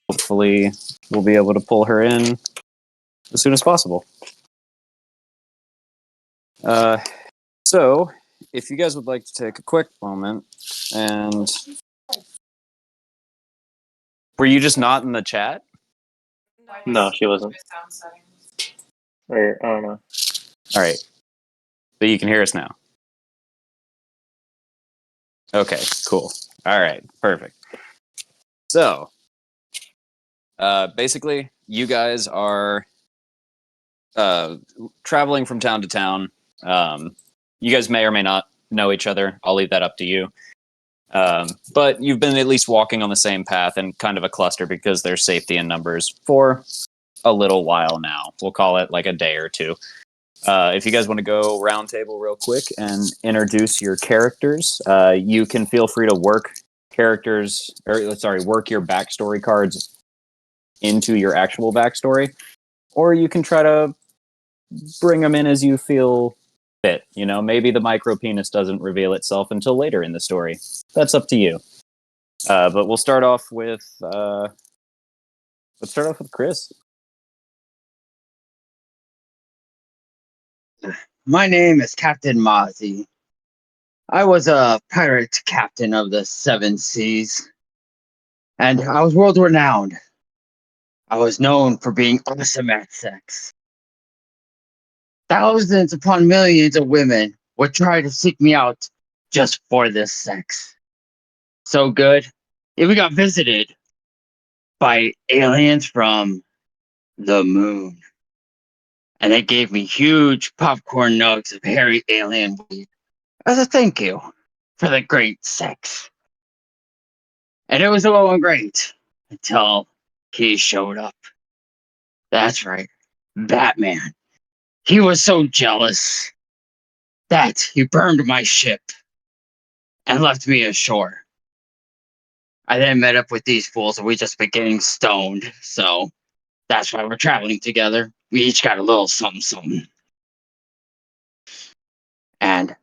Hopefully, we'll be able to pull her in as soon as possible. So, if you guys would like to take a quick moment, and were you just not in the chat? No, she wasn't. Or I don't know. All right, but you can hear us now. Okay, cool. All right, perfect. So, basically, you guys are traveling from town to town. You guys may or may not know each other. I'll leave that up to you. But you've been at least walking on the same path and kind of a cluster because there's safety in numbers for a little while now. We'll call it like a day or two. If you guys want to go round table real quick and introduce your characters, you can feel free to work work your backstory cards into your actual backstory, or you can try to bring them in as you feel fit. You know, maybe the micro penis doesn't reveal itself until later in the story. That's up to you. But we'll start off with Chris. My name is Captain Mozzie. I was a pirate captain of the Seven Seas, and I was world renowned. I was known for being awesome at sex. Thousands upon millions of women would try to seek me out just for this sex. So good, we got visited by aliens from the moon. And they gave me huge popcorn nugs of hairy alien weed as a thank you for the great sex. And it was going great until he showed up. That's right, Batman. He was so jealous that he burned my ship and left me ashore. I then met up with these fools and we just been getting stoned. So that's why we're traveling together. We each got a little something something. And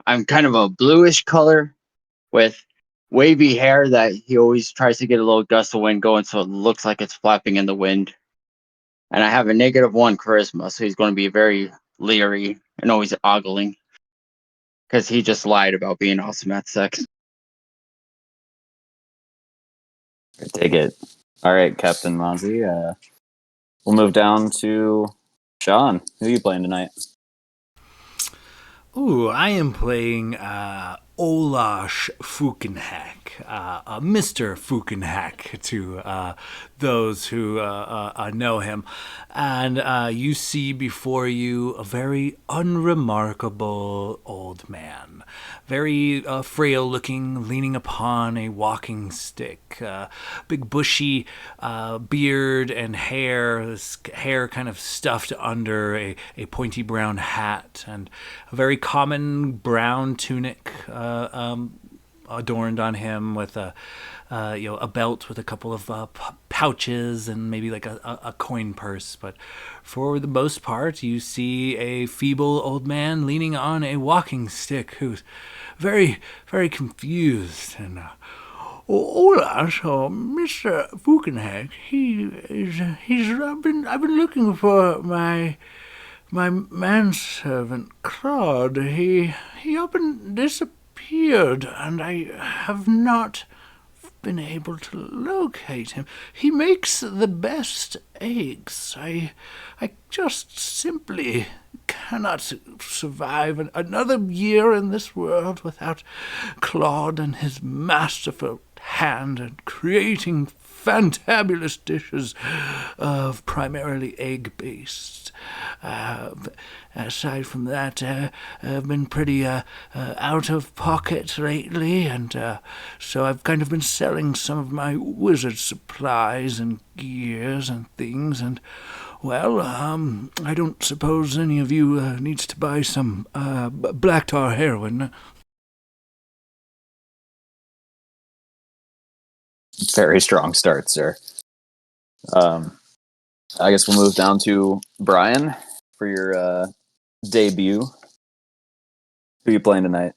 I'm kind of a bluish color with wavy hair that he always tries to get a little gust of wind going so it looks like it's flapping in the wind. And I have a -1 charisma, so he's going to be very leery and always ogling. Because he just lied about being awesome at sex. I take it. All right, Captain Mozzie. We'll move down to Sean. Who are you playing tonight? Ooh, I am playing Olash Fukenhack, Mr. Fukenhack to those who know him. And you see before you a very unremarkable old man, very frail looking, leaning upon a walking stick, big bushy beard and hair, this hair kind of stuffed under a pointy brown hat, and a very common brown tunic adorned on him with a belt with a couple of pouches and maybe like a coin purse. But for the most part, you see a feeble old man leaning on a walking stick who's very, very confused. And so Mr. Fukenhack, I've been looking for my manservant Claude. He up and disappeared, and I have not been able to locate him. He makes the best eggs. I just simply cannot survive another year in this world without Claude and his masterful hand at creating fantabulous dishes of primarily egg-based. Aside from that, I've been pretty out of pocket lately, and so I've kind of been selling some of my wizard supplies and gears and things, and well, I don't suppose any of you needs to buy some black tar heroin. Very strong start, sir. I guess we'll move down to Brian for your debut. Who are you playing tonight?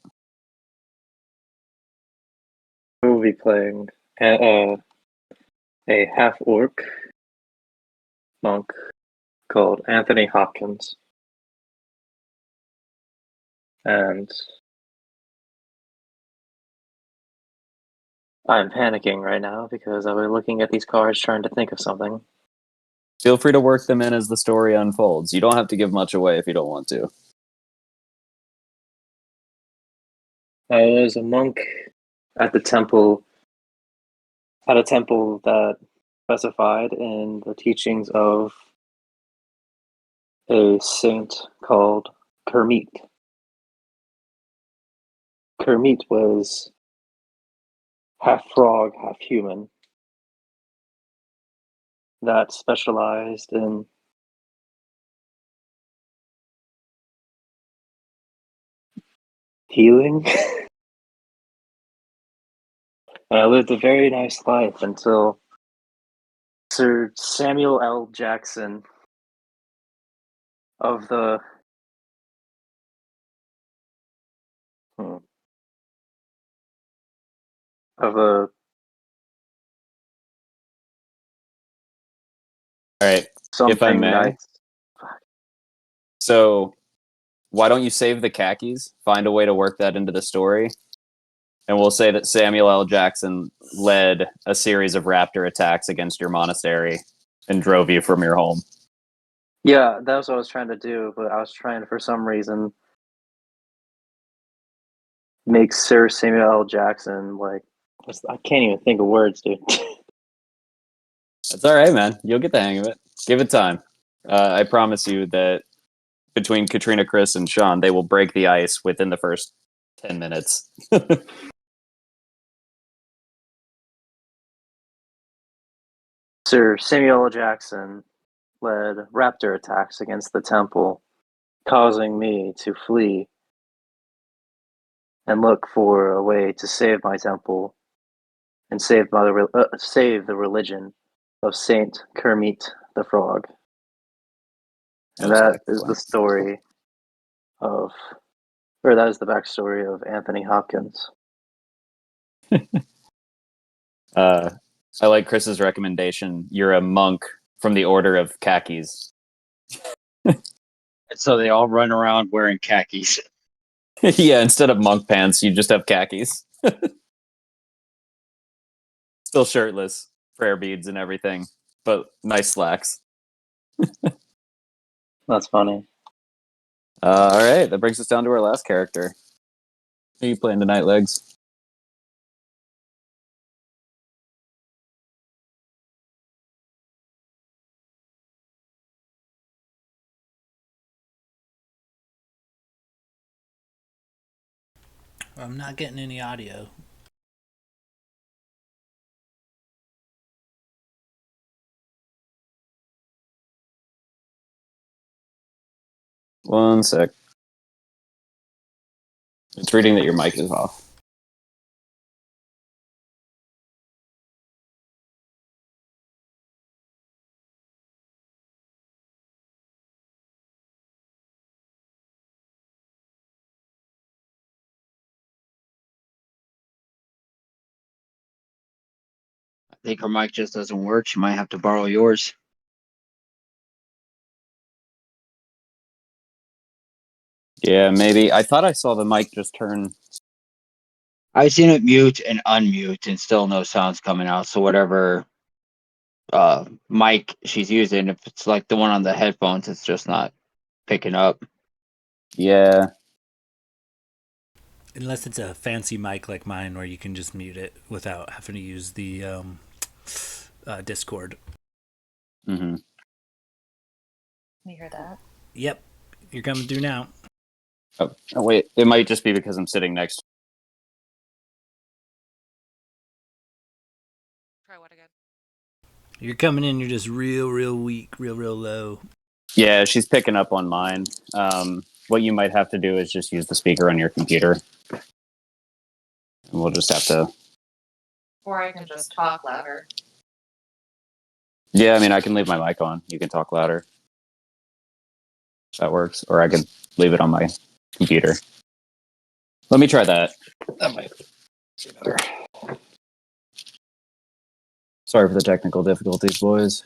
Move be playing a half-orc monk called Anthony Hopkins. And I'm panicking right now because I was looking at these cards trying to think of something. Feel free to work them in as the story unfolds. You don't have to give much away if you don't want to. I was a monk at a temple that specified in the teachings of a saint called Kermit. Kermit was half frog, half human, that specialized in healing. And I lived a very nice life until Sir Samuel L. Jackson of the of a All right. something If I may. nice. So, why don't you save the khakis? Find a way to work that into the story. And we'll say that Samuel L. Jackson led a series of raptor attacks against your monastery and drove you from your home. Yeah, that was what I was trying to do, but I was trying to, for some reason, make Sir Samuel L. Jackson I can't even think of words, dude. That's all right, man. You'll get the hang of it. Give it time. I promise you that between Katrina, Chris, and Sean, they will break the ice within the first 10 minutes. Sir Samuel L. Jackson led raptor attacks against the temple, causing me to flee and look for a way to save my temple and save the religion of Saint Kermit the Frog. And that is the story that is the backstory of Anthony Hopkins. I like Chris's recommendation. You're a monk from the Order of Khakis. So they all run around wearing khakis. Yeah, instead of monk pants, you just have khakis. Still shirtless, prayer beads and everything, but nice slacks. That's funny. All right, that brings us down to our last character. Who are you playing tonight, Legs? I'm not getting any audio. One sec. It's reading that your mic is off. I think her mic just doesn't work. She might have to borrow yours. Yeah, maybe. I thought I saw the mic just turn. I've seen it mute and unmute and still no sounds coming out. So whatever mic she's using, if it's like the one on the headphones, it's just not picking up. Yeah. Unless it's a fancy mic like mine where you can just mute it without having to use the Discord. Mm-hmm. You hear that? Yep, you're coming through now. Oh, wait. It might just be because I'm sitting next. Try what again? You're coming in, you're just real weak, real low. Yeah, she's picking up on mine. What you might have to do is just use the speaker on your computer. And we'll just have to. Or I can just talk louder. Yeah, I mean, I can leave my mic on. You can talk louder. That works. Or I can leave it on my computer. Let me try that. That might be better. Sorry for the technical difficulties, boys.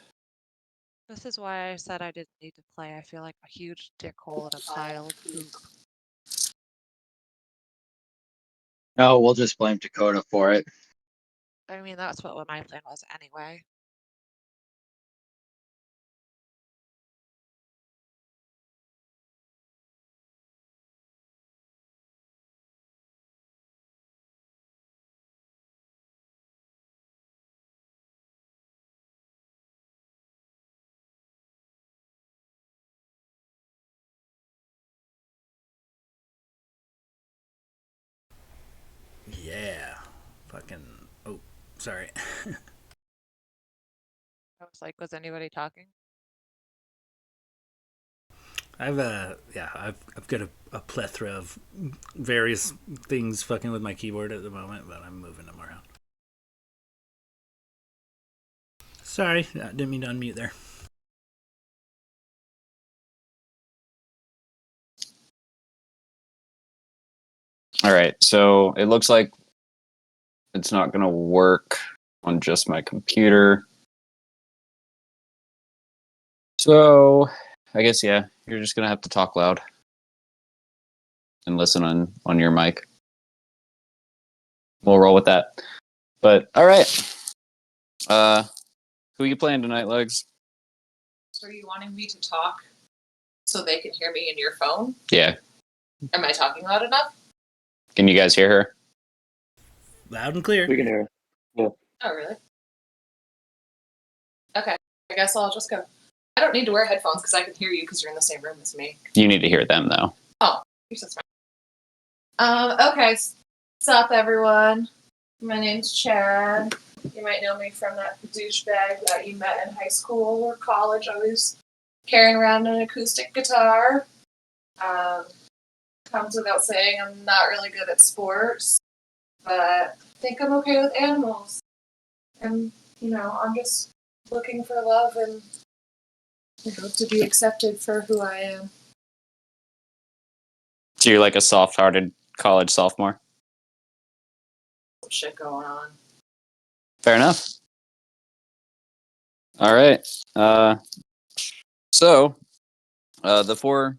This is why I said I didn't need to play. I feel like a huge dickhole in a pile of poop. No, we'll just blame Dakota for it. I mean, that's what my plan was anyway. Yeah. Fucking. Oh, sorry. I was like, was anybody talking? I've I've got a plethora of various things fucking with my keyboard at the moment, but I'm moving them around. Sorry, didn't mean to unmute there. All right, so it looks like it's not going to work on just my computer. So I guess, yeah, you're just going to have to talk loud and listen on your mic. We'll roll with that. But all right. Who you playing tonight, Legs? So are you wanting me to talk so they can hear me in your phone? Yeah. Am I talking loud enough? Can you guys hear her? Loud and clear. We can hear. Oh, really? Okay. I guess I'll just go. I don't need to wear headphones because I can hear you because you're in the same room as me. You need to hear them, though. Oh, you're so smart. Okay. Sup, everyone. My name's Chad. You might know me from that douchebag that you met in high school or college. I was carrying around an acoustic guitar. Comes without saying I'm not really good at sports, but I think I'm okay with animals. And, I'm just looking for love and to be accepted for who I am. So you're like a soft-hearted college sophomore? Some shit going on. Fair enough. All right. So the four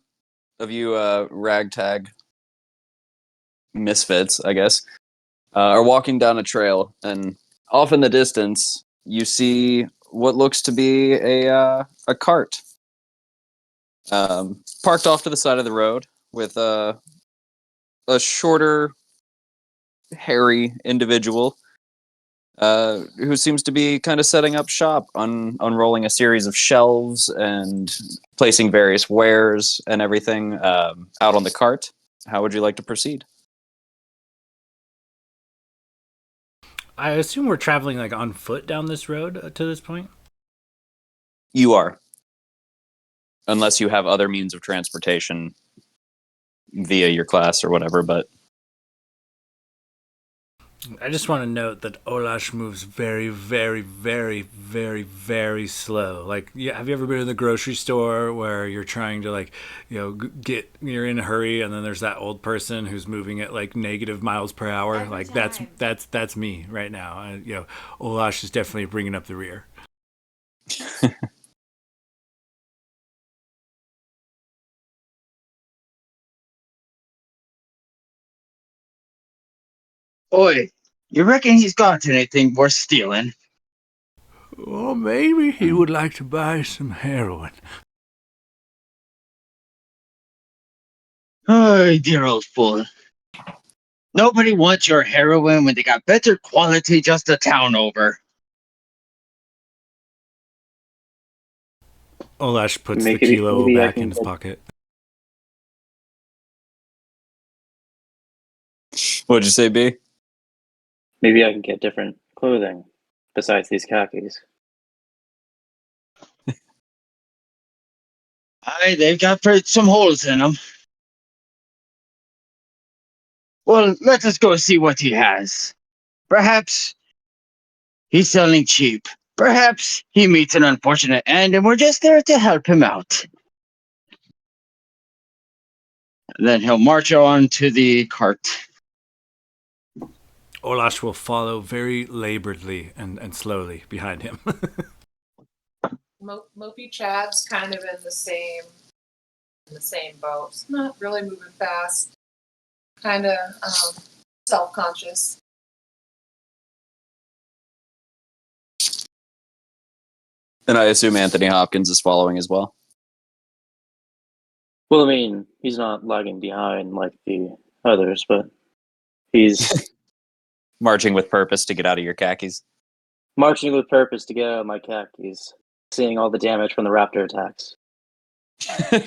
of you ragtag misfits, I guess, are walking down a trail, and off in the distance, you see what looks to be a cart parked off to the side of the road with a shorter, hairy individual who seems to be kind of setting up shop, unrolling a series of shelves and placing various wares and everything out on the cart. How would you like to proceed? I assume we're traveling like on foot down this road to this point. You are. Unless you have other means of transportation via your class or whatever, but I just want to note that Olash moves very, very, very, very, very slow. Like, yeah, have you ever been in the grocery store where you're trying to you're in a hurry, and then there's that old person who's moving at like negative miles per hour? Every Like time. that's me right now. Olash is definitely bringing up the rear. Oi, you reckon he's got anything worth stealing? Or maybe he would like to buy some heroin. Oh, dear old fool. Nobody wants your heroin when they got better quality just a town over. Olash puts Make the it- kilo maybe I back can in his get- pocket. what'd you say, B? Maybe I can get different clothing besides these khakis. Aye, they've got some holes in them. Well, let us go see what he has. Perhaps he's selling cheap. Perhaps he meets an unfortunate end and we're just there to help him out. And then he'll march on to the cart. Olash will follow very laboredly and slowly behind him. Mopey Chad's kind of in the same boat. Not really moving fast. Kind of self-conscious. And I assume Anthony Hopkins is following as well. Well, I mean, he's not lagging behind like the others, but he's Marching with purpose to get out of your khakis. marching with purpose to get out of my khakis, seeing all the damage from the raptor attacks.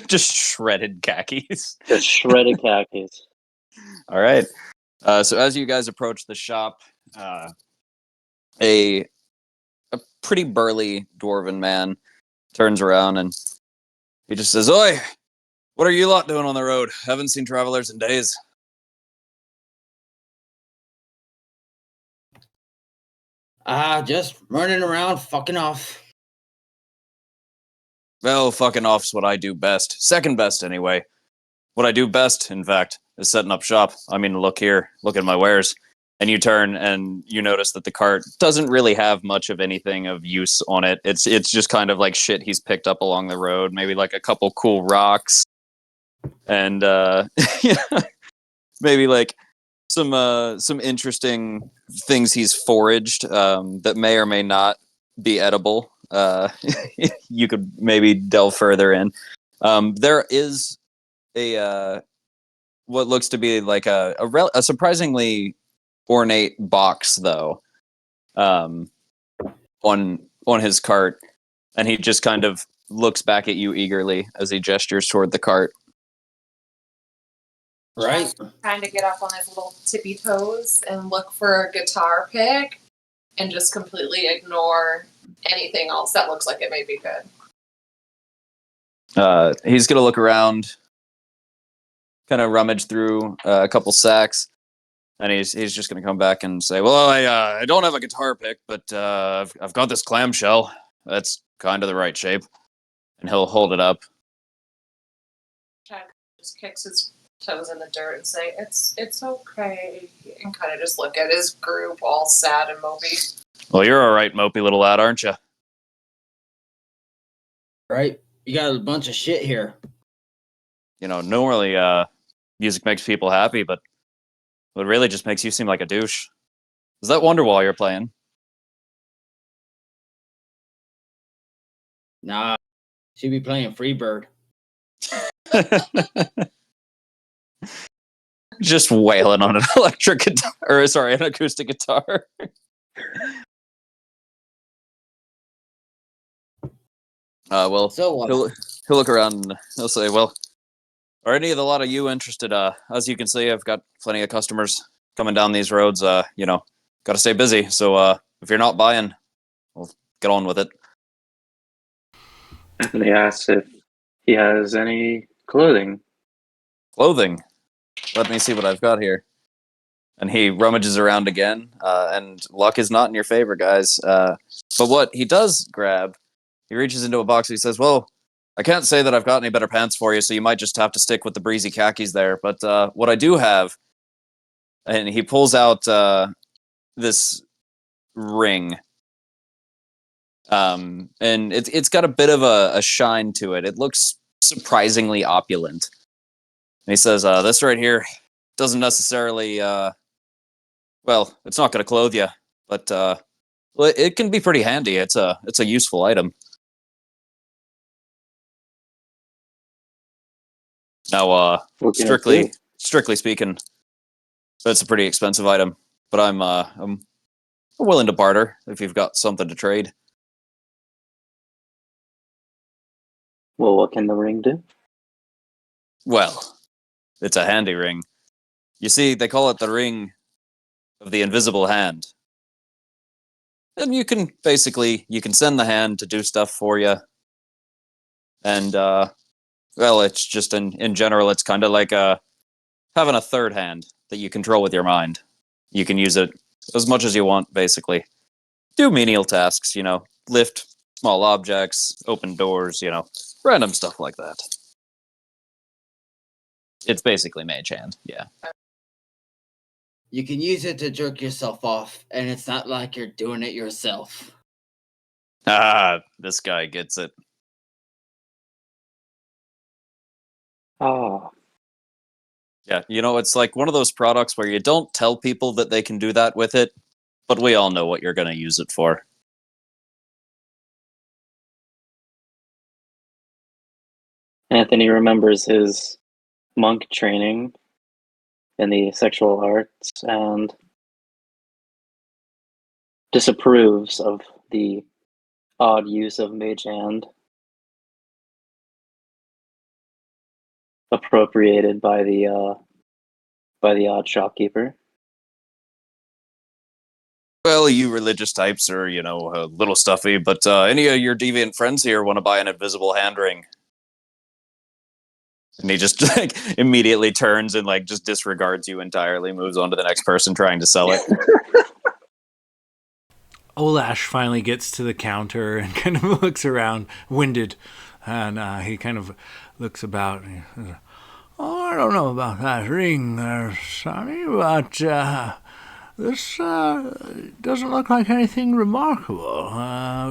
Just shredded khakis. Just shredded khakis. All right. So as you guys approach the shop, a pretty burly dwarven man turns around and he just says, "Oi, what are you lot doing on the road? Haven't seen travelers in days." Just running around, fucking off. Well, fucking off's what I do best. Second best, anyway. What I do best, in fact, is setting up shop. I mean, look here. Look at my wares. And you turn and you notice that the cart doesn't really have much of anything of use on it. It's just kind of like shit he's picked up along the road. Maybe like a couple cool rocks. And maybe like some interesting things he's foraged that may or may not be edible. You could maybe delve further in. There is a what looks to be like a surprisingly ornate box, though, on his cart, and he just kind of looks back at you eagerly as he gestures toward the cart. Right? Kind of get up on his little tippy toes and look for a guitar pick and just completely ignore anything else that looks like it may be good. He's gonna look around, kind of rummage through a couple sacks, and he's just gonna come back and say, "Well, I don't have a guitar pick, but I've got this clamshell. That's kind of the right shape." And he'll hold it up. Chad just kicks his toes in the dirt and say, "It's okay," and kind of just look at his group, all sad and mopey. Well, you're all right, mopey little lad, aren't you? Right? You got a bunch of shit here. You know, normally music makes people happy, but it really just makes you seem like a douche. Is that Wonderwall you're playing? Nah, should be playing Freebird. Just wailing on an electric guitar, or sorry, an acoustic guitar. Well, So he'll look around and he'll say, "Well, are any of the lot of you interested? As you can see, I've got plenty of customers coming down these roads. You know, got to stay busy. So if you're not buying, well, get on with it." Anthony asks if he has any clothing. Clothing. Let me see what I've got here. And he rummages around again, and luck is not in your favor, guys. But what he does grab, he reaches into a box and he says, "Well, I can't say that I've got any better pants for you, so you might just have to stick with the breezy khakis there. But what I do have," and he pulls out this ring. And it's got a bit of a shine to it. It looks surprisingly opulent. And he says, "This right here doesn't necessarily, well, it's not going to clothe you, but well, it can be pretty handy. It's a useful item." Now, strictly speaking, that's a pretty expensive item. But I'm willing to barter if you've got something to trade. Well, what can the ring do? Well, it's a handy ring. You see, they call it the ring of the invisible hand. And you can send the hand to do stuff for you. And well, it's just in general, it's kind of like having a third hand that you control with your mind. You can use it as much as you want, basically. Do menial tasks, you know, lift small objects, open doors, you know, random stuff like that. It's basically mage hand, yeah. You can use it to jerk yourself off, and it's not like you're doing it yourself. Ah, this guy gets it. Oh, Yeah, it's like one of those products where you don't tell people that they can do that with it, but we all know what you're going to use it for. Anthony remembers his monk training in the sexual arts and disapproves of the odd use of mage hand appropriated by the odd shopkeeper. Well, you religious types are, a little stuffy, but any of your deviant friends here want to buy an invisible hand ring? And he just like immediately turns and like just disregards you entirely, moves on to the next person trying to sell it. Olash finally gets to the counter and kind of looks around, winded, and he kind of looks about. And he says, "Oh, I don't know about that ring there, Sonny, but this doesn't look like anything remarkable.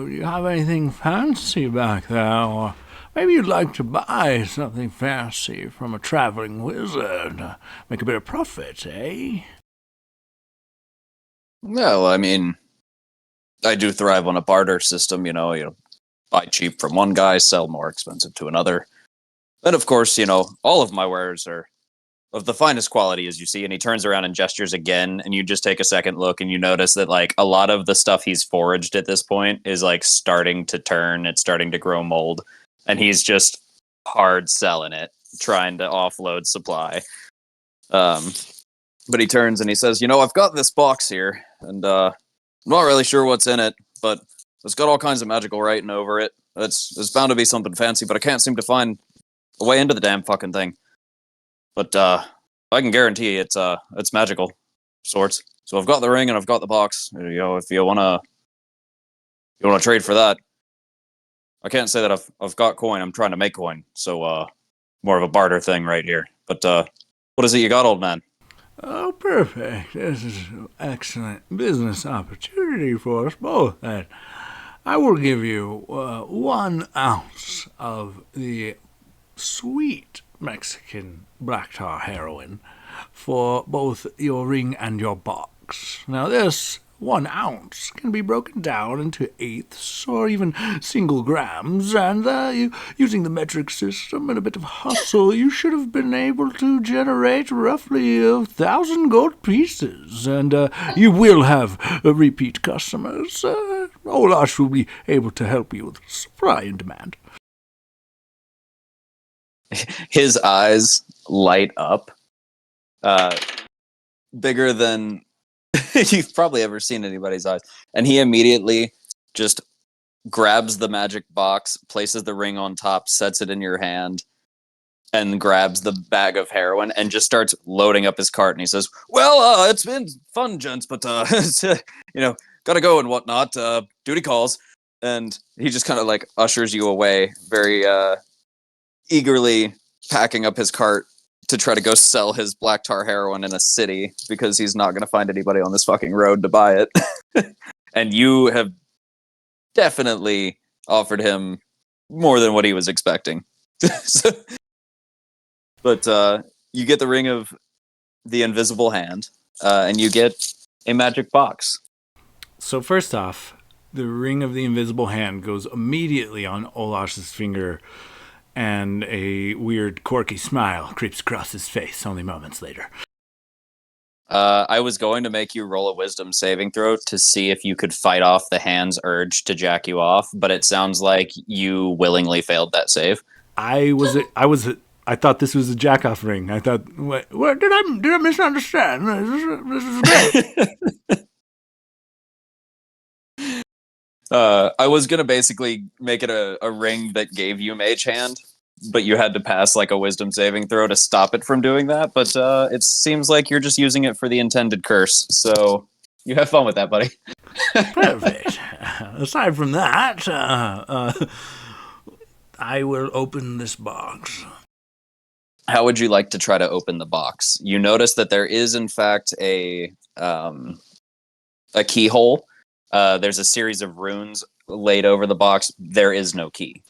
Do you have anything fancy back there, or maybe you'd like to buy something fancy from a traveling wizard, make a bit of profit, eh?" Well, I mean, I do thrive on a barter system, buy cheap from one guy, sell more expensive to another. And of course, all of my wares are of the finest quality, as you see. And he turns around and gestures again, and you just take a second look and you notice that like a lot of the stuff he's foraged at this point is like starting to turn, it's starting to grow mold, and he's just hard selling it, trying to offload supply. But he turns and he says, I've got this box here, and I'm not really sure what's in it, but it's got all kinds of magical writing over it. It's bound to be something fancy, but I can't seem to find a way into the damn fucking thing. But I can guarantee it's magical sorts. So I've got the ring and I've got the box. If you wanna trade for that. I can't say that I've got coin. I'm trying to make coin, so more of a barter thing right here. But what is it you got, old man? Oh, perfect. This is an excellent business opportunity for us both. And I will give you 1 ounce of the sweet Mexican black tar heroin for both your ring and your box. Now, this 1 ounce can be broken down into eighths or even single grams, and using the metric system and a bit of hustle, you should have been able to generate roughly 1,000 gold pieces, and you will have repeat customers. Olash will be able to help you with supply and demand. His eyes light up, bigger than you've probably ever seen anybody's eyes. And he immediately just grabs the magic box, places the ring on top, sets it in your hand, and grabs the bag of heroin and just starts loading up his cart. And he says, "Well, it's been fun, gents, but it's, gotta go and whatnot. Duty calls." And he just kind of like ushers you away, very eagerly packing up his cart to try to go sell his black tar heroin in a city because he's not going to find anybody on this fucking road to buy it. And you have definitely offered him more than what he was expecting. But you get the ring of the invisible hand, and you get a magic box. So first off, the ring of the invisible hand goes immediately on Olash's finger, and a weird, quirky smile creeps across his face only moments later. I was going to make you roll a wisdom saving throw to see if you could fight off the hand's urge to jack you off, but it sounds like you willingly failed that save. I thought this was a jack-off ring. I thought, what did I misunderstand? This is great. I was gonna basically make it a ring that gave you mage hand, but you had to pass like a wisdom saving throw to stop it from doing that. But it seems like you're just using it for the intended curse. So you have fun with that, buddy. Perfect. Aside from that, I will open this box. how would you like to try to open the box? You notice that there is, in fact, a keyhole. There's a series of runes laid over the box. There is no key.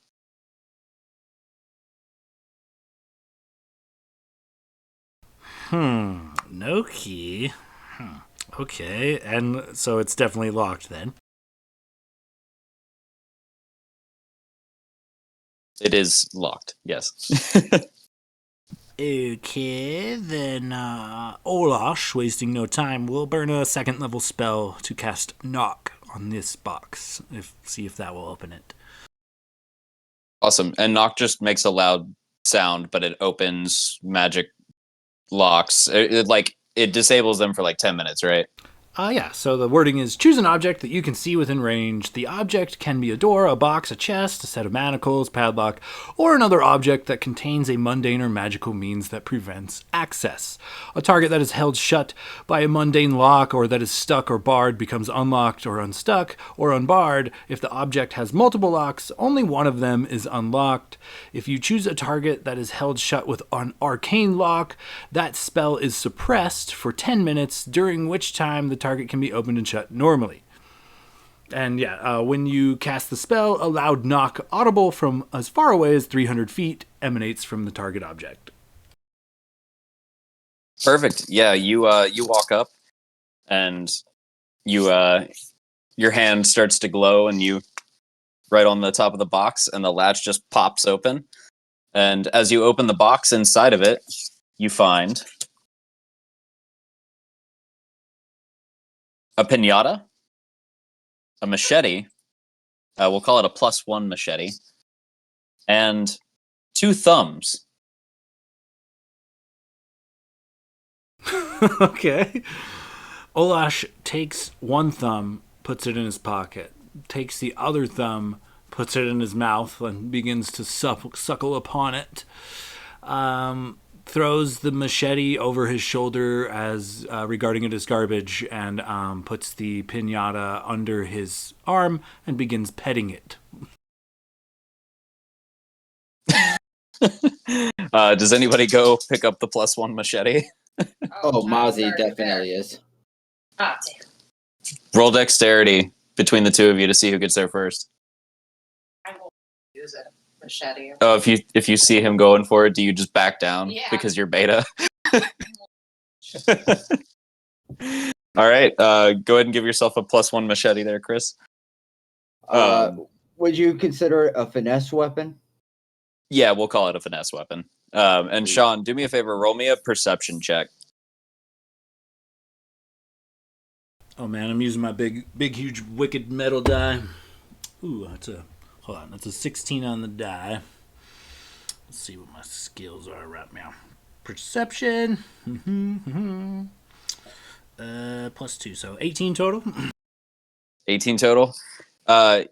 No key. Okay, and so it's definitely locked then. It is locked, yes. Okay, then Olash, wasting no time, will burn a second level spell to cast Knock on this box. See if that will open it. Awesome. And knock just makes a loud sound, but it opens magic locks. It disables them for like 10 minutes, right? Yeah, so the wording is, choose an object that you can see within range. The object can be a door, a box, a chest, a set of manacles, padlock, or another object that contains a mundane or magical means that prevents access. A target that is held shut by a mundane lock or that is stuck or barred becomes unlocked or unstuck or unbarred. If the object has multiple locks, only one of them is unlocked. If you choose a target that is held shut with an arcane lock, that spell is suppressed for 10 minutes, during which time the target can be opened and shut normally. And when you cast the spell, a loud knock audible from as far away as 300 feet emanates from the target object. Perfect. Yeah, you walk up and your hand starts to glow and you right on the top of the box and the latch just pops open. And as you open the box, inside of it, you find a piñata, a machete, we'll call it a +1 machete, and 2 thumbs. Okay. Olash takes one thumb, puts it in his pocket, takes the other thumb, puts it in his mouth, and begins to suckle upon it. Throws the machete over his shoulder as regarding it as garbage, and puts the piñata under his arm and begins petting it. Does anybody go pick up the +1 machete? Oh, Mozzie definitely is. Ah, damn. Roll dexterity between the two of you to see who gets there first. I won't use it. Machete. Oh, if you see him going for it, do you just back down Yeah. because you're beta? All right, go ahead and give yourself a +1 machete there, Chris. Would you consider it a finesse weapon? Yeah, we'll call it a finesse weapon. And Sean, do me a favor, roll me a perception check. Oh man, I'm using my big, huge, wicked metal die. Ooh, that's a 16 on the die. Let's see what my skills are right now. Perception. +2, so 18 total. 18 total.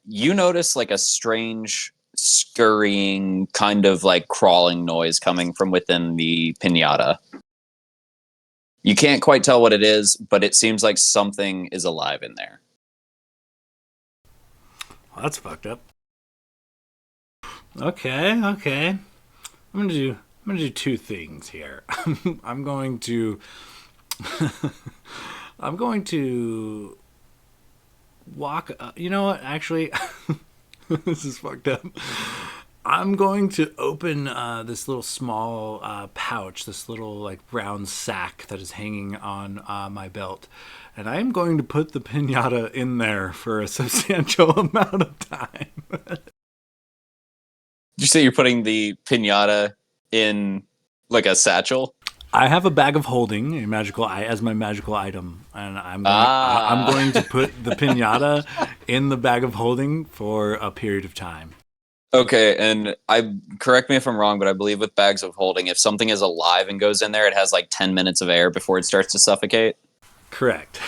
You notice like a strange scurrying kind of like crawling noise coming from within the piñata. You can't quite tell what it is, but it seems like something is alive in there. Well, that's fucked up. Okay. I'm gonna do 2 things here. I'm going to walk. You know what? Actually, this is fucked up. I'm going to open this little small pouch, this little like brown sack that is hanging on my belt, and I'm going to put the piñata in there for a substantial amount of time. Did you say you're putting the piñata in like a satchel? I have a bag of holding, as my magical item, and I'm going to put the piñata in the bag of holding for a period of time. Okay, and correct me if I'm wrong, but I believe with bags of holding, if something is alive and goes in there, it has like 10 minutes of air before it starts to suffocate. Correct.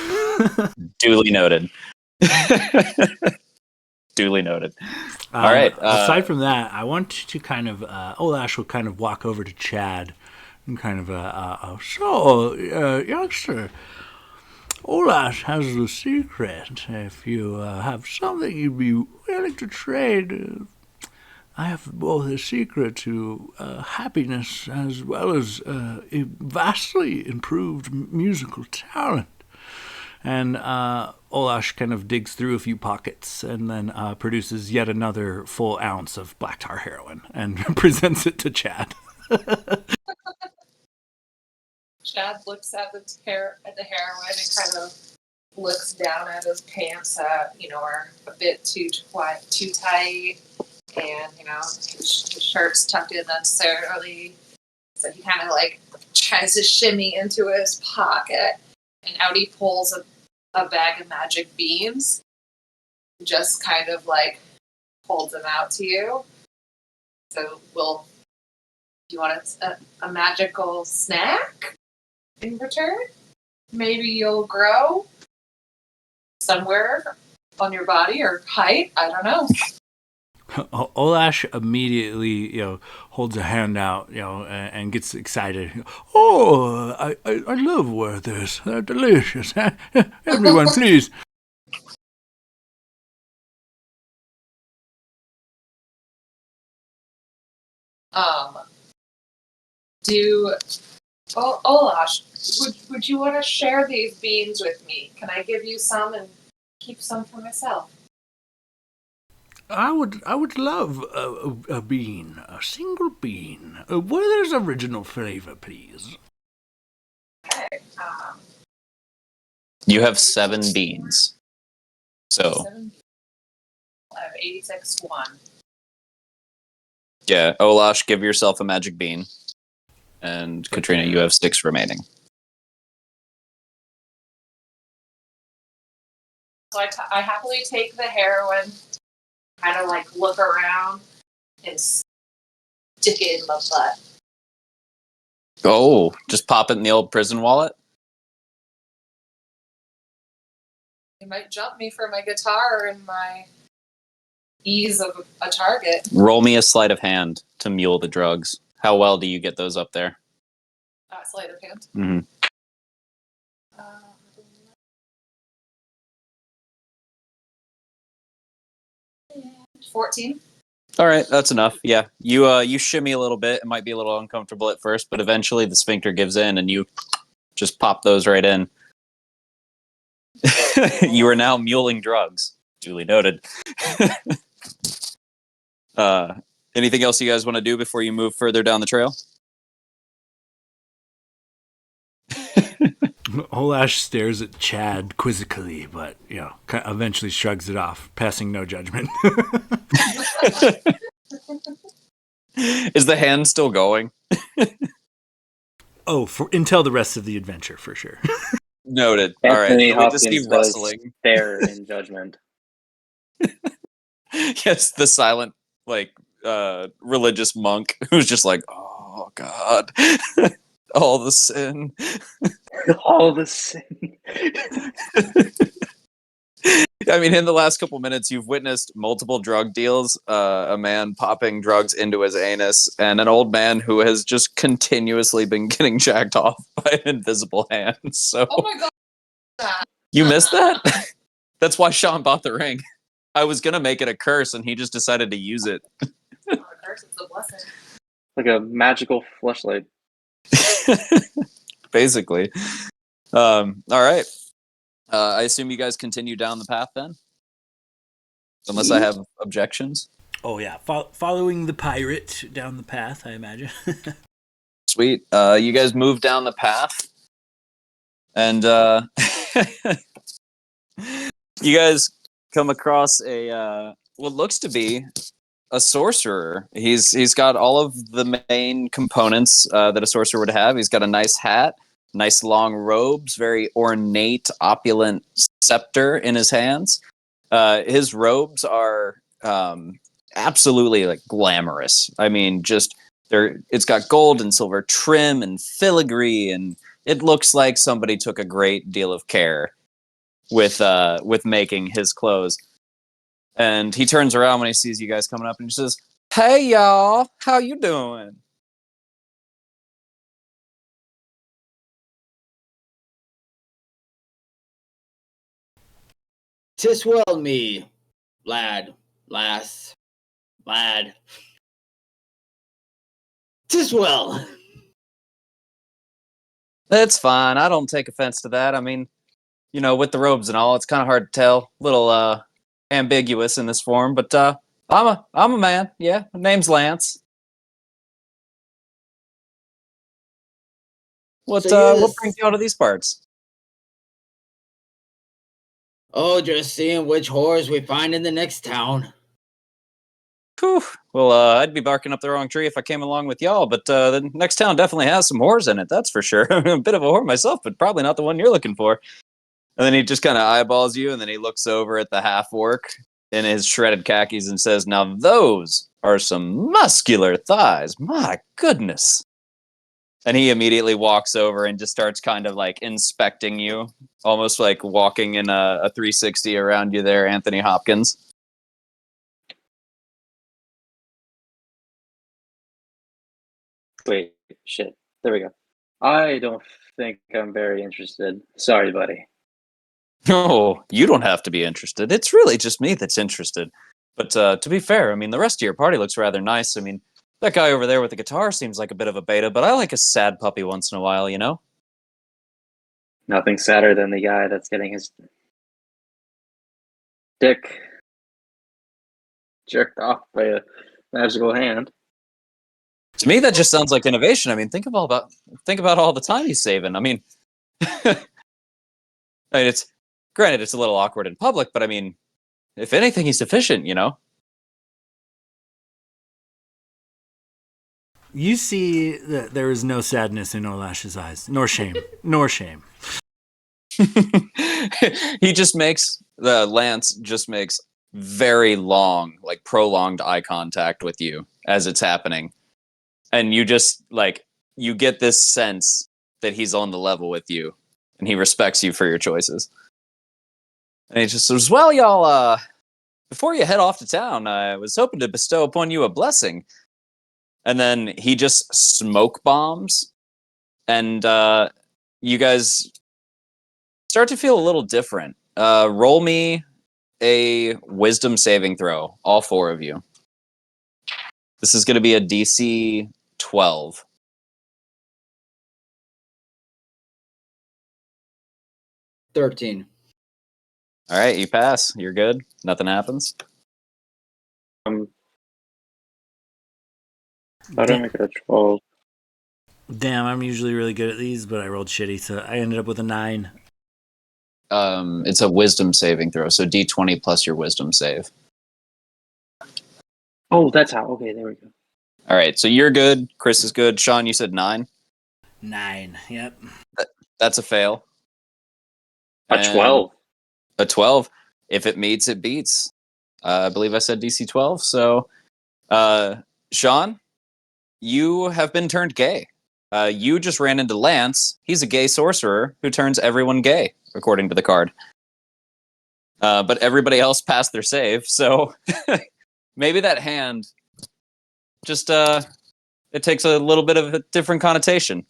Duly noted. Duly noted. All right. Aside from that, I want to kind of Olash will kind of walk over to Chad and kind of youngster. Olash has the secret. If you have something you'd be willing to trade, I have both a secret to happiness as well as a vastly improved musical talent. And Olash kind of digs through a few pockets and then produces yet another full ounce of black tar heroin and presents it to Chad. Chad looks at the heroin and kind of looks down at his pants that are a bit too tight, and his shirt's tucked in unnecessarily. So he kind of like tries to shimmy into his pocket, and out he pulls a bag of magic beans. Just kind of like holds them out to you. So, do you want a magical snack in return? Maybe you'll grow somewhere on your body or height. I don't know. Olash immediately, holds a hand out, and gets excited. Oh, I love Werthers. They're delicious. Everyone, please. Olash, would you want to share these beans with me? Can I give you some and keep some for myself? I would love a bean, a single bean. Werther's original flavor, please. Okay. You have 7 beans. So, I have 86-1. yeah, Olash, give yourself a magic bean. And Katrina, you have 6 remaining. So I happily take the heroin, kind of like look around, and stick it in my butt. Oh, just pop it in the old prison wallet? You might jump me for my guitar and my ease of a target. Roll me a sleight of hand to mule the drugs. How well do you get those up there? Sleight of hand. Mm-hmm. 14. All right, that's enough. Yeah, you shimmy a little bit. It might be a little uncomfortable at first, but eventually the sphincter gives in, and you just pop those right in. You are now muling drugs. Duly noted. Anything else you guys want to do before you move further down the trail? Olash stares at Chad quizzically, but eventually shrugs it off, passing no judgment. Is the hand still going? Until the rest of the adventure, for sure. Noted. Anthony All right. So Hopkins we just see does rustling. stare in judgment. Yes, the silent, religious monk who's just like, oh God, all the sin. All the sin. I mean, in the last couple minutes, you've witnessed multiple drug deals, a man popping drugs into his anus, and an old man who has just continuously been getting jacked off by an invisible hand. So, Oh my god. You missed that? That's why Sean bought the ring. I was going to make it a curse, and he just decided to use it. Not a curse, it's a blessing. Like a magical fleshlight. Basically. All right. I assume you guys continue down the path then? Unless I have objections. Oh, yeah. Following the pirate down the path, I imagine. Sweet. You guys move down the path. And you guys come across what looks to be a sorcerer. He's got all of the main components that a sorcerer would have. He's got a nice hat, nice long robes, very ornate, opulent scepter in his hands. His robes are absolutely like glamorous. I mean, it's got gold and silver trim and filigree, and it looks like somebody took a great deal of care with making his clothes. And he turns around when he sees you guys coming up and he says, "Hey y'all, how you doing?" "'Tis well me, lad, lass, lad. 'Tis well. That's fine. I don't take offense to that. I mean, with the robes and all, it's kind of hard to tell. A little ambiguous in this form, but I'm a man. Yeah, my name's Lance. What So what brings you out of these parts? Oh, just seeing which whores we find in the next town. Whew. Well, I'd be barking up the wrong tree if I came along with y'all, but the next town definitely has some whores in it, that's for sure. I'm a bit of a whore myself, but probably not the one you're looking for. And then he just kind of eyeballs you, and then he looks over at the half-orc in his shredded khakis and says, now those are some muscular thighs. My goodness. And he immediately walks over and just starts kind of like inspecting you, almost like walking in a 360 around you there, Anthony Hopkins. Wait, shit. There we go. I don't think I'm very interested. Sorry, buddy. Oh, you don't have to be interested. It's really just me that's interested. But to be fair, I mean, the rest of your party looks rather nice. I mean, that guy over there with the guitar seems like a bit of a beta, but I like a sad puppy once in a while, Nothing sadder than the guy that's getting his dick jerked off by a magical hand. To me, that just sounds like innovation. I mean, think about all the time he's saving. I mean, it's granted it's a little awkward in public, but I mean, if anything, he's efficient. You see that there is no sadness in Olash's eyes, nor shame, nor shame. He just makes Lance just makes very long, like prolonged eye contact with you as it's happening, and you just you get this sense that he's on the level with you, and he respects you for your choices. And he just says, "Well, y'all, before you head off to town, I was hoping to bestow upon you a blessing." And then he just smoke bombs, and you guys start to feel a little different. Roll me a wisdom saving throw, all four of you. This is going to be a DC 12. 13. All right, you pass. You're good. Nothing happens. I don't make it a 12. Damn, I'm usually really good at these, but I rolled shitty, so I ended up with a 9. It's a wisdom saving throw, so D20 plus your wisdom save. Oh, that's how. Okay, there we go. All right, so you're good. Chris is good. Sean, you said 9. 9, yep. That's a fail. A 12. A 12. If it meets, it beats. I believe I said DC 12. So, Sean, you have been turned gay. You just ran into Lance. He's a gay sorcerer who turns everyone gay, according to the card. But everybody else passed their save, so maybe that hand just it takes a little bit of a different connotation.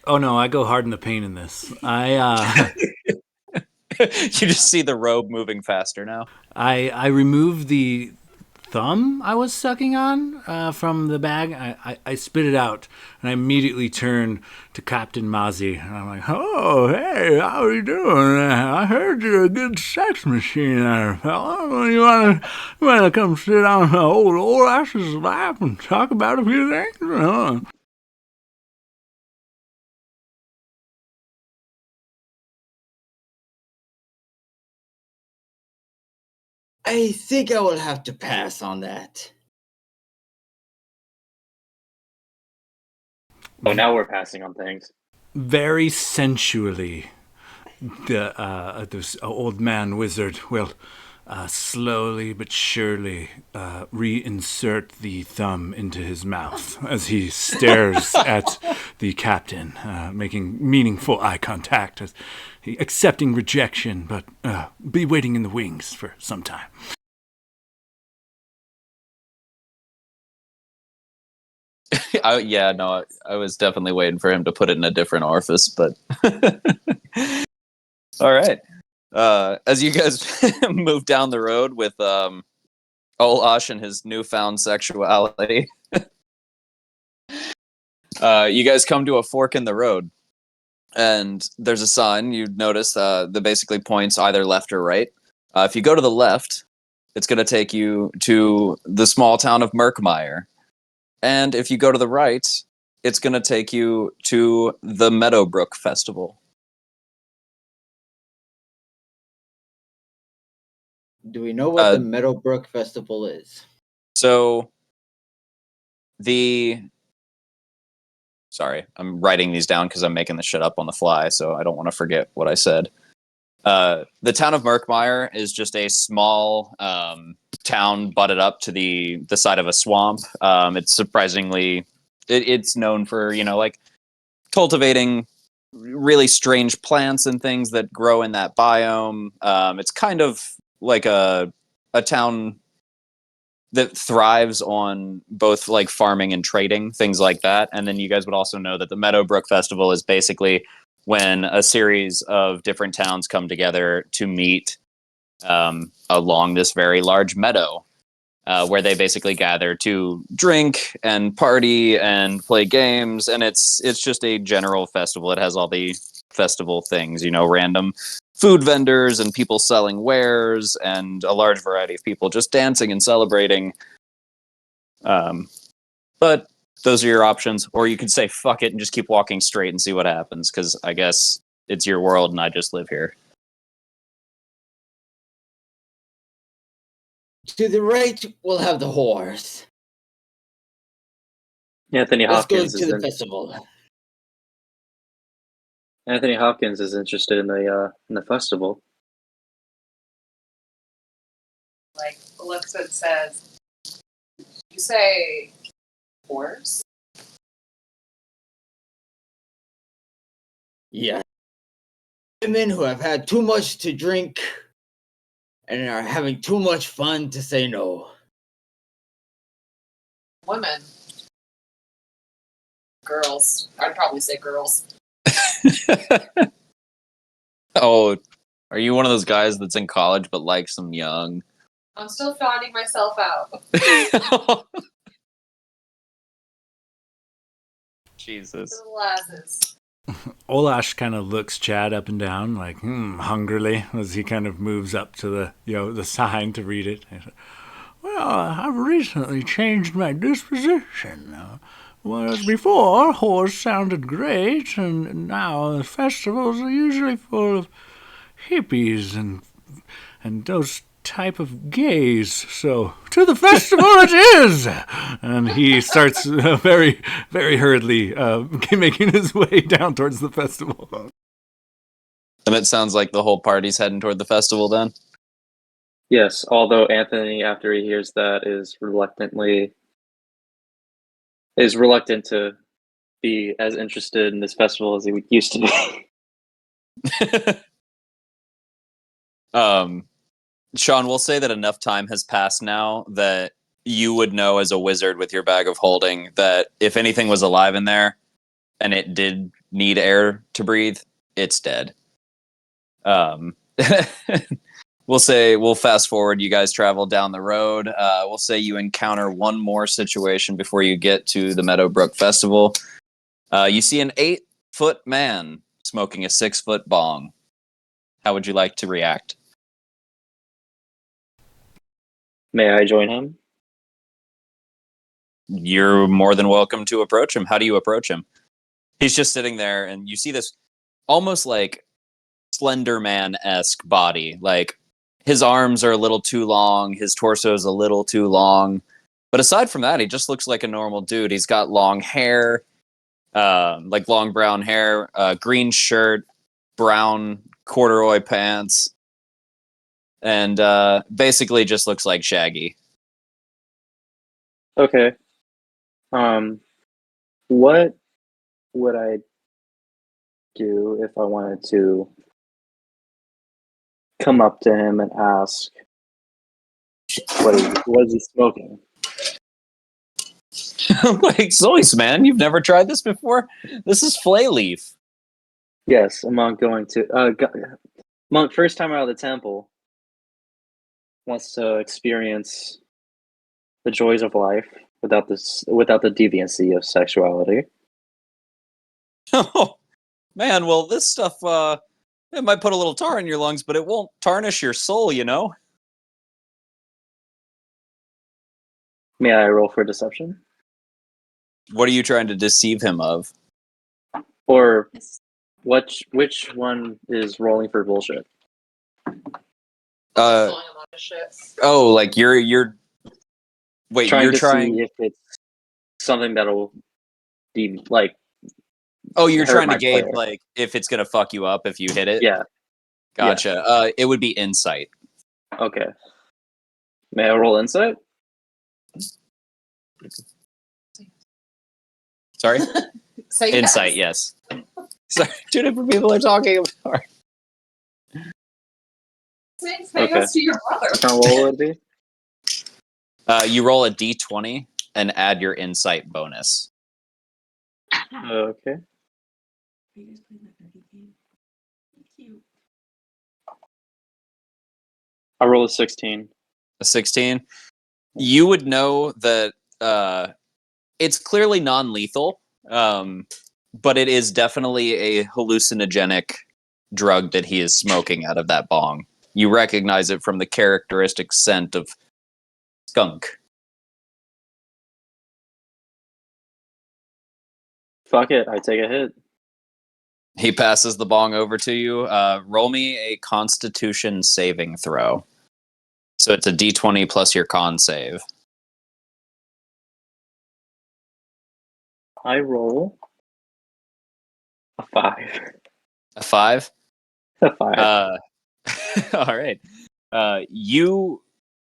Oh no, I go hard in the paint in this. You just see the robe moving faster now. I remove the thumb I was sucking on from the bag. I spit it out, and I immediately turn to Captain Mozzie, and I'm like, "Oh, hey, how are you doing? I heard you're a good sex machine there, fella. You wanna come sit on old Ash's lap and talk about a few things, huh?" I think I will have to pass on that. Oh, now we're passing on things. Very sensually, this old man wizard will slowly but surely reinsert the thumb into his mouth as he stares at the captain, making meaningful eye contact, accepting rejection, but be waiting in the wings for some time. I was definitely waiting for him to put it in a different orifice, but all right. As you guys move down the road with Olash and his newfound sexuality, You guys come to a fork in the road, and there's a sign. You notice that basically points either left or right. If you go to the left, it's going to take you to the small town of Merkmeyer. And if you go to the right, it's going to take you to the Meadowbrook Festival. Do we know what the Meadowbrook Festival is? So, sorry, I'm writing these down because I'm making this shit up on the fly, so I don't want to forget what I said. The town of Merkmeyer is just a small town butted up to the side of a swamp. It's surprisingly, it's known for, like cultivating really strange plants and things that grow in that biome. It's kind of like a town that thrives on both like farming and trading, things like that. And then you guys would also know that the Meadowbrook Festival is basically when a series of different towns come together to meet along this very large meadow, where they basically gather to drink and party and play games. And it's just a general festival. It has all the festival things, random food vendors and people selling wares and a large variety of people just dancing and celebrating. But those are your options. Or you could say fuck it and just keep walking straight and see what happens, because I guess it's your world and I just live here. To the right, we'll have the horse. Anthony Let's go Hopkins to the festival. Anthony Hopkins is interested in the festival. Like, looks and says, you say horse? Yeah. Women who have had too much to drink and are having too much fun to say no. Women. Girls. I'd probably say girls. Oh, are you one of those guys that's in college but likes them young? I'm still finding myself out. Jesus. Glasses. Olash kind of looks Chad up and down, like, hungrily, as he kind of moves up to the sign to read it. Well, I've recently changed my disposition. Whereas before, horse sounded great, and now the festivals are usually full of hippies and those type of gays. So, to the festival it is! And he starts very, very hurriedly making his way down towards the festival. And it sounds like the whole party's heading toward the festival then? Yes, although Anthony, after he hears that, is reluctant to be as interested in this festival as he used to be. Sean, we'll say that enough time has passed now that you would know as a wizard with your bag of holding that if anything was alive in there and it did need air to breathe, it's dead. We'll fast forward. You guys travel down the road. We'll say you encounter one more situation before you get to the Meadowbrook Festival. You see an 8-foot man smoking a 6-foot bong. How would you like to react? May I join him? You're more than welcome to approach him. How do you approach him? He's just sitting there, and you see this almost like Slender Man-esque body. Like, his arms are a little too long, his torso is a little too long. But aside from that, he just looks like a normal dude. He's got long hair, like long brown hair, green shirt, brown corduroy pants, and basically just looks like Shaggy. Okay. What would I do if I wanted to come up to him and ask what is he smoking? Like, Zois, man, you've never tried this before? This is flay leaf. Yes, a monk going to monk first time out of the temple wants to experience the joys of life without the deviancy of sexuality. Oh, man, well, this stuff, it might put a little tar in your lungs, but it won't tarnish your soul, you know? May I roll for deception? What are you trying to deceive him of? Or which one is rolling for bullshit? Calling a lot of shit. Oh, like you're wait, Trying you're to trying see if it's something that'll be like Oh, you're hurt trying to my gauge player. like if it's gonna fuck you up if you hit it? Yeah. Gotcha. It would be insight. Okay. May I roll insight? Sorry? Say Insight, yes. Sorry, two different people are talking. Sorry. Say Okay. yes to your brother. What kind of roll would it be? You roll a d20 and add your insight bonus. Okay. I roll a 16. A 16. You would know that it's clearly non-lethal, but it is definitely a hallucinogenic drug that he is smoking out of that bong. You recognize it from the characteristic scent of skunk. Fuck it, I take a hit. He passes the bong over to you. Roll me a Constitution saving throw. So it's a d20 plus your con save. I roll a 5. A 5? A 5. All right. You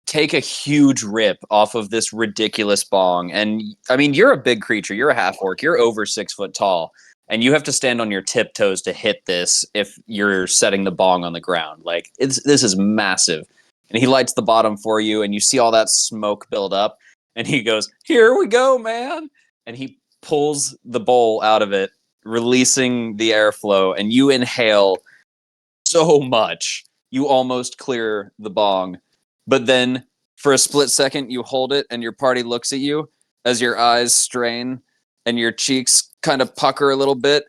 take a huge rip off of this ridiculous bong. And I mean, you're a big creature. You're a half orc. You're over 6 foot tall. And you have to stand on your tiptoes to hit this if you're setting the bong on the ground. Like, this is massive. And he lights the bottom for you, and you see all that smoke build up. And he goes, "Here we go, man." And he pulls the bowl out of it, releasing the airflow. And you inhale so much. You almost clear the bong. But then, for a split second, you hold it, and your party looks at you as your eyes strain and your cheeks kind of pucker a little bit,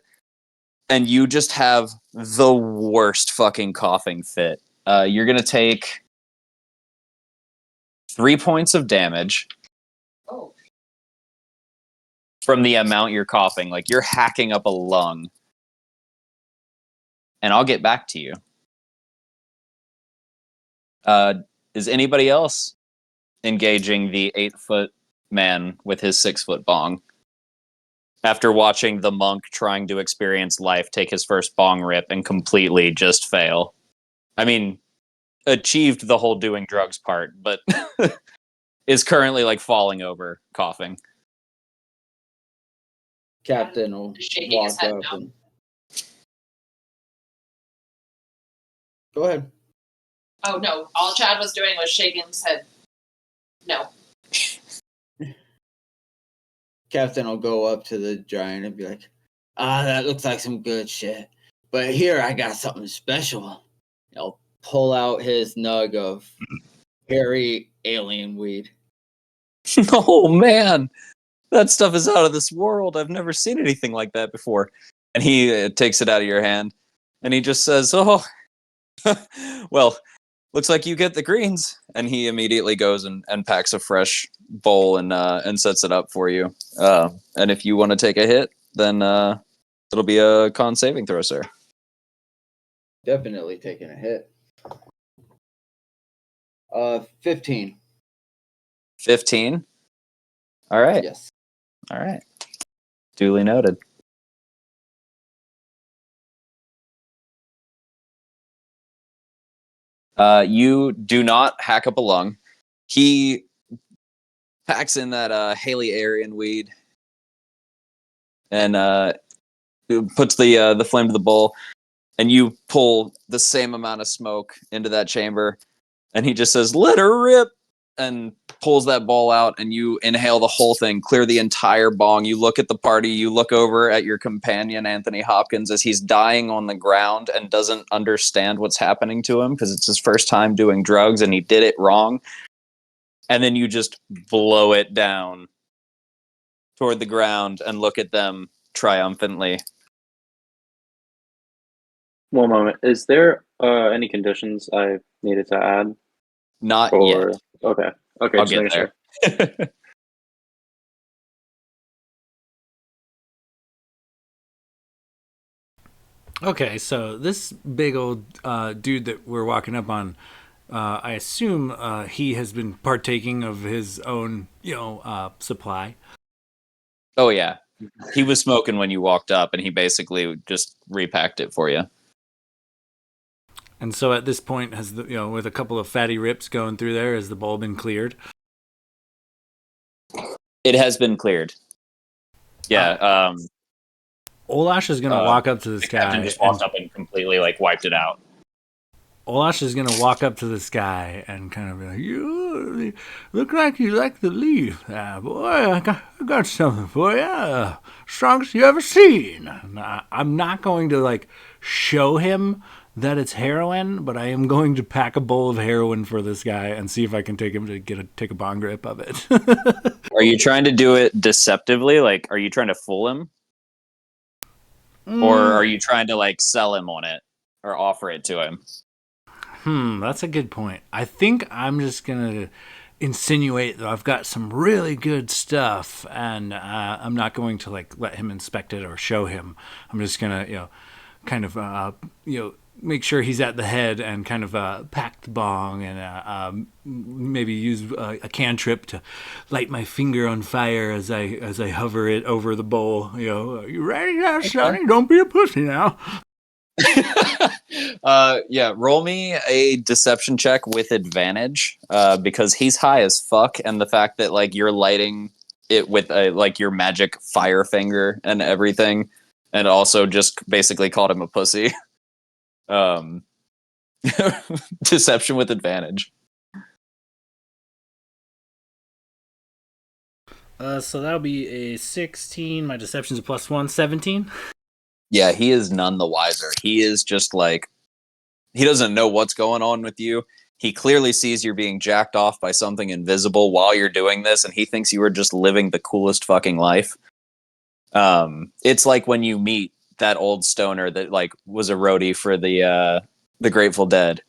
and you just have the worst fucking coughing fit. You're going to take 3 points of damage Oh. from the amount you're coughing. Like, you're hacking up a lung. And I'll get back to you. Is anybody else engaging the 8-foot man with his 6-foot bong? After watching the monk trying to experience life take his first bong rip and completely just fail. I mean, achieved the whole doing drugs part, but is currently like falling over, coughing. Captain will Shaking his walk head up no. and go ahead. Oh no! All Chad was doing was shaking his head. No. Captain will go up to the giant and be like, that looks like some good shit. But here I got something special. He'll pull out his nug of hairy alien weed. Oh man, that stuff is out of this world. I've never seen anything like that before. And he takes it out of your hand, and he just says, "Oh, well, looks like you get the greens." And he immediately goes and packs a fresh bowl and sets it up for you. And if you want to take a hit, then it'll be a con saving throw, sir. Definitely taking a hit. 15. 15. All right. Yes. All right. Duly noted. You do not hack up a lung. He packs in that Haley Aryan weed and puts the flame to the bowl, and you pull the same amount of smoke into that chamber, and he just says, "Let her rip," and pulls that bowl out, and you inhale the whole thing, clear the entire bong. You look at the party, you look over at your companion, Anthony Hopkins, as he's dying on the ground and doesn't understand what's happening to him because it's his first time doing drugs and he did it wrong. And then you just blow it down toward the ground and look at them triumphantly. One moment. Is there any conditions I needed to add? Not Or yet. okay, okay, I'll just get making sure. there. Okay, so this big old dude that we're walking up on, I assume he has been partaking of his own, supply. Oh yeah, he was smoking when you walked up, and he basically just repacked it for you. And so at this point, has with a couple of fatty rips going through there, has the bowl been cleared? It has been cleared. Yeah. Olash is gonna walk up to this The guy. captain just walked up and completely wiped it out. Olash is gonna walk up to this guy and kind of be like, "You look like you like the leaf, boy. I got something for you, strongest you ever seen." I'm not going to show him that it's heroin, but I am going to pack a bowl of heroin for this guy and see if I can take him to take a bong rip of it. Are you trying to do it deceptively? Are you trying to fool him? Or are you trying to sell him on it or offer it to him? That's a good point. I think I'm just gonna insinuate that I've got some really good stuff, and I'm not going to let him inspect it or show him. I'm just gonna, kind of, make sure he's at the head and kind of pack the bong and maybe use a cantrip to light my finger on fire as I hover it over the bowl. You ready now, Sonny? Don't be a pussy now. Yeah, roll me a deception check with advantage, because he's high as fuck, and the fact that you're lighting it with your magic fire finger and everything, and also just basically called him a pussy. Deception with advantage. So that'll be a 16. My deception's a +1, 17. Yeah, he is none the wiser. He is just he doesn't know what's going on with you. He clearly sees you're being jacked off by something invisible while you're doing this, and he thinks you are just living the coolest fucking life. It's like when you meet that old stoner that was a roadie for the Grateful Dead.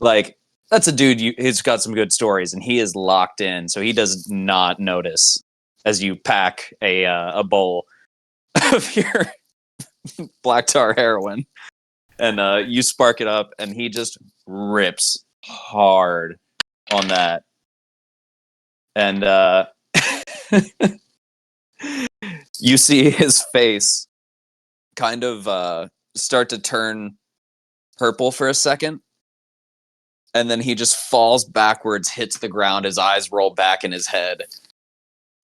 That's a dude who's got some good stories, and he is locked in, so he does not notice as you pack a bowl of your black tar heroin, and you spark it up, and he just rips hard on that, and you see his face kind of start to turn purple for a second, and then he just falls backwards, hits the ground, his eyes roll back in his head,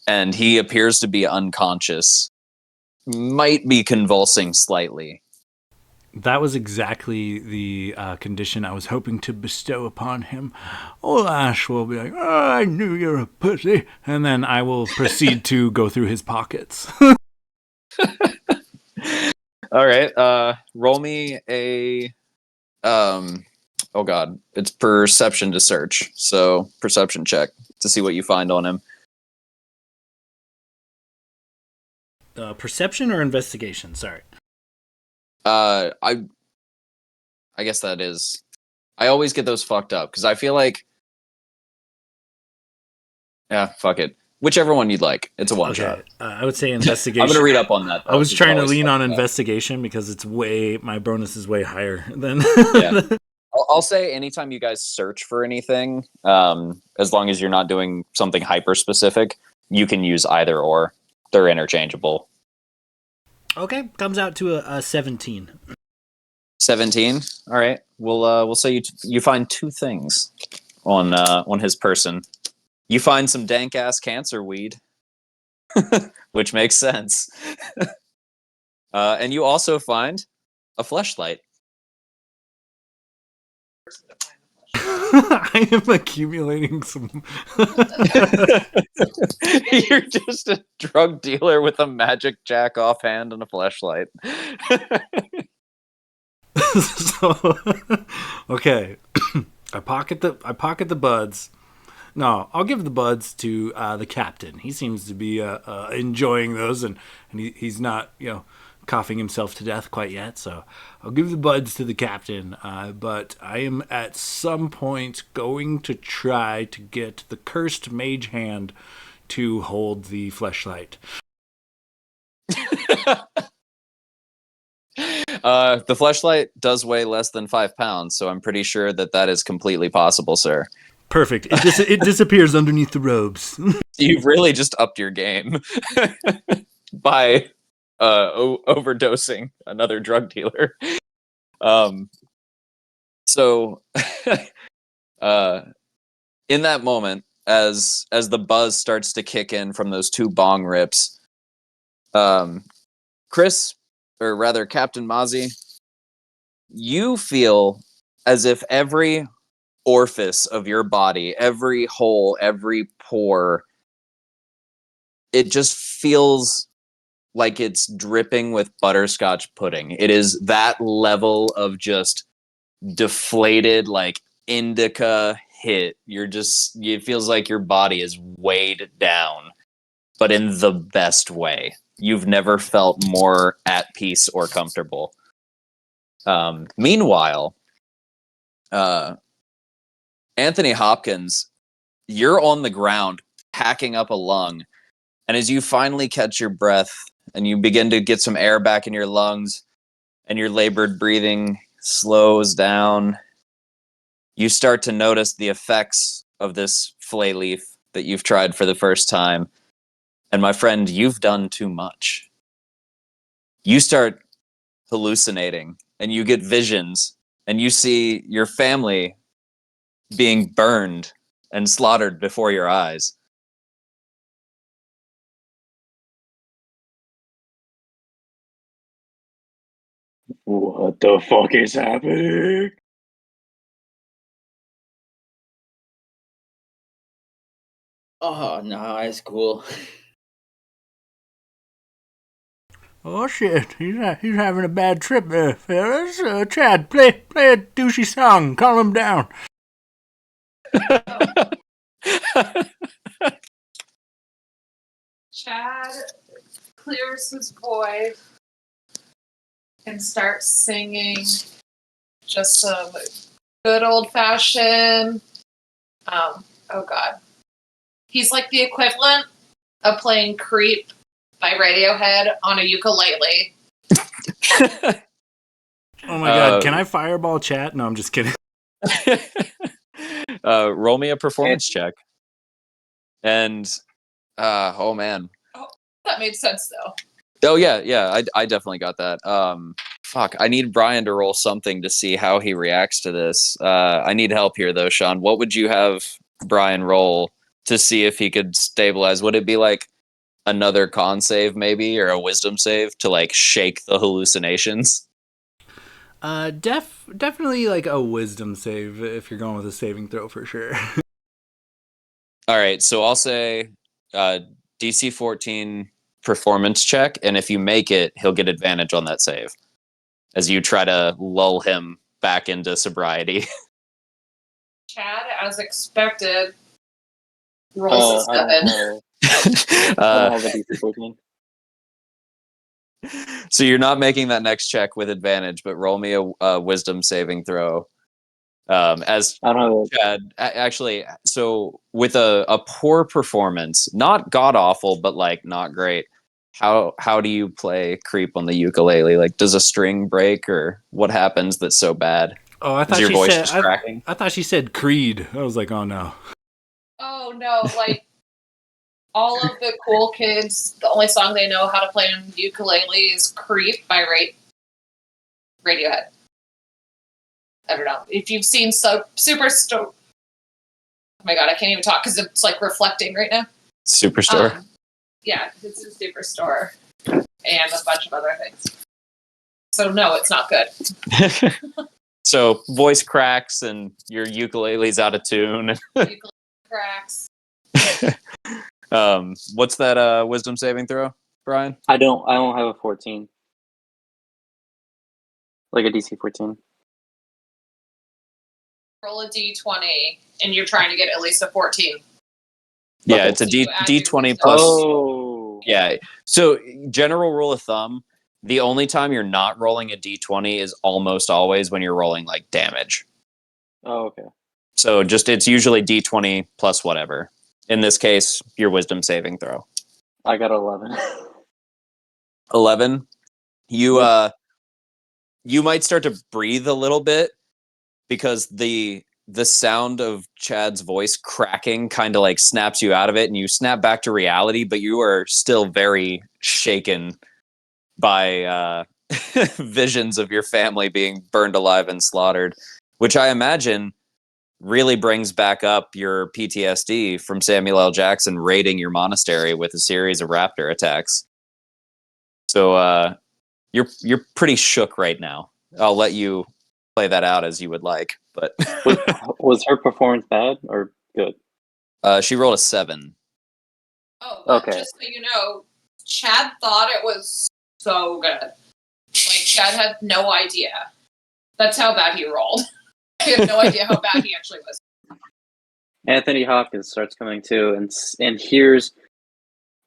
and he appears to be unconscious, might be convulsing slightly. That was exactly the condition I was hoping to bestow upon him. Old Ash will be like, "Oh, I knew you're a pussy," and then I will proceed to go through his pockets. All right, roll me a oh god, it's perception to search. So perception check to see what you find on him. Perception or investigation? Sorry. I guess that is. I always get those fucked up because I feel like, yeah, fuck it. Whichever one you'd like. It's a one shot. I would say investigation. I'm gonna read up on that. I was trying to lean on investigation because it's my bonus is way higher than. Yeah. I'll say anytime you guys search for anything, as long as you're not doing something hyper specific, you can use either or. They're interchangeable. Okay, comes out to a 17. 17. All right. We'll say you find two things on his person. You find some dank ass cancer weed, which makes sense, and you also find a fleshlight. I am accumulating some. You're just a drug dealer with a magic jack off hand and a fleshlight. So, okay, I pocket the buds. No, I'll give the buds to the captain. He seems to be enjoying those, and he's not coughing himself to death quite yet, so I'll give the buds to the captain. But I am at some point going to try to get the cursed mage hand to hold the fleshlight. The fleshlight does weigh less than 5 pounds, so I'm pretty sure that is completely possible, sir. Perfect. It disappears underneath the robes. You've really just upped your game by overdosing another drug dealer. So in that moment, as the buzz starts to kick in from those 2 bong rips, Chris, or rather Captain Mozzie, you feel as if every orifice of your body, every hole, every pore, it just feels like it's dripping with butterscotch pudding. It is that level of just deflated, like indica hit. It feels like your body is weighed down, but in the best way. You've never felt more at peace or comfortable. Meanwhile, Anthony Hopkins, you're on the ground packing up a lung. And as you finally catch your breath and you begin to get some air back in your lungs and your labored breathing slows down, you start to notice the effects of this flay leaf that you've tried for the first time. And my friend, you've done too much. You start hallucinating and you get visions and you see your family being burned and slaughtered before your eyes. What the fuck is happening? Oh no, it's cool. Oh shit, he's having a bad trip there, fellas. Chad, play a douchey song, calm him down. Chad clears his void and starts singing just some good old fashioned. Oh god. He's like the equivalent of playing Creep by Radiohead on a ukulele. Oh my god, can I fireball chat? No, I'm just kidding. Roll me a performance check. And oh man. Oh, that made sense though. Oh yeah, I definitely got that. Fuck, I need Brian to roll something to see how he reacts to this. I need help here though, Sean. What would you have Brian roll to see if he could stabilize? Would it be like another con save maybe, or a wisdom save to like shake the hallucinations? Definitely like a wisdom save if you're going with a saving throw for sure. All right, so I'll say DC 14 performance check, and if you make it, he'll get advantage on that save as you try to lull him back into sobriety. Chad, as expected, rolls a 7. I don't have a DC 14. So you're not making that next check with advantage, but roll me a wisdom saving throw. As I don't have Chad, actually, so with a poor performance, not god awful, but like not great. How do you play Creep on the ukulele? Like, does a string break, or what happens that's so bad? Oh, I Is thought your she voice said. just cracking? I thought she said Creed. I was like, oh no. Oh no, like all of the cool kids, the only song they know how to play on ukulele is Creep by Radiohead. I don't know. If you've seen Superstore. Oh my god, I can't even talk because it's like reflecting right now. Superstore. Yeah, it's a Superstore and a bunch of other things. So no, it's not good. So voice cracks and your ukulele's out of tune. Ukulele cracks. What's that wisdom saving throw, Brian? I don't have a 14. Like a DC 14. Roll a d20 and you're trying to get at least a 14. Yeah, Okay. it's a So you add your D20 wisdom. plus. Oh. Yeah. So general rule of thumb, The only time you're not rolling a d20 is almost always when you're rolling like damage. Oh, okay. So it's usually d20 plus whatever. In this case, your wisdom saving throw. I got 11. 11. You you might start to breathe a little bit because the sound of Chad's voice cracking kind of like snaps you out of it, and you snap back to reality, but you are still very shaken by visions of your family being burned alive and slaughtered, which I imagine really brings back up your PTSD from Samuel L. Jackson raiding your monastery with a series of raptor attacks. So you're pretty shook right now. I'll let you play that out as you would like, but Was her performance bad or good? She rolled a 7. Oh, but Okay. just so you know, Chad thought it was so good. Like, Chad had no idea. That's how bad he rolled. He had no idea how bad he actually was. Anthony Hopkins starts coming to and hears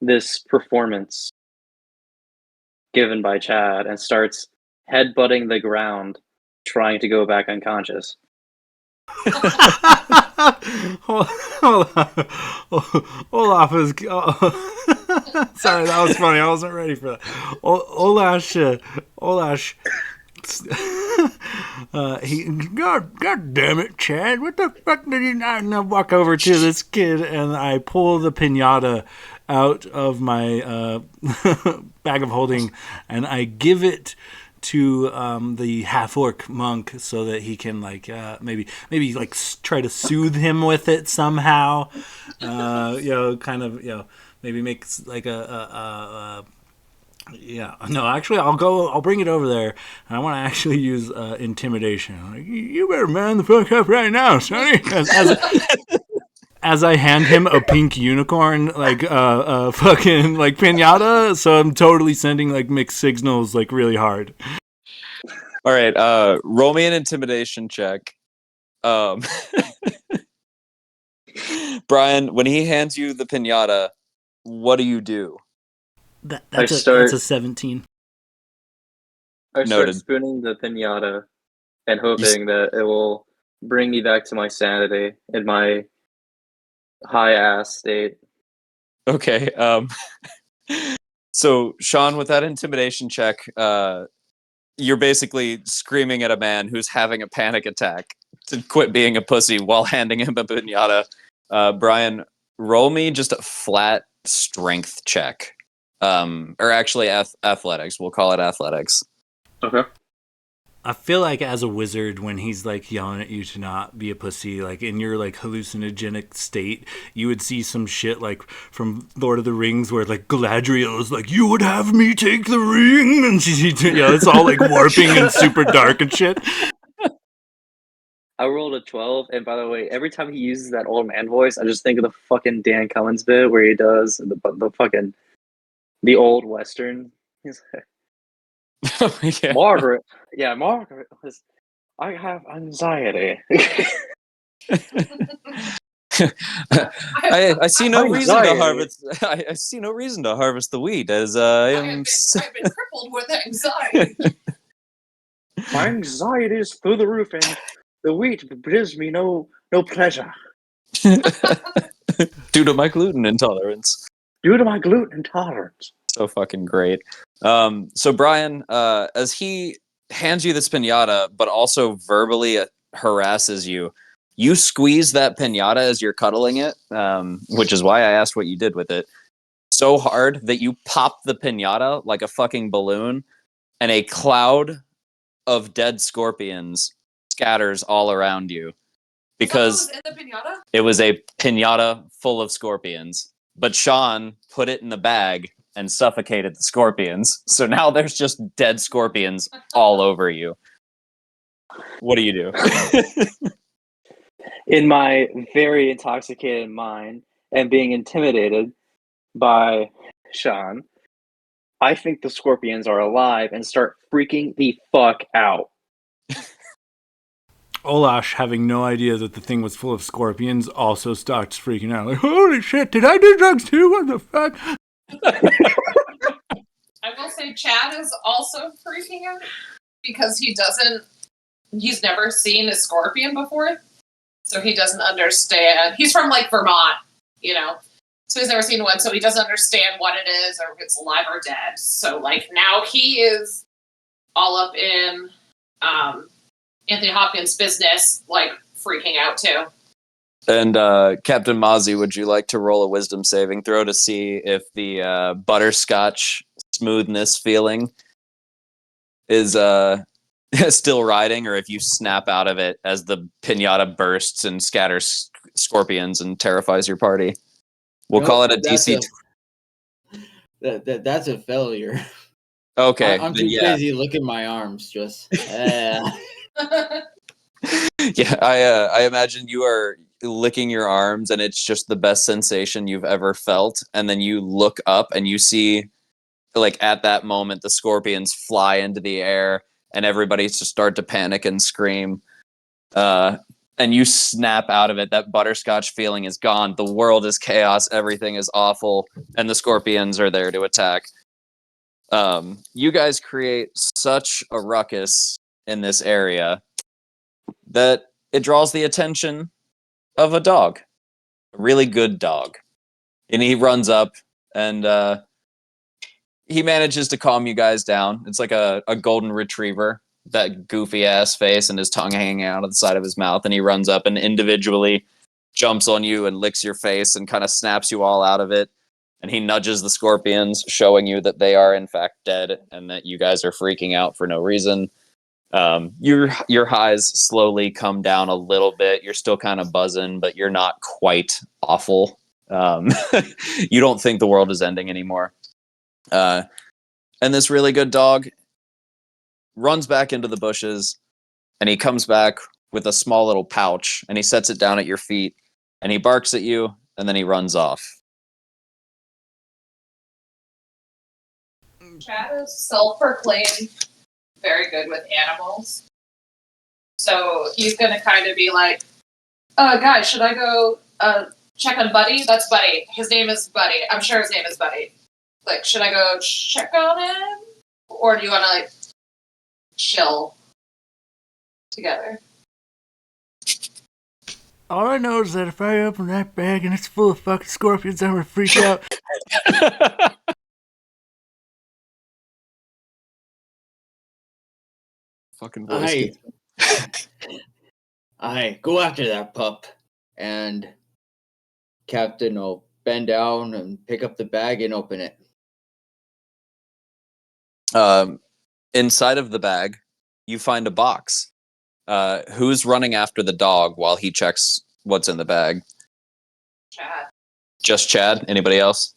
this performance given by Chad and starts headbutting the ground, trying to go back unconscious. Olaf is. Sorry, that was funny. I wasn't ready for that. Olash. God damn it, Chad! What the fuck did you not? And I walk over to this kid and I pull the pinata out of my bag of holding and I give it to the half-orc monk so that he can maybe try to soothe him with it somehow. Maybe make like actually, I'll bring it over there, and I want to actually use intimidation. Like, you better man the fuck up right now, Sonny. As I hand him a pink unicorn, fucking like pinata, so I'm totally sending like mixed signals, like really hard. All right, roll me an intimidation check. Brian, when he hands you the pinata, what do you do? That's a 17. I start Noted. spooning the pinata and hoping that it will bring me back to my sanity in my high-ass state. Okay. So, Sean, with that intimidation check, you're basically screaming at a man who's having a panic attack to quit being a pussy while handing him a pinata. Brian, roll me just a flat strength check. Or actually athletics. We'll call it athletics. Okay. I feel like as a wizard, when he's like yelling at you to not be a pussy, like in your like hallucinogenic state, you would see some shit like from Lord of the Rings where like Galadriel is like, "You would have me take the ring," and it's all like warping and super dark and shit. I rolled a 12, and by the way, every time he uses that old man voice, I just think of the fucking Dan Cummins bit where he does the old Western. He's like, Yeah. Margaret. Yeah, Margaret. I have anxiety. I see no reason to Anxiety. harvest. I see no reason to harvest the wheat as I am. I've been crippled with anxiety. My anxiety is through the roof, and the wheat gives me no pleasure. Due to my gluten intolerance. Due to my gluten intolerance. So fucking great. So Brian, as he hands you this pinata, but also verbally harasses you, you squeeze that pinata as you're cuddling it, which is why I asked what you did with it, so hard that you pop the pinata like a fucking balloon, and a cloud of dead scorpions scatters all around you. Because was in the pinata? it was a pinata full of scorpions. But Sean put it in the bag and suffocated the scorpions. So now there's just dead scorpions all over you. What do you do? In my very intoxicated mind and being intimidated by Sean, I think the scorpions are alive and start freaking the fuck out. Olash, having no idea that the thing was full of scorpions, also starts freaking out. Like, holy shit, did I do drugs too? What the fuck? I will say like Chad is also freaking out because he's never seen a scorpion before, so he doesn't understand. He's from like Vermont, so he's never seen one, so he doesn't understand what it is or if it's alive or dead. So like now he is all up in Anthony Hopkins' business, like freaking out too. And Captain Mozzie, would you like to roll a wisdom saving throw to see if the butterscotch smoothness feeling is still riding, or if you snap out of it as the pinata bursts and scatters scorpions and terrifies your party? We'll call it a DC. That's a failure. Okay, I'm too busy licking my arms. Just yeah. I imagine you are licking your arms, and it's just the best sensation you've ever felt. And then you look up, and you see, like at that moment, the scorpions fly into the air, and everybody just start to panic and scream. And you snap out of it. That butterscotch feeling is gone. The world is chaos. Everything is awful, and the scorpions are there to attack. You guys create such a ruckus in this area that it draws the attention of a dog, a really good dog. And he runs up, and he manages to calm you guys down. It's like a golden retriever, that goofy ass face and his tongue hanging out of the side of his mouth. And he runs up and individually jumps on you and licks your face and kind of snaps you all out of it. And he nudges the scorpions, showing you that they are in fact dead and that you guys are freaking out for no reason. Your highs slowly come down a little bit. You're still kind of buzzing, but you're not quite awful. You don't think the world is ending anymore. And this really good dog runs back into the bushes, and he comes back with a small little pouch, and he sets it down at your feet, and he barks at you, and then he runs off. Chad is self-proclaimed very good with animals. So he's going to kind of be like, guys, should I go check on Buddy? That's Buddy. His name is Buddy. I'm sure his name is Buddy. Like, should I go check on him? Or do you want to, like, chill together? All I know is that if I open that bag and it's full of fucking scorpions, I'm gonna freak out. Fucking voice. I go after that pup, and Captain will bend down and pick up the bag and open it. Inside of the bag, you find a box. Who's running after the dog while he checks what's in the bag? Chad. Just Chad? Anybody else?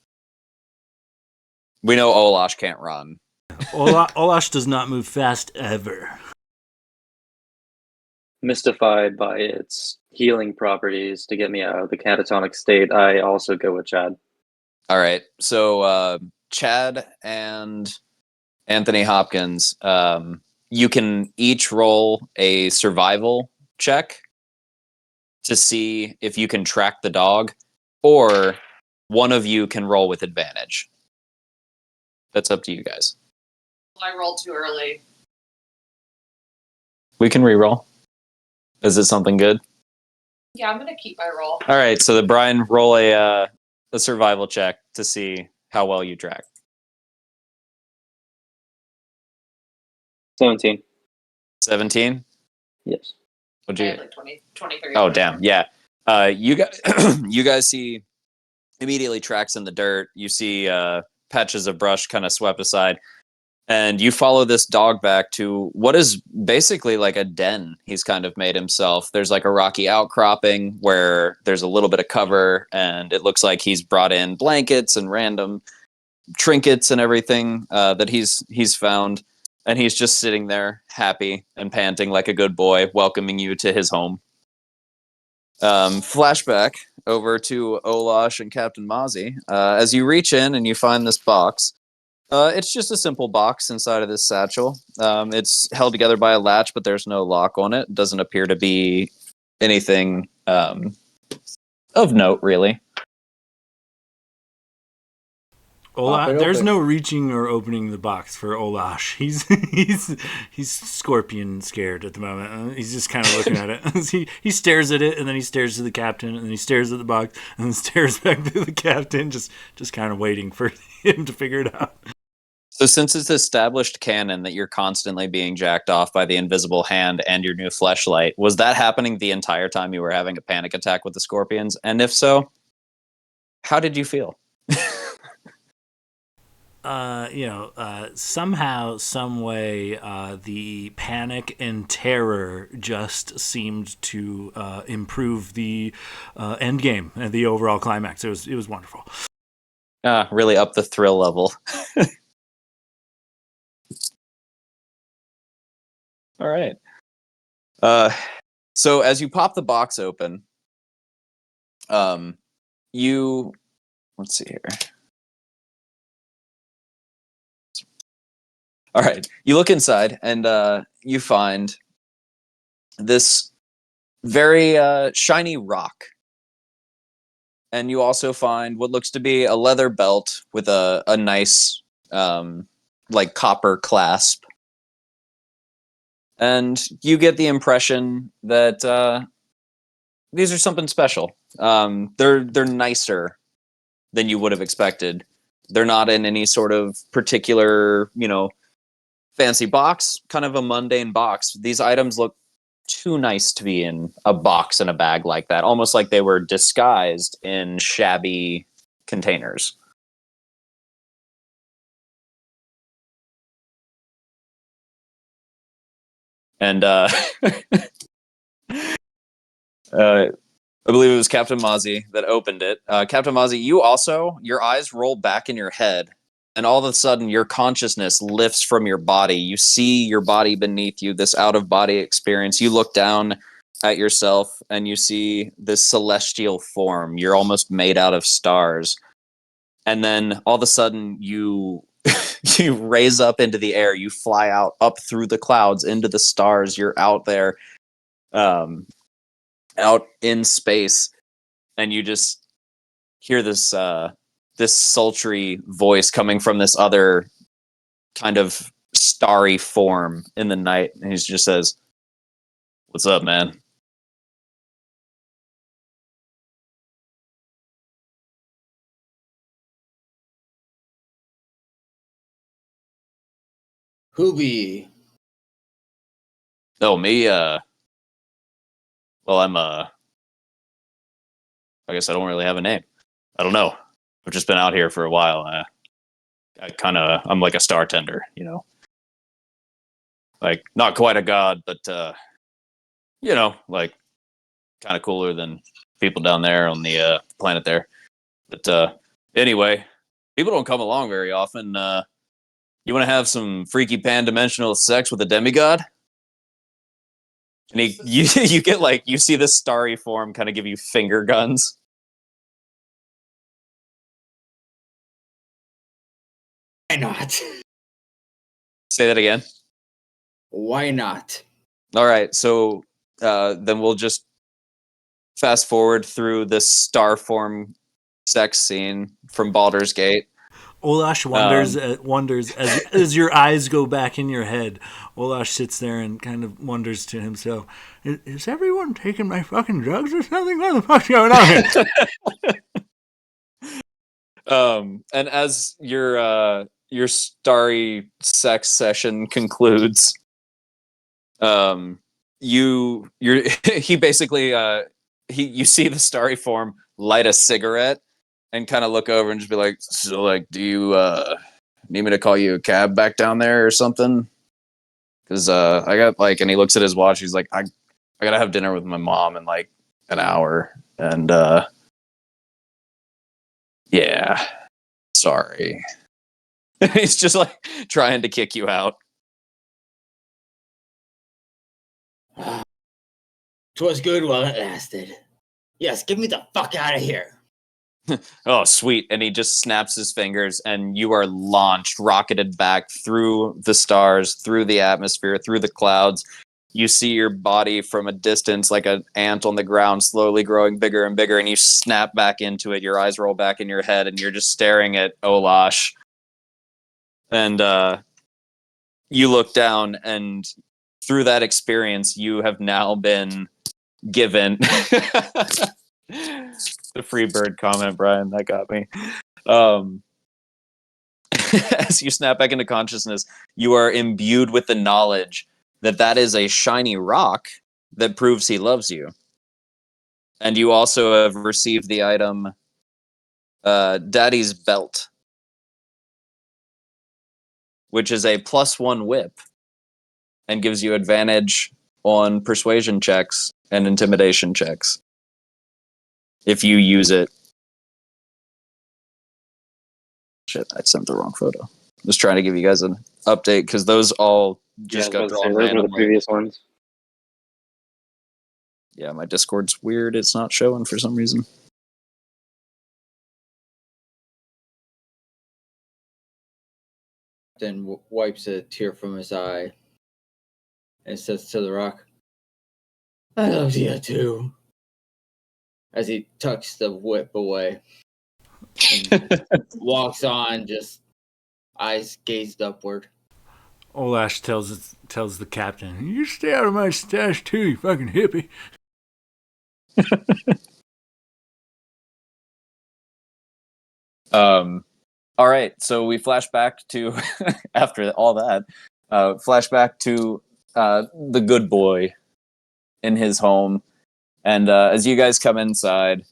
We know Olash can't run. Olash does not move fast ever. Mystified by its healing properties to get me out of the catatonic state, I also go with Chad. All right. So Chad and Anthony Hopkins, you can each roll a survival check to see if you can track the dog, or one of you can roll with advantage. That's up to you guys. I rolled too early. We can re-roll. Is it something good? Yeah, I'm going to keep my roll. All right, so Brian, roll a survival check to see how well you track. 17. 17? Yes. What'd you I get? had like 23. Oh, damn. Yeah. You guys see immediately tracks in the dirt. You see patches of brush kind of swept aside. And you follow this dog back to what is basically like a den he's kind of made himself. There's like a rocky outcropping where there's a little bit of cover, and it looks like he's brought in blankets and random trinkets and everything that he's found. And he's just sitting there, happy and panting like a good boy, welcoming you to his home. Flashback over to Olash and Captain Mozzie. As you reach in and you find this box, it's just a simple box inside of this satchel. It's held together by a latch, but there's no lock on it. It doesn't appear to be anything of note, really. Pop it There's open. no reaching or opening the box for Olash. He's scorpion scared at the moment. He's just kind of looking at it. he stares at it, and then he stares to the captain, and then he stares at the box, and then stares back to the captain, just kind of waiting for him to figure it out. So since it's established canon that you're constantly being jacked off by the invisible hand and your new fleshlight, was that happening the entire time you were having a panic attack with the scorpions? And if so, how did you feel? Somehow, some way, the panic and terror just seemed to improve the end game and the overall climax. It was wonderful. Really up the thrill level. All right. So as you pop the box open, let's see here. All right. You look inside and you find this very shiny rock. And you also find what looks to be a leather belt with a nice like copper clasp. And you get the impression that these are something special. They're nicer than you would have expected. They're not in any sort of particular, fancy box, kind of a mundane box. These items look too nice to be in a box and a bag like that, almost like they were disguised in shabby containers. And I believe it was Captain Mozzie that opened it. Captain Mozzie, your eyes roll back in your head, and all of a sudden your consciousness lifts from your body. You see your body beneath you, this out-of-body experience. You look down at yourself, and you see this celestial form. You're almost made out of stars. And then all of a sudden you you raise up into the air. You fly up through the clouds into the stars. You're out there. Out in space, and you just hear this sultry voice coming from this other kind of starry form in the night, and he just says, "What's up, man?" Who be? Oh, me. Well, I guess I don't really have a name. I don't know. I've just been out here for a while. I'm like a star tender, like not quite a god, but like kind of cooler than people down there on the planet there. But anyway, people don't come along very often. You want to have some freaky pan-dimensional sex with a demigod? And you get you see this starry form kind of give you finger guns. Why not? Say that again. Why not? All right, so then we'll just fast forward through this star form sex scene from Baldur's Gate. Olash wonders as your eyes go back in your head. Olash sits there and kind of wonders to himself, is everyone taking my fucking drugs or something? What the fuck's going on here? And as your starry sex session concludes, he basically you see the starry form light a cigarette and kind of look over and just be like, so like, do you need me to call you a cab back down there or something? Because I got and he looks at his watch. He's like, I gotta have dinner with my mom in like an hour, and yeah, sorry. He's just like trying to kick you out. 'Twas good while it lasted. Yes, get me the fuck out of here. Oh, sweet. And he just snaps his fingers, and you are launched, rocketed back through the stars, through the atmosphere, through the clouds, you see your body from a distance like an ant on the ground slowly growing bigger and bigger, and you snap back into it. Your eyes roll back in your head, and you're just staring at Olash. And you look down, and through that experience, you have now been given the free bird comment, Brian. That got me. As you snap back into consciousness, you are imbued with the knowledge that that is a shiny rock that proves he loves you. And you also have received the item Daddy's Belt, which is a +1 whip and gives you advantage on persuasion checks and intimidation checks if you use it. Shit, I sent the wrong photo. Just trying to give you guys an update because those all just got drawn those were the randomly. previous ones. Yeah, my Discord's weird. It's not showing for some reason. Then wipes a tear from his eye and says to the rock, "I love you too." As he tucks the whip away and walks on, just eyes gazed upward. Olash tells the captain, "You stay out of my stash too, you fucking hippie." All right, so we flash back to after all that. Flashback to the good boy in his home, and as you guys come inside,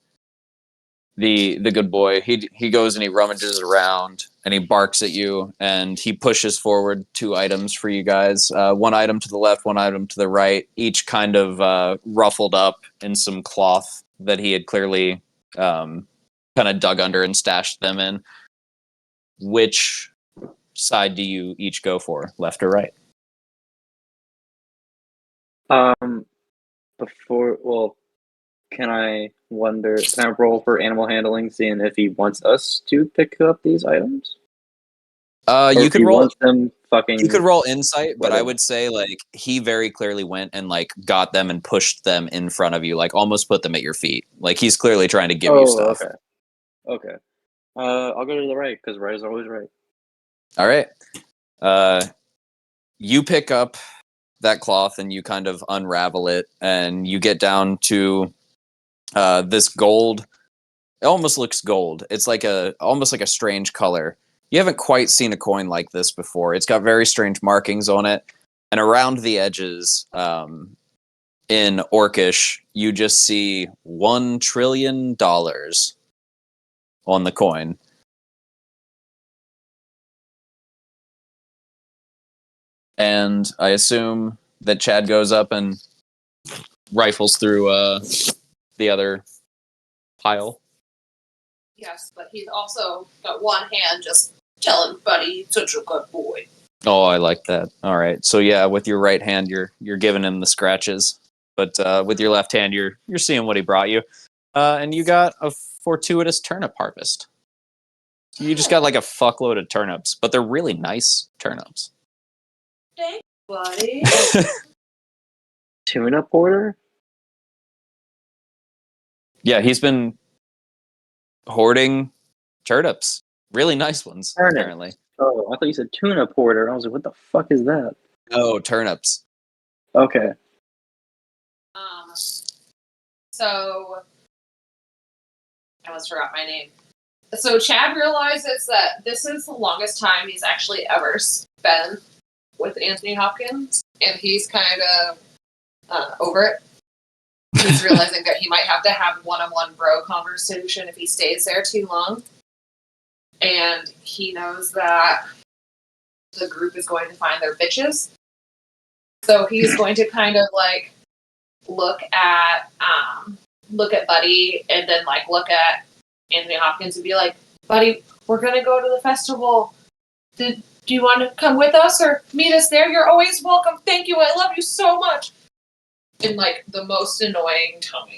the good boy he goes and he rummages around and he barks at you and he pushes forward 2 items for you guys. One item to the left, one item to the right, each kind of ruffled up in some cloth that he had clearly kind of dug under and stashed them in. Which side do you each go for, left or right? Can I roll for animal handling, seeing if he wants us to pick up these items? You could roll. Them fucking. You could roll insight, but I whatever. would say like he very clearly went and like got them and pushed them in front of you, like almost put them at your feet. Like he's clearly trying to give you stuff. Okay. I'll go to the right because right is always right. All right. You pick up that cloth and you kind of unravel it, and you get down to this gold. It almost looks gold. It's like almost like a strange color. You haven't quite seen a coin like this before. It's got very strange markings on it, and around the edges, in Orcish, you just see $1 trillion on the coin. And I assume that Chad goes up and rifles through the other pile. Yes, but he's also got one hand just telling Buddy he's such a good boy. Oh, I like that. All right. So yeah, with your right hand, you're giving him the scratches, but with your left hand, you're seeing what he brought you, and you got a fortuitous turnip harvest. You just got like a fuckload of turnips, but they're really nice turnips. Thanks, buddy. Tuna porter? Yeah, he's been hoarding turnips. Really nice ones, Turnips. apparently. Oh, I thought you said tuna porter. I was like, what the fuck is that? Oh, turnips. Okay. So I almost forgot my name. So Chad realizes that this is the longest time he's actually ever spent with Anthony Hopkins, and he's kind of over it. He's realizing that he might have to have one-on-one bro conversation if he stays there too long. And he knows that the group is going to find their bitches. So he's going to kind of like look at Buddy and then like look at Anthony Hopkins and be like, Buddy, we're going to go to the festival. Do you want to come with us or meet us there? You're always welcome. Thank you. I love you so much. In like the most annoying tone.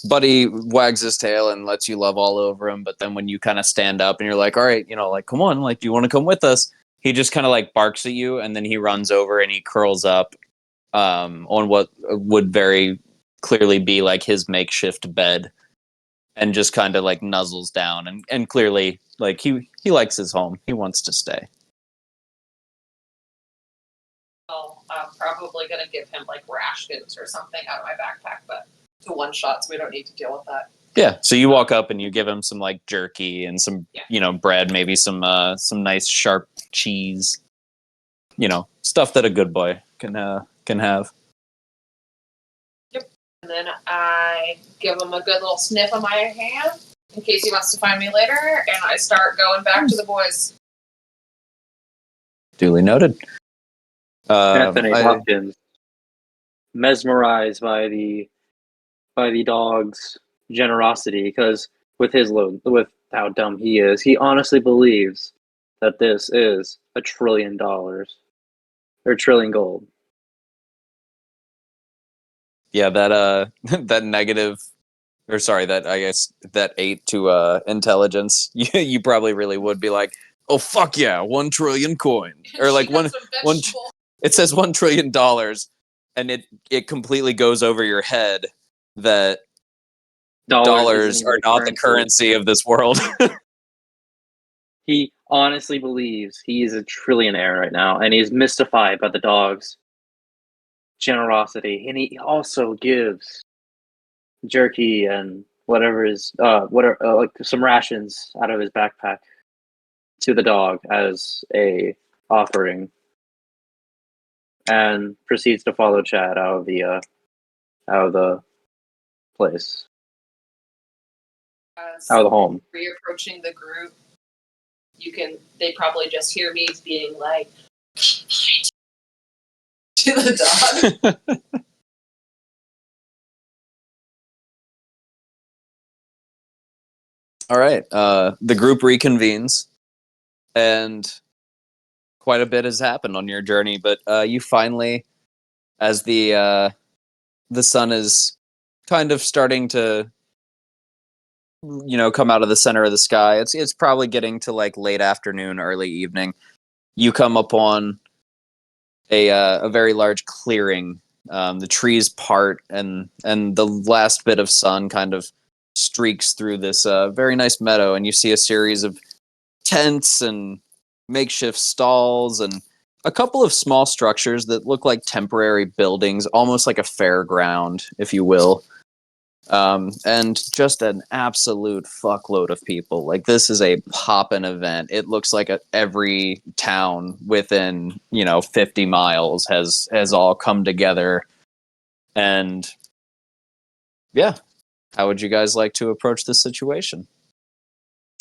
Buddy wags his tail and lets you love all over him, but then when you kind of stand up and you're like, all right, like, come on, like, do you want to come with us? He just kind of like barks at you, and then he runs over and he curls up on what would very clearly be like his makeshift bed, and just kind of like nuzzles down, and clearly like he likes his home. He wants to stay. Well, I'm probably gonna give him like rations or something out of my backpack, but it's a one shot, so we don't need to deal with that. Yeah, so you walk up and you give him some like jerky and some bread, maybe some nice sharp cheese, stuff that a good boy can have. Yep. And then I give him a good little sniff of my hand in case he wants to find me later, and I start going back to the boys. Duly noted. Anthony Hopkins, mesmerized by the dog's generosity, because with how dumb he is, he honestly believes that this is $1 trillion or $1 trillion gold. Yeah, that that negative, or sorry, that I guess that 8 to intelligence, you probably really would be like, oh fuck yeah, 1 trillion coin, or like one. It says $1 trillion, and it completely goes over your head that dollars are not the currency of this world. He honestly believes he is a trillionaire right now, and he's mystified by the dog's generosity. And he also gives jerky and like some rations out of his backpack to the dog as a offering, and proceeds to follow Chad out of the place, out of the home. Reapproaching the group, they probably just hear me being like to the dog. All right. The group reconvenes, and quite a bit has happened on your journey, but you finally, as the sun is kind of starting to come out of the center of the sky, it's probably getting to like late afternoon, early evening. You come upon a very large clearing. The trees part, and the last bit of sun kind of streaks through this very nice meadow, and you see a series of tents and makeshift stalls and a couple of small structures that look like temporary buildings, almost like a fairground, if you will. And just an absolute fuckload of people. Like, this is a poppin' event. It looks like every town within 50 miles has all come together. And yeah, how would you guys like to approach this situation?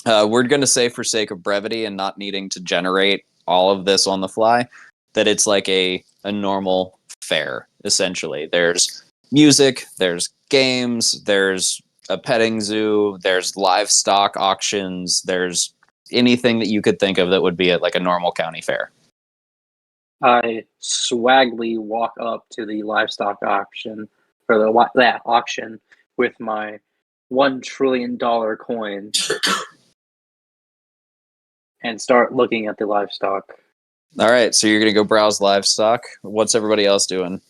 We're going to say, for sake of brevity and not needing to generate all of this on the fly, that it's like a normal fair, essentially. There's music, there's games, there's a petting zoo, there's livestock auctions, there's anything that you could think of that would be at like a normal county fair. I swagly walk up to the livestock auction, or that auction, with my $1 trillion coin and start looking at the livestock. All right, so you're going to go browse livestock. What's everybody else doing?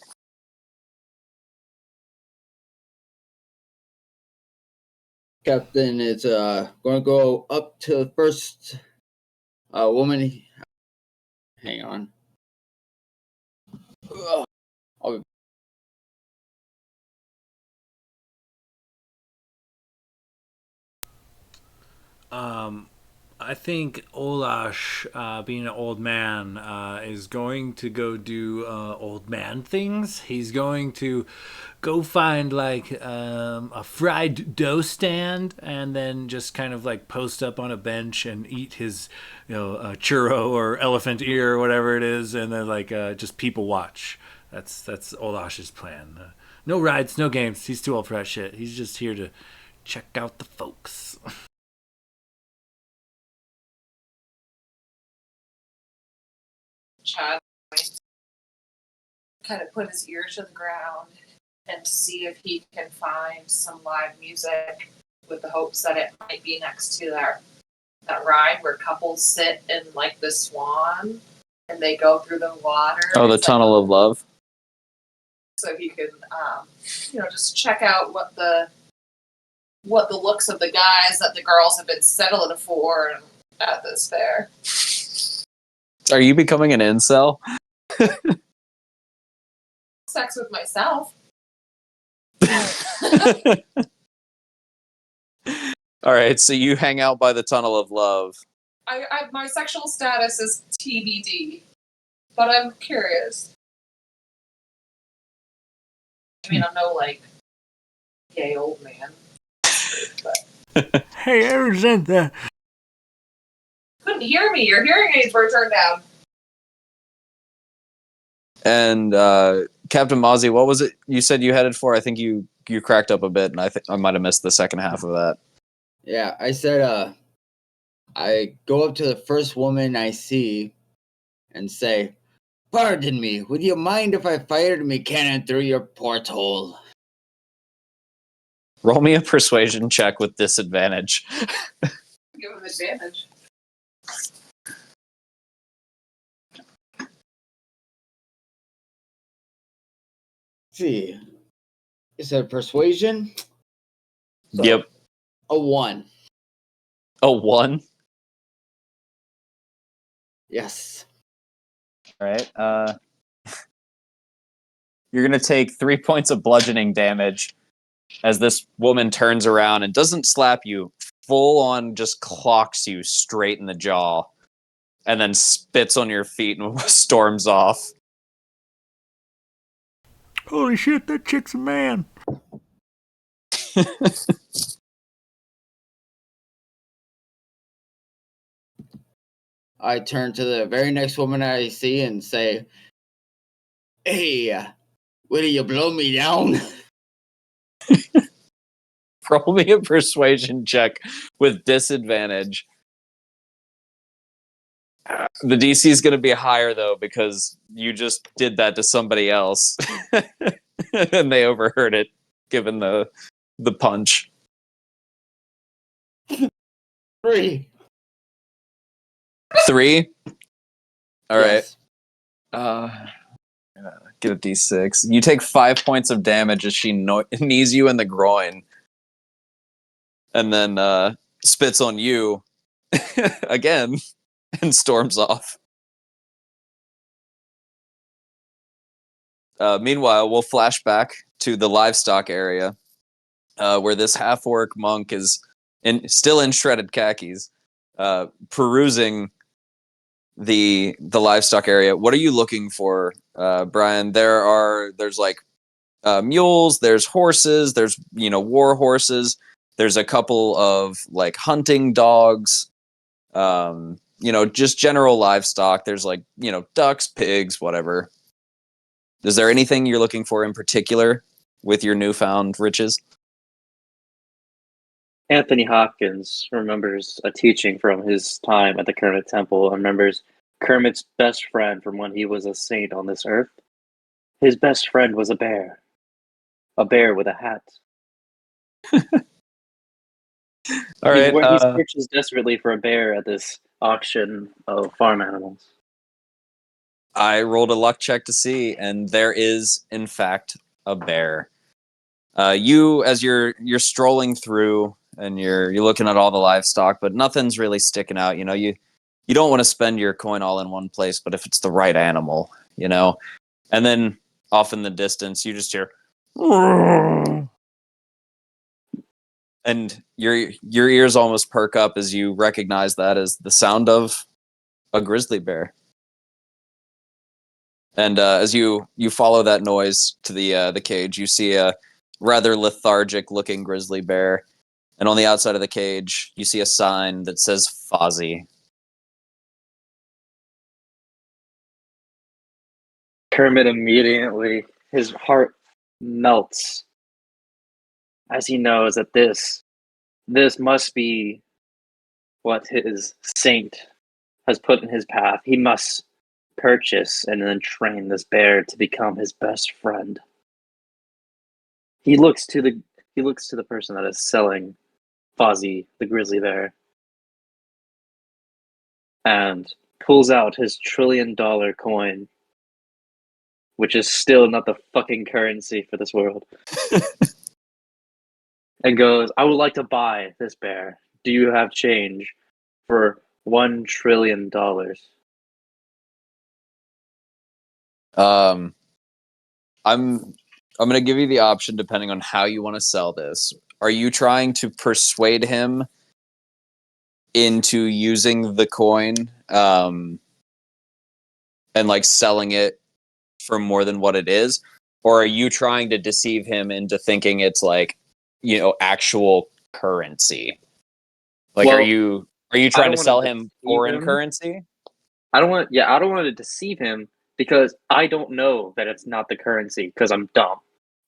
Captain is going to go up to the first woman. Hang on. I think Olash, being an old man, is going to go do old man things. He's going to go find like a fried dough stand, and then just kind of like post up on a bench and eat his, churro or elephant ear or whatever it is, and then like just people watch. That's Olash's plan. No rides, no games. He's too old for that shit. He's just here to check out the folks. Chad kind of put his ear to the ground and see if he can find some live music with the hopes that it might be next to that ride where couples sit in like the swan and they go through the water. Oh, the It's Tunnel of Love. So you can, just check out what the looks of the guys that the girls have been settling for at this fair. Are you becoming an incel? Sex with myself. All right, so you hang out by the Tunnel of Love. My sexual status is TBD, but I'm curious. I mean, I'm no like gay old man, but Hey, Arizona. couldn't hear me. Your hearing aids were turned down. And Captain Mozzie, what was it you said you headed for? I think you cracked up a bit, and I think I might have missed the second half of that. Yeah, I said, I go up to the first woman I see and say, "Pardon me, would you mind if I fired me cannon through your porthole?" Roll me a persuasion check with disadvantage. Give him advantage. See, is it persuasion? So, Yep. a 1. A 1? Yes. All right. You're going to take 3 points of bludgeoning damage as this woman turns around and doesn't slap you, full on just clocks you straight in the jaw, and then spits on your feet and storms off. Holy shit, that chick's a man. I turn to the very next woman I see and say, "Hey, will you blow me down?" Roll me a persuasion check with disadvantage. The DC is going to be higher, though, because you just did that to somebody else. And they overheard it, given the punch. 3. 3? All Yes. right. Get a D6. You take 5 points of damage as she knees you in the groin. And then spits on you again and storms off. Meanwhile, we'll flash back to the livestock area where this half-orc monk is still in shredded khakis, perusing the livestock area. What are you looking for, Brian? There's like mules, there's horses, there's war horses, there's a couple of like hunting dogs, just general livestock. There's like ducks, pigs, whatever. Is there anything you're looking for in particular with your newfound riches? Anthony Hopkins remembers a teaching from his time at the Kermit Temple and remembers Kermit's best friend from when he was a saint on this earth. His best friend was a bear with a hat. All right. He searches desperately for a bear at this auction of farm animals. I rolled a luck check to see, and there is, in fact, a bear. You, as you're strolling through, and you're looking at all the livestock, but nothing's really sticking out. You don't want to spend your coin all in one place, but if it's the right animal, and then off in the distance, you just hear, and your ears almost perk up as you recognize that as the sound of a grizzly bear. And as you follow that noise to the cage, you see a rather lethargic-looking grizzly bear, and on the outside of the cage, you see a sign that says Fozzie. Kermit immediately, his heart melts as he knows that this must be what his saint has put in his path. He must purchase and then train this bear to become his best friend. He looks to the person that is selling Fozzie the grizzly bear and pulls out his $1 trillion coin, which is still not the fucking currency for this world, and goes, "I would like to buy this bear. Do you have change for $1 trillion?" I'm going to give you the option depending on how you want to sell this. Are you trying to persuade him into using the coin and like selling it for more than what it is, or are you trying to deceive him into thinking it's like, actual currency? Like, Well, are you I trying don't to wanna sell him deceive foreign him. currency? I don't want to deceive him because I don't know that it's not the currency because I'm dumb.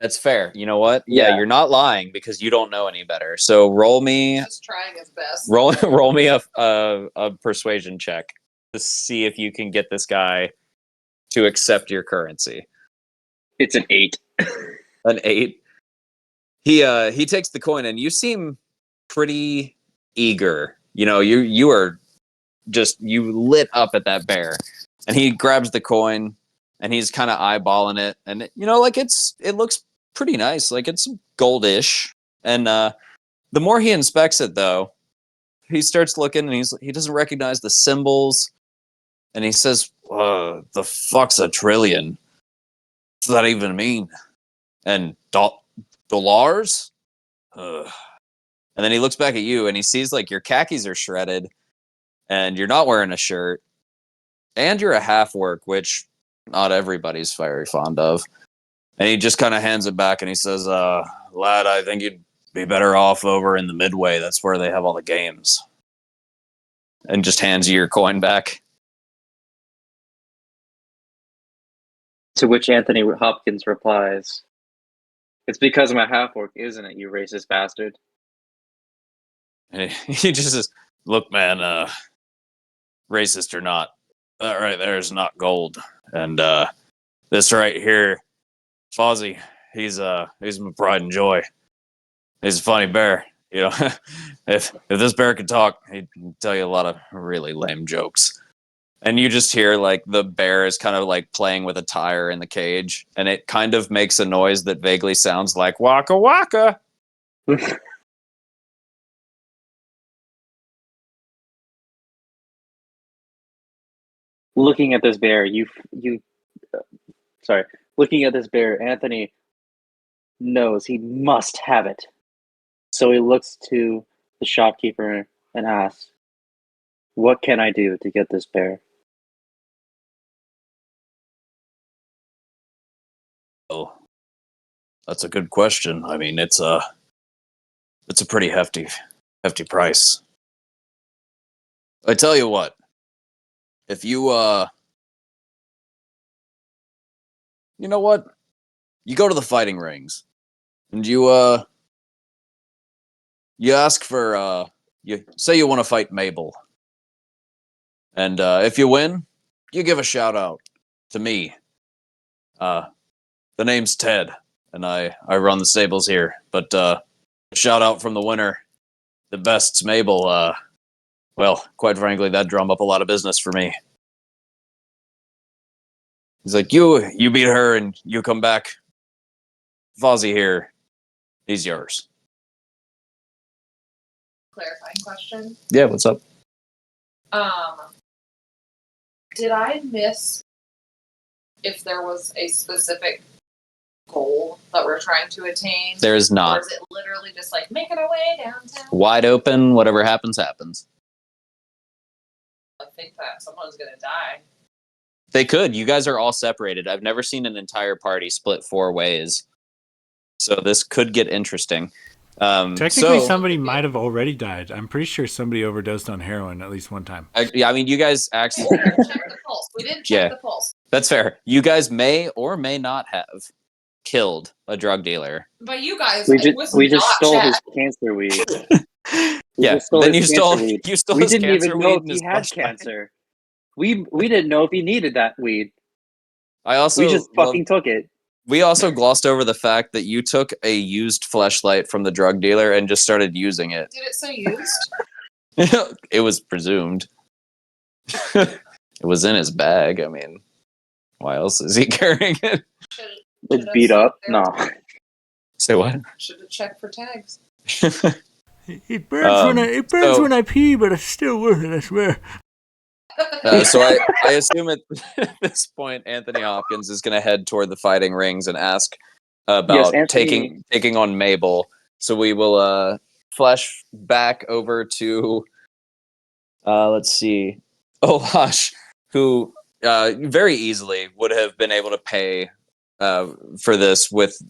That's fair. You know what? Yeah, Yeah. you're not lying because you don't know any better. So roll me He's just trying his best. roll me a persuasion check to see if you can get this guy to accept your currency. It's an 8. An 8. He takes the coin and you seem pretty eager. You are just, you lit up at that bear. And he grabs the coin and he's kind of eyeballing it, and like it looks pretty nice. Like it's goldish. And the more he inspects it though, he starts looking and he doesn't recognize the symbols, and he says, "The fuck's a trillion? What's that even mean? And dollars?" And then he looks back at you and he sees like your khakis are shredded and you're not wearing a shirt and you're a half work, which not everybody's very fond of. And he just kind of hands it back and he says, "Lad, I think you'd be better off over in the Midway. That's where they have all the games." And just hands you your coin back. To which Anthony Hopkins replies, "It's because I'm a half orc, isn't it, you racist bastard?" And he just says, "Look, man, racist or not, that right there is not gold. And this right here, Fozzie, he's my pride and joy. He's a funny bear. If this bear could talk, he'd tell you a lot of really lame jokes." And you just hear like the bear is kind of like playing with a tire in the cage, and it kind of makes a noise that vaguely sounds like waka waka. Looking at this bear, looking at this bear, Anthony knows he must have it. So he looks to the shopkeeper and asks, "What can I do to get this bear?" Oh, that's a good question. I mean, it's a pretty hefty price. I tell you what, if you you know what, you go to the fighting rings and you ask for you say you want to fight Mabel, and if you win, you give a shout out to me. The name's Ted, and I run the stables here. But a shout out from the winner, the best's Mabel. Well, quite frankly, that'd drum up a lot of business for me. He's like, you beat her and you come back. Fozzie here, he's yours. Clarifying question. Yeah, what's up? Did I miss if there was a specific goal that we're trying to attain? There is not. Or is it literally just like making our way downtown? Wide open, whatever happens, happens. I think that someone's gonna die. They could. You guys are all separated. I've never seen an entire party split 4 ways. So this could get interesting. Technically, somebody might have already died. I'm pretty sure somebody overdosed on heroin at least one time. I mean, you guys actually... We didn't check the pulse. We didn't check the pulse. That's fair. You guys may or may not have killed a drug dealer. But you guys, We it was just not stole Chad. his cancer weed. Yeah, then you stole his We didn't cancer even know weed if and he his had flashlight. cancer. We didn't know if he needed that weed. I also We just fucking took it. We also glossed over the fact that you took a used fleshlight from the drug dealer and just started using it. Did it say used? It was presumed. It was in his bag. I mean, why else is he carrying it? It's beat up. No. Say what? Should have checked for tags. It burns when I pee, but it's still worth it, I swear. So I assume at this point, Anthony Hopkins is going to head toward the fighting rings and ask about taking on Mabel. So we will flash back over to, let's see, Olash, who very easily would have been able to pay for this with...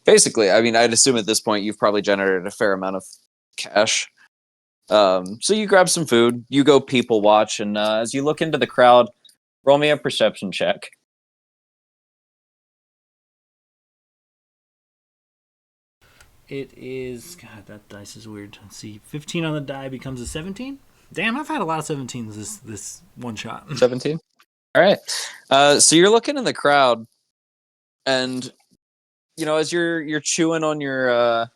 Basically, I mean, I'd assume at this point you've probably generated a fair amount of cash. So you grab some food, you go people watch, and as you look into the crowd, roll me a perception check. It is... God, that dice is weird. Let's see. 15 on the die becomes a 17? Damn, I've had a lot of 17s this one shot. 17? All right. So you're looking in the crowd, and, you know, as you're chewing on your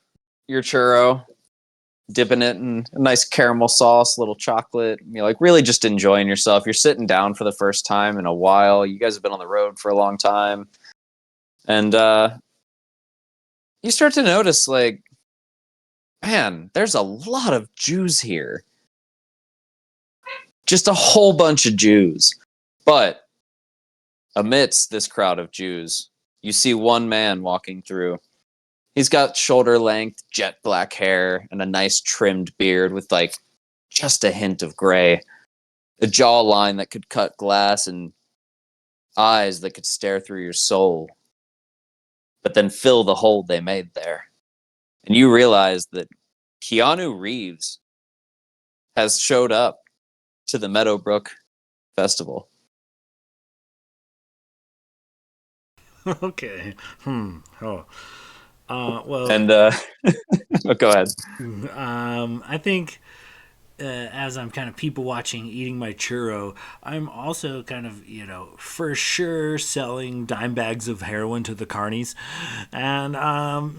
churro, dipping it in a nice caramel sauce, a little chocolate, you're like really just enjoying yourself. You're sitting down for the first time in a while. You guys have been on the road for a long time. And you start to notice, like, man, there's a lot of Jews here. Just a whole bunch of Jews. But amidst this crowd of Jews, you see one man walking through. He's got shoulder-length, jet black hair and a nice trimmed beard with, like, just a hint of gray. A jawline that could cut glass and eyes that could stare through your soul, but then fill the hole they made there. And you realize that Keanu Reeves has showed up to the Meadowbrook Festival. Okay. Oh. Well... And, go ahead. I think as I'm kind of people watching, eating my churro, I'm also kind of, you know, for sure selling dime bags of heroin to the carnies, and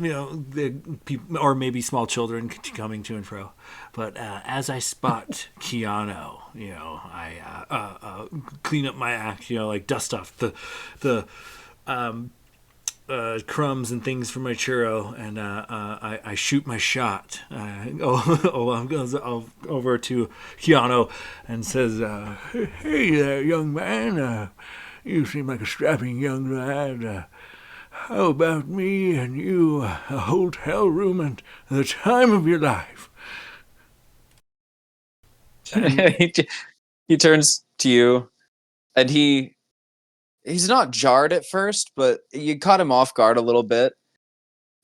you know, the people, or maybe small children coming to and fro. But as I spot Keanu, you know, I clean up my act, you know, like dust off the crumbs and things from my churro, and I shoot my shot. Goes over to Keanu and says, "Hey there, young man. You seem like a strapping young lad. How about me and you, a hotel room and the time of your life?" He turns to you, and he's not jarred at first, but you caught him off guard a little bit,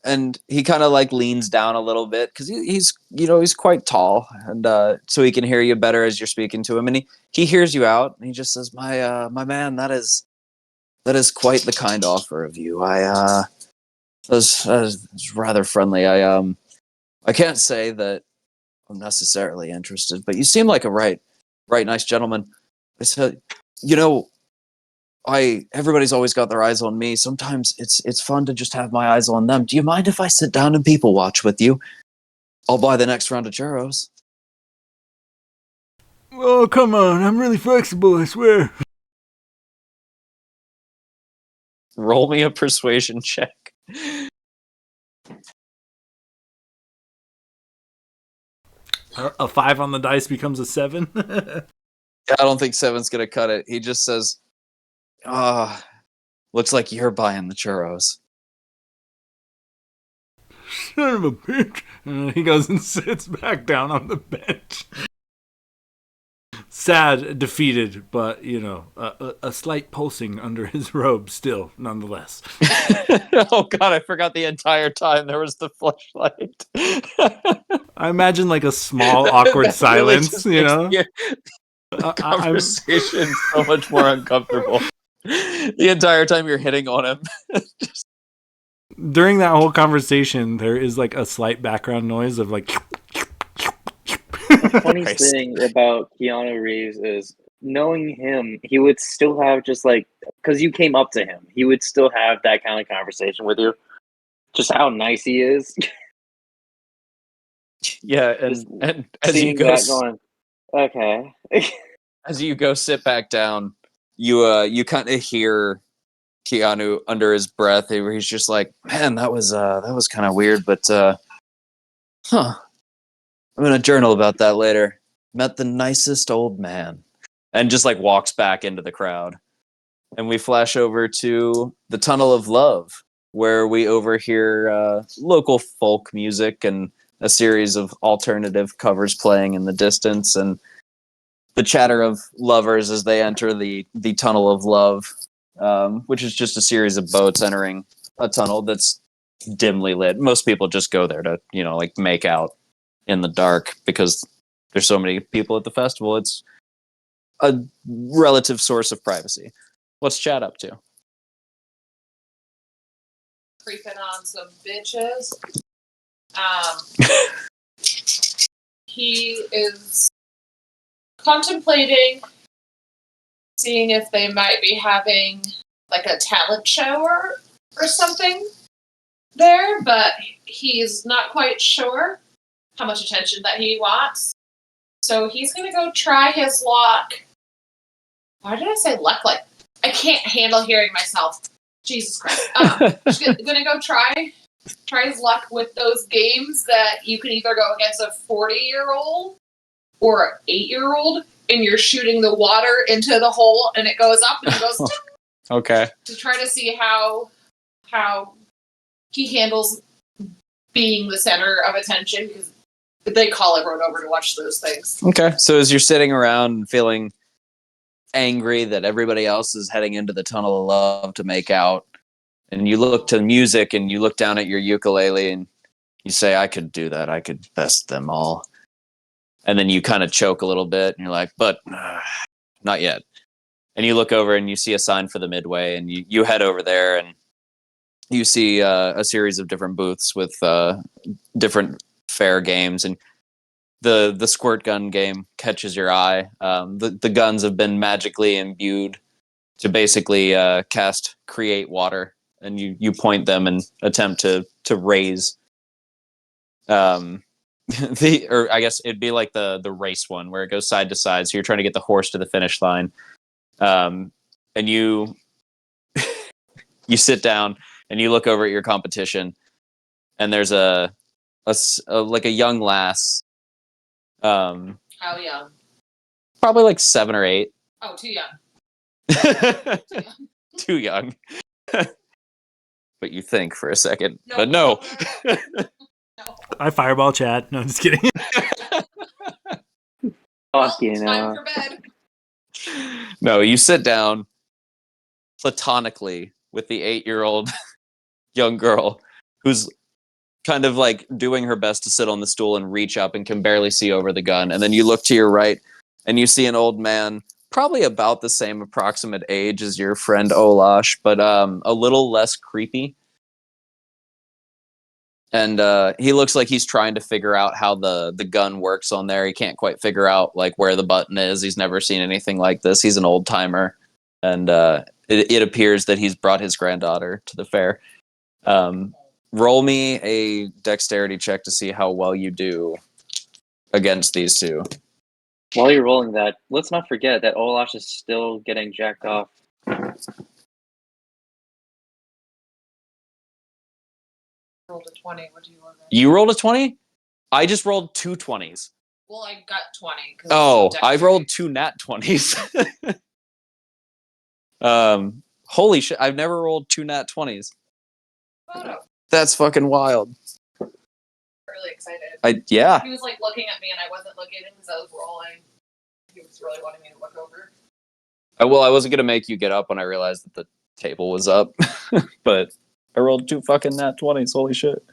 and he kind of like leans down a little bit because he's you know, he's quite tall, and so he can hear you better as you're speaking to him, and he hears you out, and he just says, my man, that is quite the kind offer of you. That was rather friendly. I can't say that I'm necessarily interested, but you seem like a right nice gentleman. I said, you know, everybody's always got their eyes on me. Sometimes it's fun to just have my eyes on them. Do you mind if I sit down and people watch with you? I'll buy the next round of churros. Oh, come on. I'm really flexible, I swear. Roll me a persuasion check. A 5 on the dice becomes a 7. I don't think 7's gonna cut it. He just says, looks like you're buying the churros. Son of a bitch. And he goes and sits back down on the bench. Sad, defeated, but, you know, a slight pulsing under his robe still, nonetheless. Oh, God, I forgot the entire time there was the flashlight. I imagine, like, a small, awkward silence, you know? The conversation so much more uncomfortable. The entire time you're hitting on him. During that whole conversation, there is, like, a slight background noise of, like... The funny thing about Keanu Reeves is knowing him, he would still have just like, because you came up to him, he would still have that kind of conversation with you. Just how nice he is. Yeah, Just and as you seeing go that going, okay. as you go sit back down, you kind of hear Keanu under his breath where he's just like, "Man, that was kind of weird, but huh. I'm gonna journal about that later. Met the nicest old man," and just like walks back into the crowd. And we flash over to the Tunnel of Love, where we overhear local folk music and a series of alternative covers playing in the distance, and the chatter of lovers as they enter the Tunnel of Love, which is just a series of boats entering a tunnel that's dimly lit. Most people just go there to, like make out in the dark because there's so many people at the festival. It's a relative source of privacy. What's Chad up to? Creeping on some bitches. He is contemplating seeing if they might be having like a talent show or something there, but he's not quite sure how much attention that he wants. So he's gonna go try his luck. Why did I say luck? Like, I can't handle hearing myself. Jesus Christ. He's gonna go try his luck with those games that you can either go against a 40-year-old or an 8-year-old, and you're shooting the water into the hole and it goes up and it goes Okay. to try to see how he handles being the center of attention, because they call everyone over to watch those things. Okay. So as you're sitting around feeling angry that everybody else is heading into the Tunnel of Love to make out, and you look to music and you look down at your ukulele and you say, I could do that. I could best them all. And then you kind of choke a little bit and you're like, but not yet. And you look over and you see a sign for the Midway, and you head over there and you see a series of different booths with different fair games, and the squirt gun game catches your eye. The guns have been magically imbued to basically create water, and you point them and attempt to raise or I guess it'd be like the race one where it goes side to side, so you're trying to get the horse to the finish line. And you sit down and you look over at your competition, and there's a like a young lass, How young? probably like 7 or 8. Oh, too young. Too young. But you think for a second. No, But no. no. I fireball Chad. No, I'm just kidding. Fucking Time for bed. No, you sit down platonically with the 8-year-old young girl who's kind of like doing her best to sit on the stool and reach up and can barely see over the gun. And then you look to your right and you see an old man, probably about the same approximate age as your friend Olash, but a little less creepy. And he looks like he's trying to figure out how the gun works on there. He can't quite figure out like where the button is. He's never seen anything like this. He's an old timer, and it appears that he's brought his granddaughter to the fair. Roll me a dexterity check to see how well you do against these two. While you're rolling that, let's not forget that Olash is still getting jacked off. Rolled a 20. What do you want? You rolled a 20? I just rolled 2 20s. Well, I got 20. Oh, I rolled 2 nat 20s. Holy shit, I've never rolled 2 nat 20s. Photo. That's fucking wild. Really excited. Yeah. He was like looking at me and I wasn't looking because I was rolling. He was really wanting me to look over. Well, I wasn't gonna make you get up when I realized that the table was up, but I rolled 2 fucking nat 20s. Holy shit.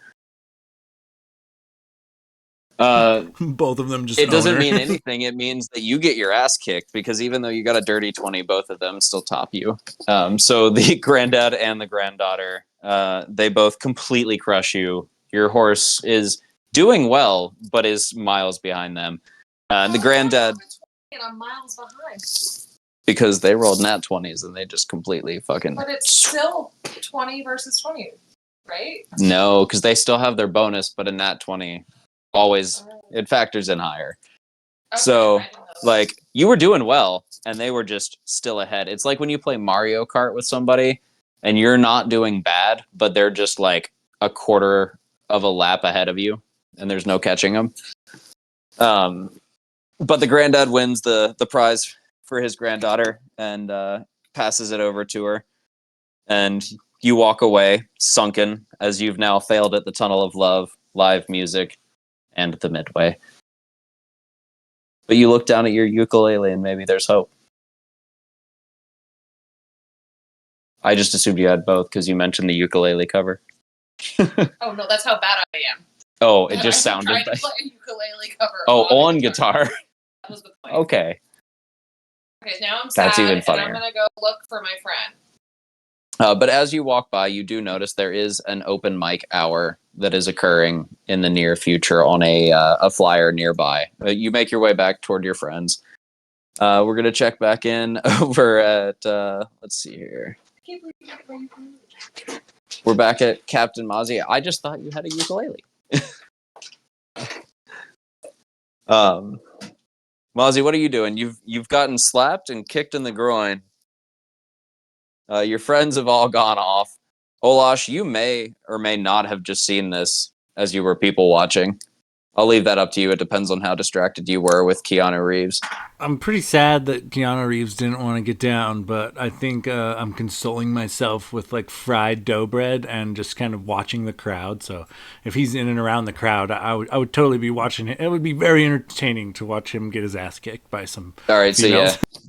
Both of them just. It doesn't own her. mean anything. It means that you get your ass kicked, because even though you got a dirty 20, both of them still top you. So the granddad and the granddaughter, they both completely crush you. Your horse is doing well, but is miles behind them. And the granddad, and I'm miles behind. Because they rolled nat 20s and they just completely fucking. But it's still 20 versus 20, right? No, because they still have their bonus, but a nat 20 always it factors in higher. Okay, So, I didn't know that. like, you were doing well, and they were just still ahead. It's like when you play Mario Kart with somebody, and you're not doing bad, but they're just like a quarter of a lap ahead of you, and there's no catching them. But the granddad wins the prize for his granddaughter and passes it over to her, and you walk away sunken as you've now failed at the Tunnel of Love, live music, and the Midway. But you look down at your ukulele and maybe there's hope. I just assumed you had both because you mentioned the ukulele cover. Oh no, that's how bad I am. Oh, it That just I'm sounded trying to bad. play a ukulele cover. Oh, on guitar. That was the point. Okay. Okay, now I'm sad, That's even and funnier. I'm gonna go look for my friend. But as you walk by, you do notice there is an open mic hour that is occurring in the near future on a flyer nearby. You make your way back toward your friends. We're going to check back in over at, let's see here. I can't believe you got my ukulele. We're back at Captain Mozzie. I just thought you had a ukulele. Mozzie, what are you doing? You've gotten slapped and kicked in the groin. Your friends have all gone off. Olash, you may or may not have just seen this as you were people watching. I'll leave that up to you. It depends on how distracted you were with Keanu Reeves. I'm pretty sad that Keanu Reeves didn't want to get down, but I think I'm consoling myself with like fried dough bread and just kind of watching the crowd. So if he's in and around the crowd, I would totally be watching him. It would be very entertaining to watch him get his ass kicked by some All right, females. so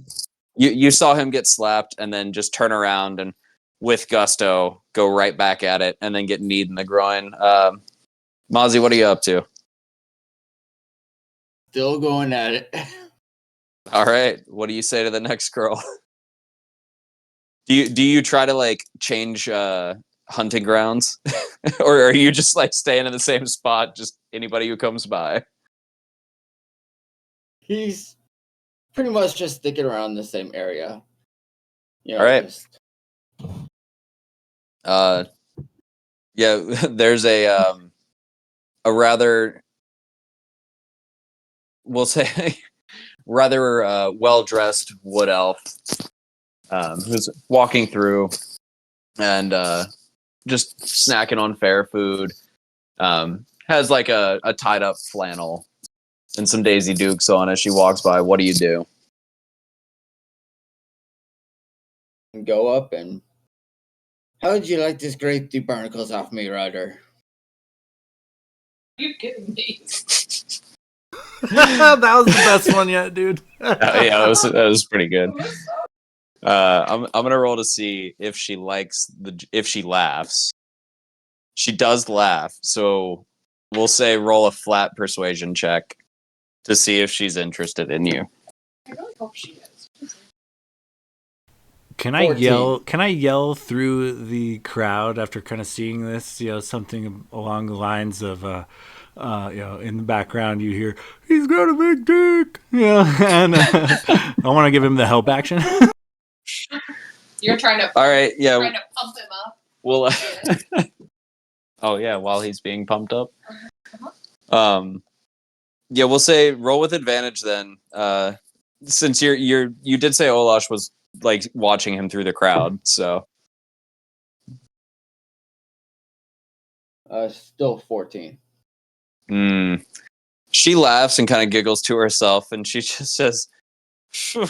yeah, you saw him get slapped and then just turn around and with gusto go right back at it and then get kneed in the groin. Mozzie, what are you up to? Still going at it. All right, what do you say to the next girl? Do you try to like change hunting grounds, or are you just like staying in the same spot? Just anybody who comes by. He's pretty much just sticking around the same area. You know, All right. just Yeah, there's a rather, we'll say, rather well-dressed wood elf who's walking through and just snacking on fair food. Has like a tied-up flannel and some Daisy Dukes on as she walks by. What do you do? go up and how would you like to scrape the barnacles off me, Ryder? Are you kidding me? That was the best one yet, dude. Yeah, that was pretty good. I'm gonna roll to see if she likes if she laughs. She does laugh, so we'll say roll a flat persuasion check to see if she's interested in you. I really hope she is. Can I 14. yell? Can I yell through the crowd after kind of seeing this? You know, something along the lines of, you know, in the background you hear, "He's got a big dick," you know, and I want to give him the help action. You're trying to. All right, yeah. Trying to pump him up. Well, oh yeah, while he's being pumped up. Yeah, we'll say roll with advantage then. Since you did say Olash was like watching him through the crowd, so Still 14. She laughs and kind of giggles to herself, and she just says, "Phew.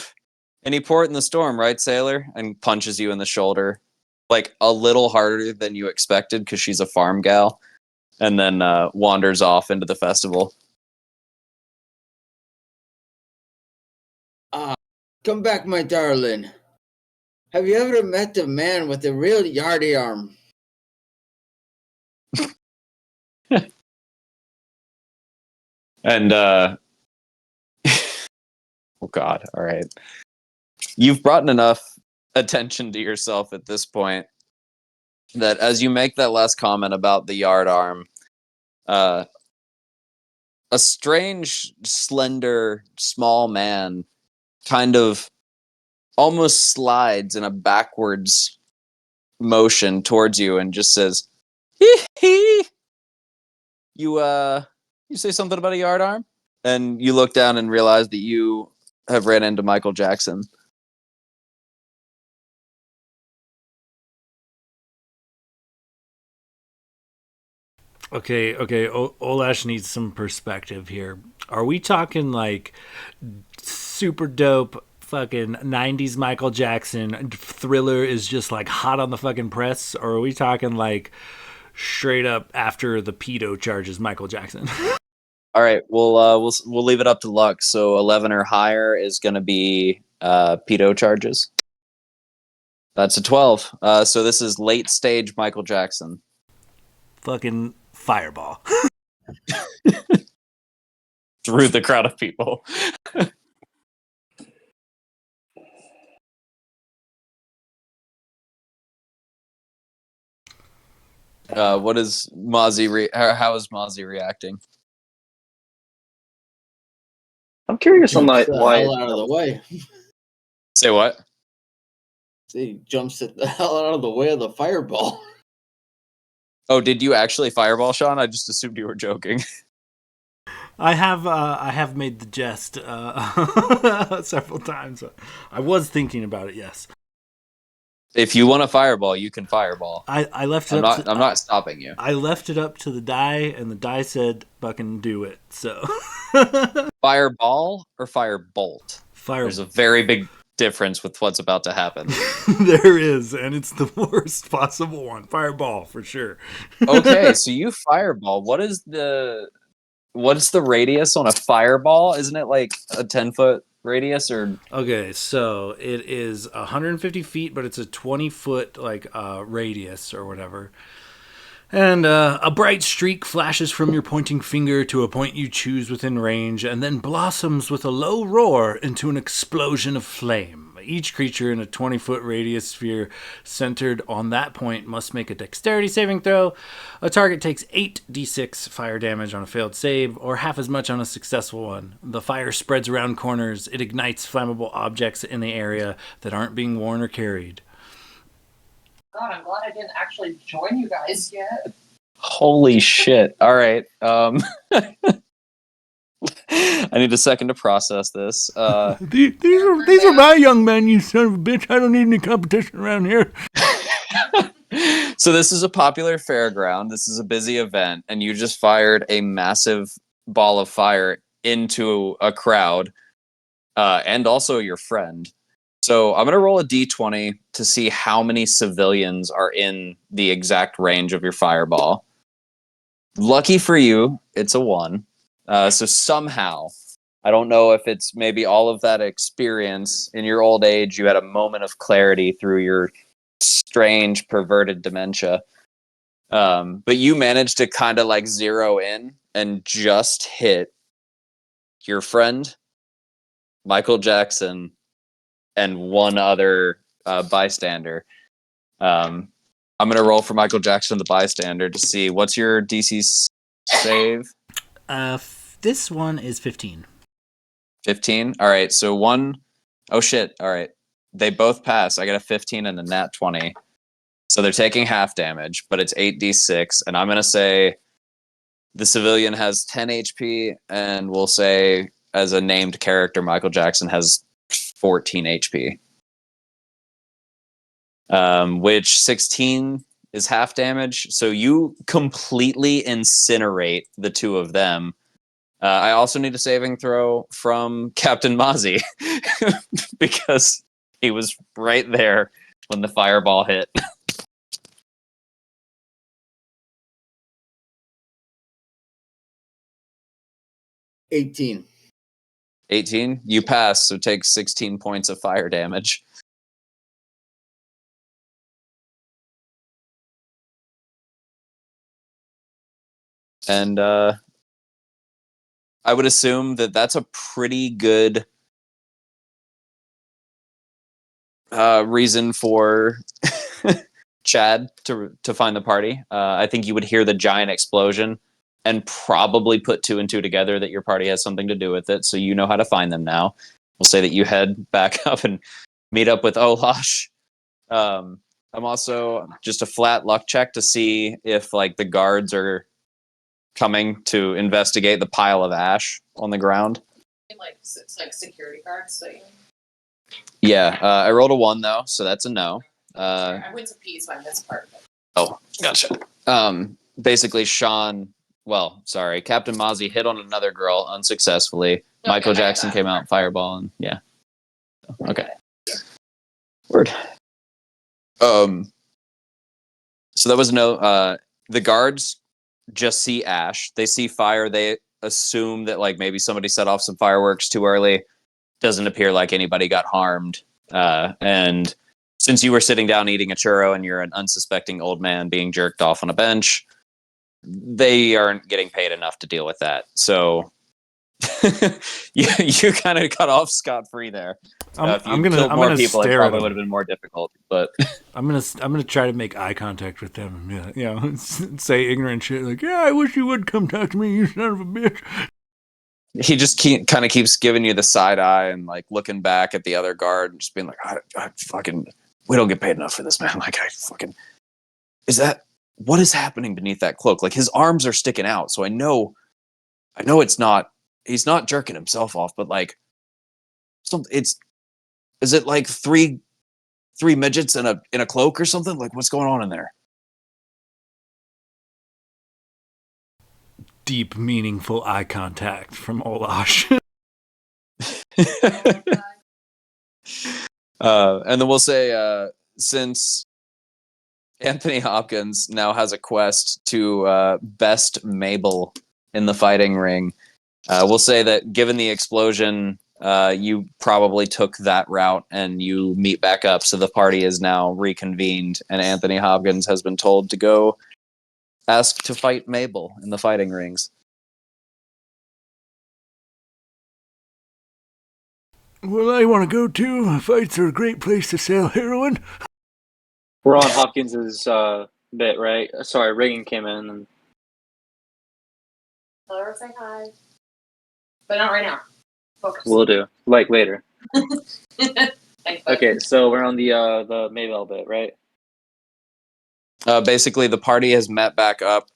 Any port in the storm, right, sailor?" And punches you in the shoulder, like a little harder than you expected because she's a farm gal, and then wanders off into the festival. Come back, my darling. Have you ever met a man with a real yardy arm? And oh god, all right. You've brought enough attention to yourself at this point that as you make that last comment about the yard arm, a strange, slender, small man kind of almost slides in a backwards motion towards you and just says, hee hee. You say something about a yard arm? And you look down and realize that you have ran into Michael Jackson. Okay. Olash needs some perspective here. Are we talking like super dope fucking 90s Michael Jackson Thriller is just like hot on the fucking press? Or are we talking like straight up after the pedo charges Michael Jackson? All right, we'll leave it up to luck. So 11 or higher is going to be pedo charges. That's a 12. So this is late stage Michael Jackson. Fucking fireball. Through the crowd of people. What is Mozzie? How is Mozzie reacting? I'm curious on Jumps the why. hell out of the way. Say what? He jumps the hell out of the way of the fireball. Oh, did you actually fireball, Sean? I just assumed you were joking. I have made the jest several times. I was thinking about it. Yes. If you want a fireball, you can fireball. I left it I'm up. I'm not stopping you. I left it up to the die, and the die said, "Fucking do it." So. Fireball or firebolt? Fire. There's a very big difference with what's about to happen. There is, and it's the worst possible one. Fireball for sure. Okay, so you fireball. What's the radius on a fireball? Isn't it like a 10-foot radius or? Okay, so it is 150 feet, but it's a 20-foot like radius or whatever. And a bright streak flashes from your pointing finger to a point you choose within range, and then blossoms with a low roar into an explosion of flame. Each creature in a 20-foot radius sphere centered on that point must make a dexterity saving throw. A target takes 8d6 fire damage on a failed save, or half as much on a successful one. The fire spreads around corners. It ignites flammable objects in the area that aren't being worn or carried. God, I'm glad I didn't actually join you guys yet. Holy shit. All right. I need a second to process this. These are my young men, you son of a bitch. I don't need any competition around here. So this is a popular fairground. This is a busy event, and you just fired a massive ball of fire into a crowd, and also your friend. So I'm going to roll a d20 to see how many civilians are in the exact range of your fireball. Lucky for you, it's a 1. So somehow, I don't know if it's maybe all of that experience in your old age, you had a moment of clarity through your strange, perverted dementia. But you managed to kind of like zero in and just hit your friend, Michael Jackson, and one other bystander. I'm going to roll for Michael Jackson, the bystander, to see what's your DC save. This one is 15. 15. All right. So one. Oh shit. All right. They both pass. I got a 15 and a nat 20. So they're taking half damage, but it's 8d6. And I'm going to say the civilian has 10 HP, and we'll say as a named character, Michael Jackson has 14 HP. Which 16 is half damage. So you completely incinerate the two of them. I also need a saving throw from Captain Mozzie because he was right there when the fireball hit. 18. 18? You pass, so take 16 points of fire damage. And I would assume that that's a pretty good reason for Chad to find the party. I think you would hear the giant explosion and probably put 2 and 2 together that your party has something to do with it, so you know how to find them now. we'll say that you head back up and meet up with Olash. I'm also just a flat luck check to see if like the guards are coming to investigate the pile of ash on the ground. It's like security guards. So Yeah, I rolled a 1 though, so that's a no. I went to pee, so I missed part of it. Oh, gotcha. Basically, Captain Mozzie hit on another girl unsuccessfully. Michael Jackson came out, fireball, and yeah. Okay. Word. So that was no. The guards just see ash. They see fire. They assume that like maybe somebody set off some fireworks too early. Doesn't appear like anybody got harmed. And since you were sitting down eating a churro and you're an unsuspecting old man being jerked off on a bench, they aren't getting paid enough to deal with that. So you kind of got off scot-free there. If you killed more people, it probably would have been more difficult. But I'm gonna try to make eye contact with them. Yeah, you know, say ignorant shit like, "Yeah, I wish you would come talk to me, you son of a bitch." He just kind of keeps giving you the side eye and like looking back at the other guard and just being like, I fucking, we don't get paid enough for this, man. Like, what is happening beneath that cloak? Like his arms are sticking out. So I know he's not jerking himself off, but like, is it like three midgets in a cloak or something? Like what's going on in there? Deep, meaningful eye contact from Olash. And then we'll say, since Anthony Hopkins now has a quest to best Mabel in the fighting ring, we'll say that given the explosion, you probably took that route and you meet back up. So the party is now reconvened, and Anthony Hopkins has been told to go ask to fight Mabel in the fighting rings. Well, I want to go too. Fights are a great place to sell heroin. We're on Hopkins's bit, right? Sorry, Reagan came in. And... Tell her to say hi. But not right now. Focus. We'll do. Like later. Thanks, Okay, so we're on the Maybell bit, right? Basically, the party has met back up.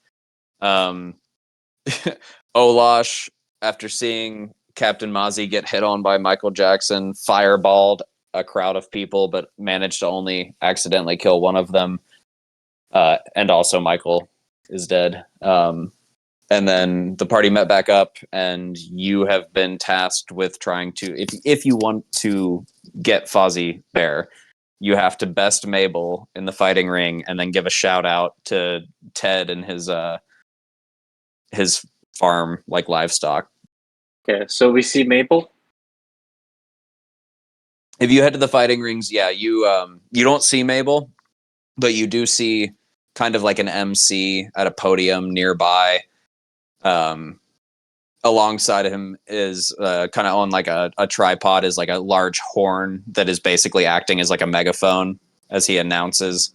Olash, after seeing Captain Mozzie get hit on by Michael Jackson, fireballed a crowd of people, but managed to only accidentally kill one of them. And also Michael is dead. And then the party met back up, and you have been tasked with trying to, if you want to get Fozzie Bear, you have to best Mabel in the fighting ring, and then give a shout out to Ted and his farm, like livestock. Okay, so we see Mabel. If you head to the fighting rings, yeah, you don't see Mabel, but you do see kind of like an MC at a podium nearby. Alongside of him is kind of on like a tripod is like a large horn that is basically acting as like a megaphone as he announces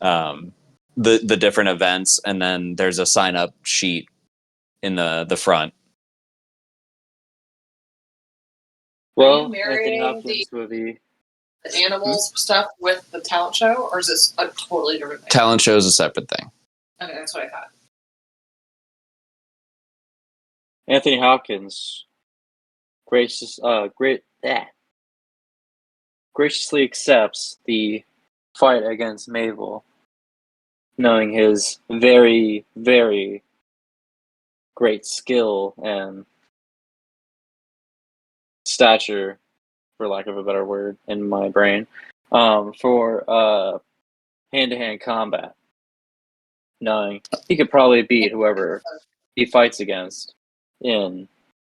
the different events, and then there's a sign up sheet in the front. Are Well, you marrying Anthony Hopkins will be the animals stuff with the talent show, or is this a totally different thing? Talent show is a separate thing. Okay, that's what I thought. Anthony Hopkins graciously accepts the fight against Mabel, knowing his very, very great skill and stature, for lack of a better word, in my brain, for hand-to-hand combat, knowing he could probably beat whoever he fights against in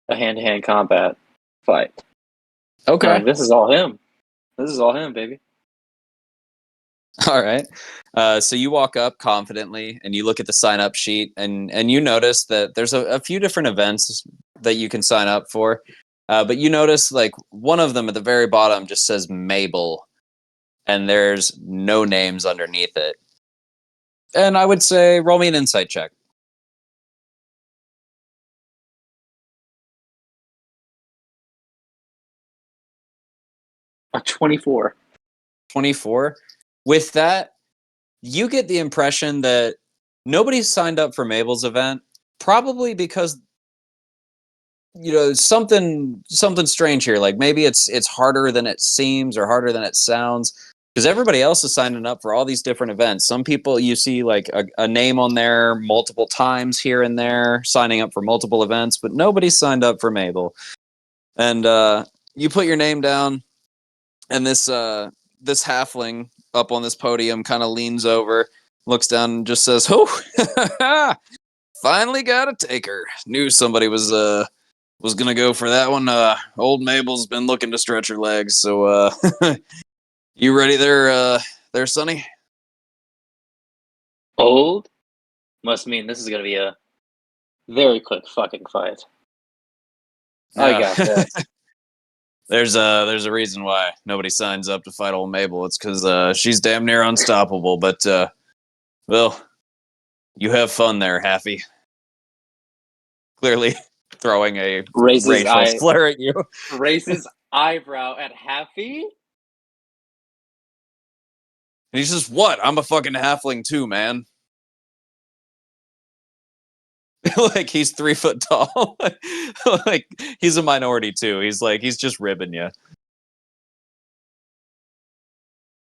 a hand-to-hand combat fight. Okay. This is all him. This is all him, baby. All right. So you walk up confidently and you look at the sign up sheet, and you notice that there's a few different events that you can sign up for. But you notice like one of them at the very bottom just says Mabel, and there's no names underneath it. And I would say roll me an insight check. A 24. 24. With that, you get the impression that nobody's signed up for Mabel's event, probably because something strange here. Like maybe it's harder than it seems or harder than it sounds. Because everybody else is signing up for all these different events. Some people you see like a name on there multiple times here and there, signing up for multiple events, but nobody's signed up for Mabel. And you put your name down, and this halfling up on this podium kind of leans over, looks down, and just says, "Oh, finally got a taker. Knew somebody was gonna go for that one. Old Mabel's been looking to stretch her legs, so you ready there, Sonny?" Old? Must mean this is going to be a very quick fucking fight. I got that. There's a reason why nobody signs up to fight old Mabel. It's because she's damn near unstoppable. But well, you have fun there, Happy. Clearly throwing a racial slur at you. Raises eyebrow at Happy? And he says, "What? I'm a fucking halfling too, man." Like he's 3 foot tall. Like he's a minority too. He's just ribbing you.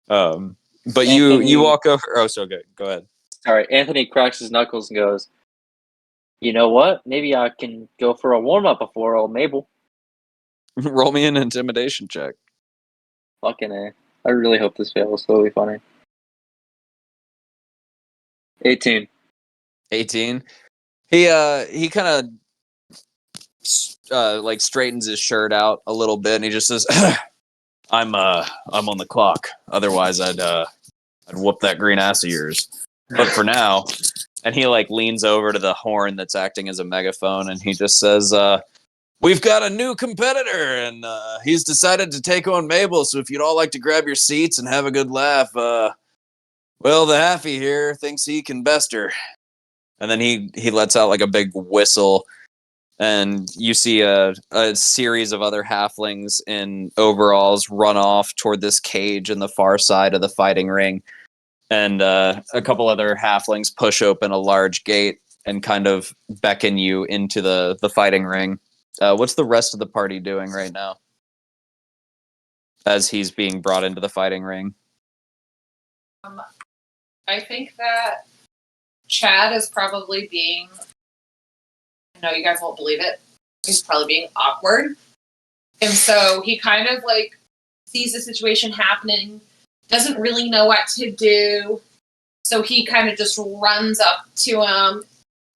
But you walk over. Oh, so good. Go ahead. Sorry, Anthony cracks his knuckles and goes, "You know what? Maybe I can go for a warm-up before old Mabel." Roll me an intimidation check. Fucking A. I really hope this fails. It'll be funny. 18. 18. He kind of like straightens his shirt out a little bit, and he just says, I'm on the clock. Otherwise, I'd whoop that green ass of yours. But for now," and he like leans over to the horn that's acting as a megaphone, and he just says, "We've got a new competitor, and he's decided to take on Mabel. So if you'd all like to grab your seats and have a good laugh, well, the Haffy here thinks he can best her." And then he lets out like a big whistle, and you see a series of other halflings in overalls run off toward this cage in the far side of the fighting ring. And a couple other halflings push open a large gate and kind of beckon you into the fighting ring. What's the rest of the party doing right now as he's being brought into the fighting ring? I think that Chad is probably being, I know you guys won't believe it, he's probably being awkward. And so he kind of like sees the situation happening, doesn't really know what to do. So he kind of just runs up to him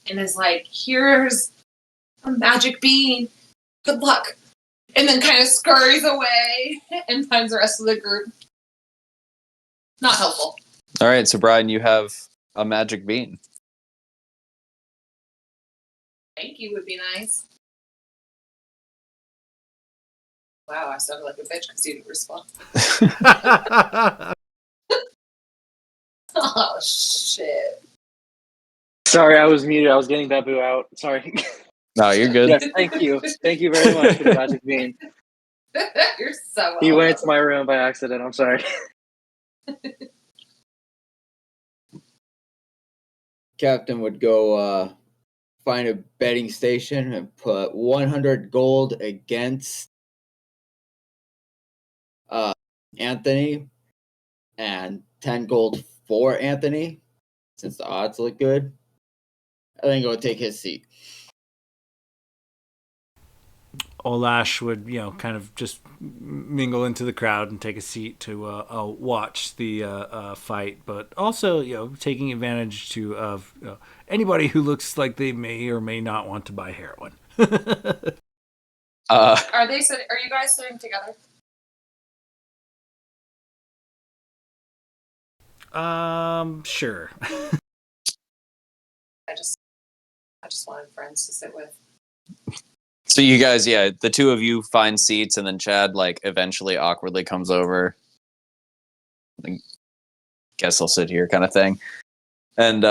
and is like, "Here's a magic bean. Good luck." And then kind of scurries away and finds the rest of the group. Not helpful. All right, so Brian, you have a magic bean. Thank you would be nice. Wow, I sounded like a bitch because you didn't respond. Oh, shit. Sorry, I was muted. I was getting Babu out. Sorry. No, you're good. Yes, thank you. Thank you very much for the magic bean. You're so He went into my room by accident. I'm sorry. Captain would go find a betting station and put 100 gold against Anthony and 10 gold for Anthony, since the odds look good. And then go take his seat. Olash would, kind of just mingle into the crowd and take a seat to watch the fight, but also, taking advantage of anybody who looks like they may or may not want to buy heroin. Are you guys sitting together? Sure. I just wanted friends to sit with. So you guys, the two of you find seats, and then Chad like eventually awkwardly comes over. I guess I'll sit here, kind of thing. And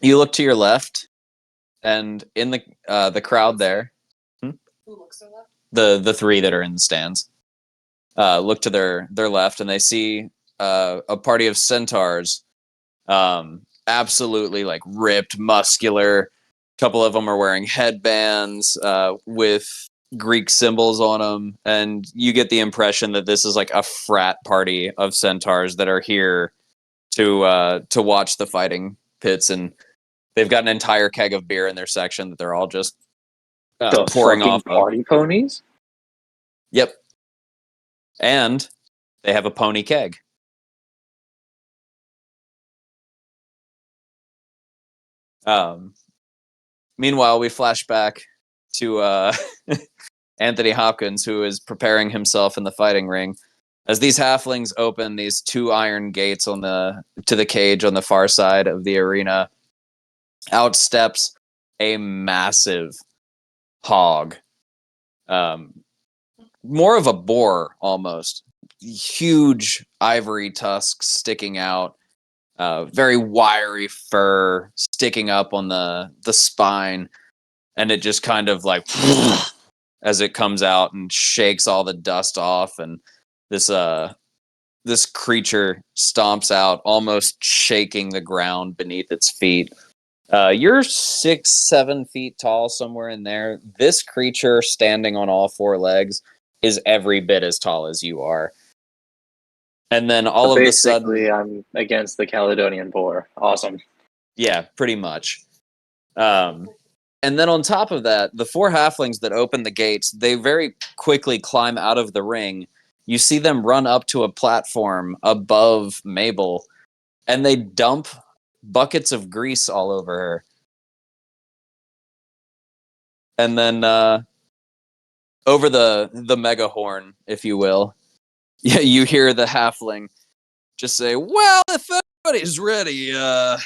you look to your left, and in the crowd there, Who looks so left? the three that are in the stands. look to their left, and they see a party of centaurs, absolutely like ripped, muscular. A couple of them are wearing headbands with Greek symbols on them, and you get the impression that this is like a frat party of centaurs that are here to watch the fighting pits, and they've got an entire keg of beer in their section that they're all just The pouring fucking off of. party ponies? Yep. And they have a pony keg. Meanwhile, we flash back to Anthony Hopkins, who is preparing himself in the fighting ring. As these halflings open these two iron gates to the cage on the far side of the arena, out steps a massive hog. More of a boar almost. Huge ivory tusks sticking out. Very wiry fur sticking up on the spine, and it just kind of like as it comes out and shakes all the dust off, and this creature stomps out, almost shaking the ground beneath its feet. You're 6-7 feet tall, somewhere in there. This creature standing on all four legs is every bit as tall as you are. And then all So of a basically, sudden, I'm against the Caledonian boar. Awesome. yeah, pretty much. And then on top of that, the four halflings that open the gates, they very quickly climb out of the ring. You see them run up to a platform above Mabel, and they dump buckets of grease all over her. And then over the mega horn, if you will, yeah, you hear the halfling just say, "Well, if everybody's ready, I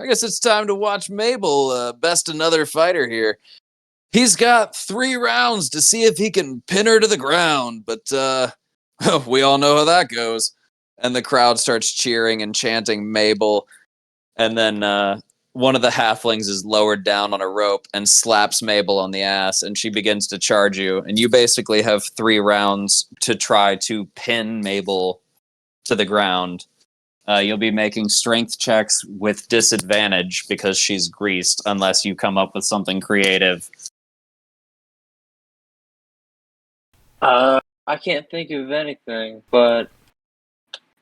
guess it's time to watch Mabel best another fighter here. He's got 3 rounds to see if he can pin her to the ground, but we all know how that goes." And the crowd starts cheering and chanting Mabel, and then one of the halflings is lowered down on a rope and slaps Mabel on the ass, and she begins to charge you, and you basically have 3 rounds to try to pin Mabel to the ground. You'll be making strength checks with disadvantage because she's greased, unless you come up with something creative. I can't think of anything, but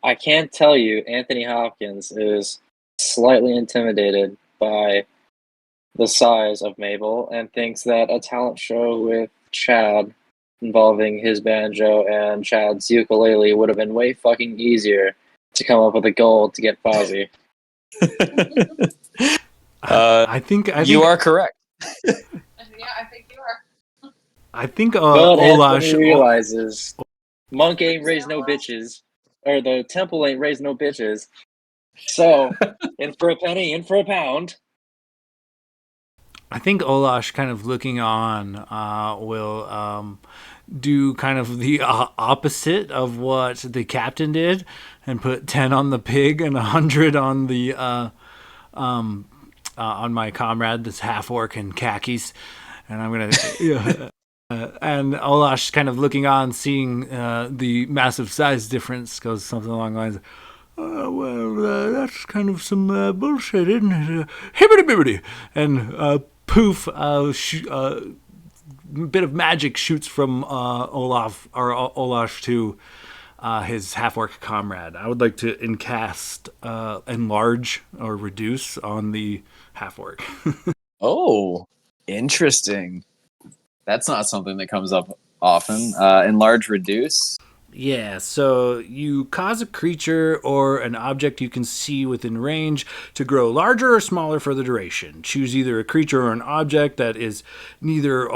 I can tell you Anthony Hopkins is slightly intimidated by the size of Mabel and thinks that a talent show with Chad involving his banjo and Chad's ukulele would have been way fucking easier to come up with a goal to get Fozzie. I think You are correct. Yeah, I think you are. I think But Olash. Anthony realizes Monk ain't raised no bitches, or the temple ain't raised no bitches. So, in for a penny, in for a pound. I think Olash, kind of looking on, will do kind of the opposite of what the captain did, and put 10 on the pig and 100 on the on my comrade, this half orc in khakis, and I'm gonna. And Olash, kind of looking on, seeing the massive size difference, goes something along the lines of, that's kind of some bullshit, isn't it? Hibbity-bibbity! And poof, bit of magic shoots from Olash to his half-orc comrade. I would like to encast enlarge or reduce on the half-orc. Oh, interesting. That's not something that comes up often. Enlarge, reduce. Yeah, so you cause a creature or an object you can see within range to grow larger or smaller for the duration. Choose either a creature or an object that is neither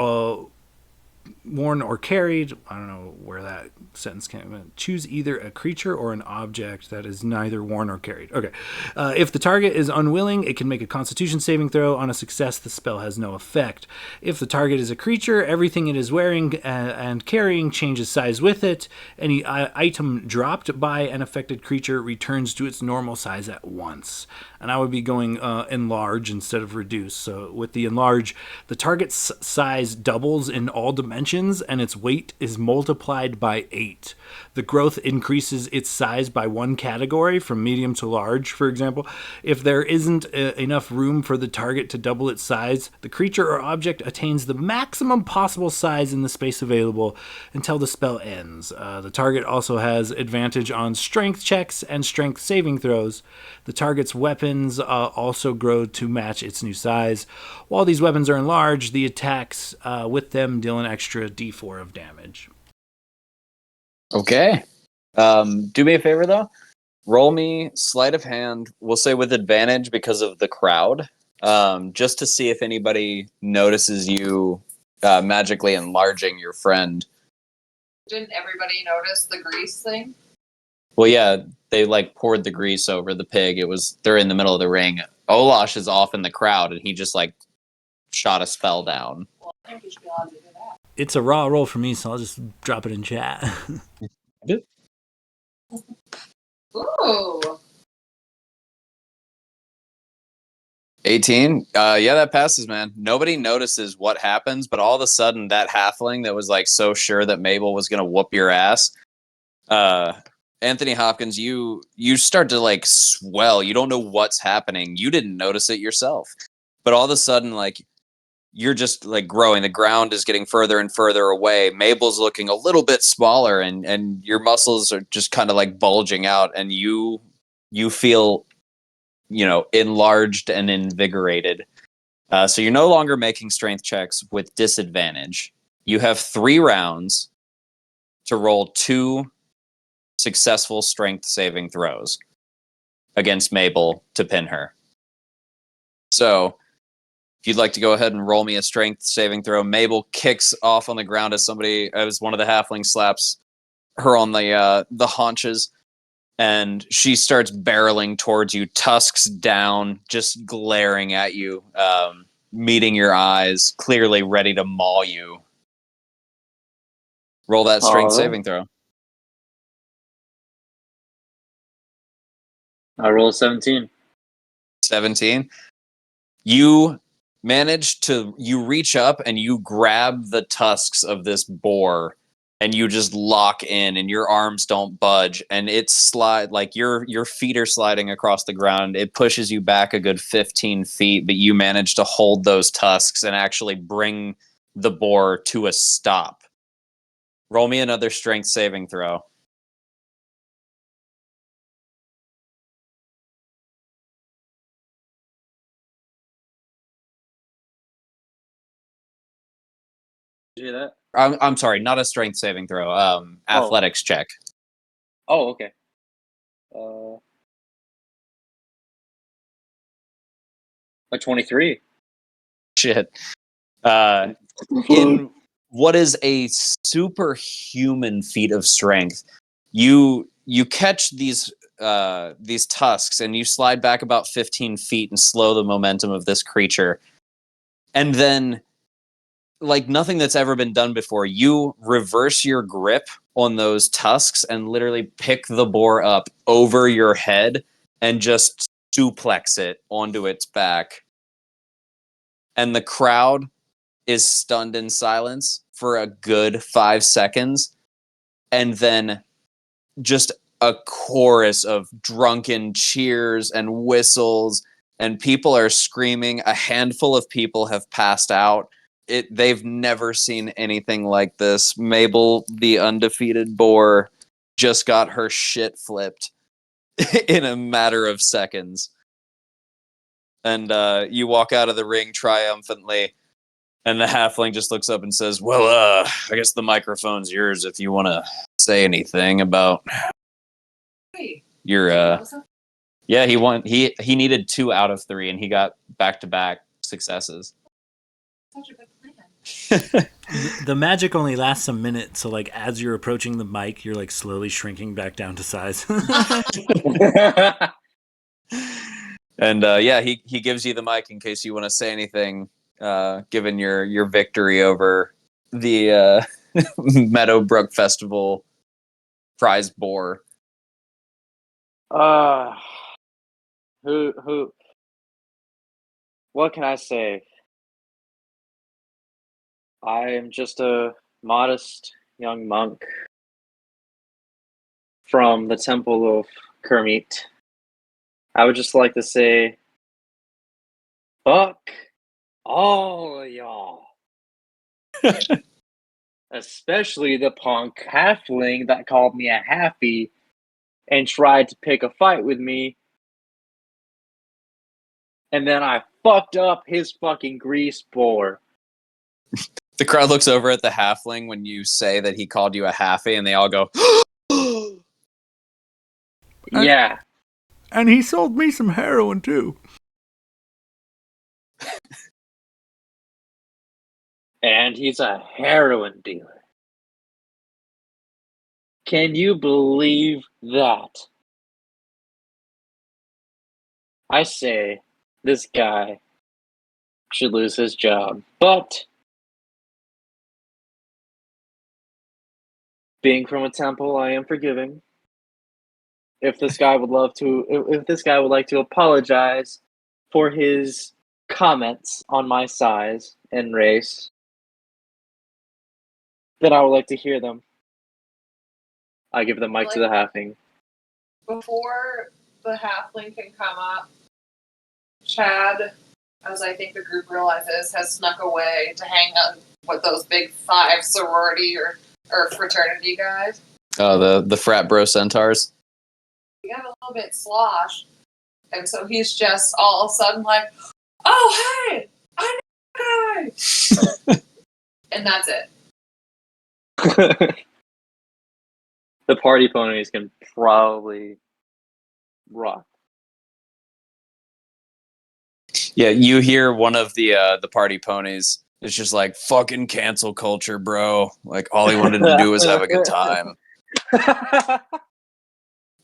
worn or carried. I don't know where that sentence came in. Choose either a creature or an object that is neither worn or carried. Okay. If the target is unwilling, it can make a Constitution saving throw. On a success, the spell has no effect. If the target is a creature, everything it is wearing and carrying changes size with it. Any item dropped by an affected creature returns to its normal size at once. And I would be going enlarge instead of reduce. So with the enlarge, the target's size doubles in all dimensions dimensions, and its weight is multiplied by 8. The growth increases its size by 1 category, from medium to large, for example. If there isn't enough room for the target to double its size, the creature or object attains the maximum possible size in the space available until the spell ends. The target also has advantage on strength checks and strength saving throws. The target's weapons also grow to match its new size. While these weapons are enlarged, the attacks with them deal an extra d4 of damage. Okay. Do me a favor, though. Roll me sleight of hand, we'll say with advantage because of the crowd, just to see if anybody notices you magically enlarging your friend. Didn't everybody notice the grease thing? Well, yeah, they like poured the grease over the pig. They're in the middle of the ring. Olash is off in the crowd, and he just like shot a spell down. Well, I think you should be allowed to do that. It's a raw roll for me, so I'll just drop it in chat. Ooh. 18. Yeah, that passes, man. Nobody notices what happens, but all of a sudden, that halfling that was like so sure that Mabel was gonna whoop your ass, Anthony Hopkins, you start to like swell. You don't know what's happening. You didn't notice it yourself, but all of a sudden, like you're just like growing. The ground is getting further and further away. Mabel's looking a little bit smaller, and your muscles are just kind of like bulging out, and you feel, enlarged and invigorated. So you're no longer making strength checks with disadvantage. You have 3 rounds to roll 2 successful strength saving throws against Mabel to pin her. So if you'd like to go ahead and roll me a strength saving throw, Mabel kicks off on the ground as one of the halflings slaps her on the haunches, and she starts barreling towards you, tusks down, just glaring at you, meeting your eyes, clearly ready to maul you. Roll that strength saving throw. I roll 17. 17. You reach up and you grab the tusks of this boar, and you just lock in, and your arms don't budge, and it slide like your feet are sliding across the ground. It pushes you back a good 15 feet, but you manage to hold those tusks and actually bring the boar to a stop. Roll me another strength saving throw. Did you hear that? I'm sorry, not a strength saving throw. Athletics check. Oh, okay. A 23. Shit. In what is a superhuman feat of strength, you catch these tusks and you slide back about 15 feet and slow the momentum of this creature, and then, like nothing that's ever been done before, you reverse your grip on those tusks and literally pick the boar up over your head and just suplex it onto its back. And the crowd is stunned in silence for a good 5 seconds. And then just a chorus of drunken cheers and whistles, and people are screaming. A handful of people have passed out. They've never seen anything like this. Mabel, the undefeated boar, just got her shit flipped in a matter of seconds. And you walk out of the ring triumphantly, and the halfling just looks up and says, "Well, I guess the microphone's yours if you want to say anything about your." Yeah, he won. He needed 2 out of 3, and he got back-to-back successes. Such a good plan. The magic only lasts a minute, so like as you're approaching the mic, you're like slowly shrinking back down to size. And he gives you the mic in case you want to say anything, given your victory over the Meadowbrook Festival prize boar. Who? What can I say? I am just a modest young monk from the Temple of Kermit, I would just like to say, fuck all of y'all. Especially the punk halfling that called me a halfie and tried to pick a fight with me. And then I fucked up his fucking grease bore. The crowd looks over at the halfling when you say that he called you a halfie, and they all go, Yeah. And he sold me some heroin, too. And he's a heroin dealer. Can you believe that? I say this guy should lose his job. But being from a temple, I am forgiving. If this guy would if this guy would like to apologize for his comments on my size and race, then I would like to hear them. I give the mic to the halfling. Before the halfling can come up, Chad, as I think the group realizes, has snuck away to hang out with those big 5 sorority or fraternity guys. oh, the frat bro centaurs. He got a little bit sloshed, and so he's just all of a sudden like, "Oh, hey, I know that guy," and that's it. The party ponies can probably rock. Yeah, you hear one of the party ponies. It's just like, fucking cancel culture, bro. Like, all he wanted to do was have a good time.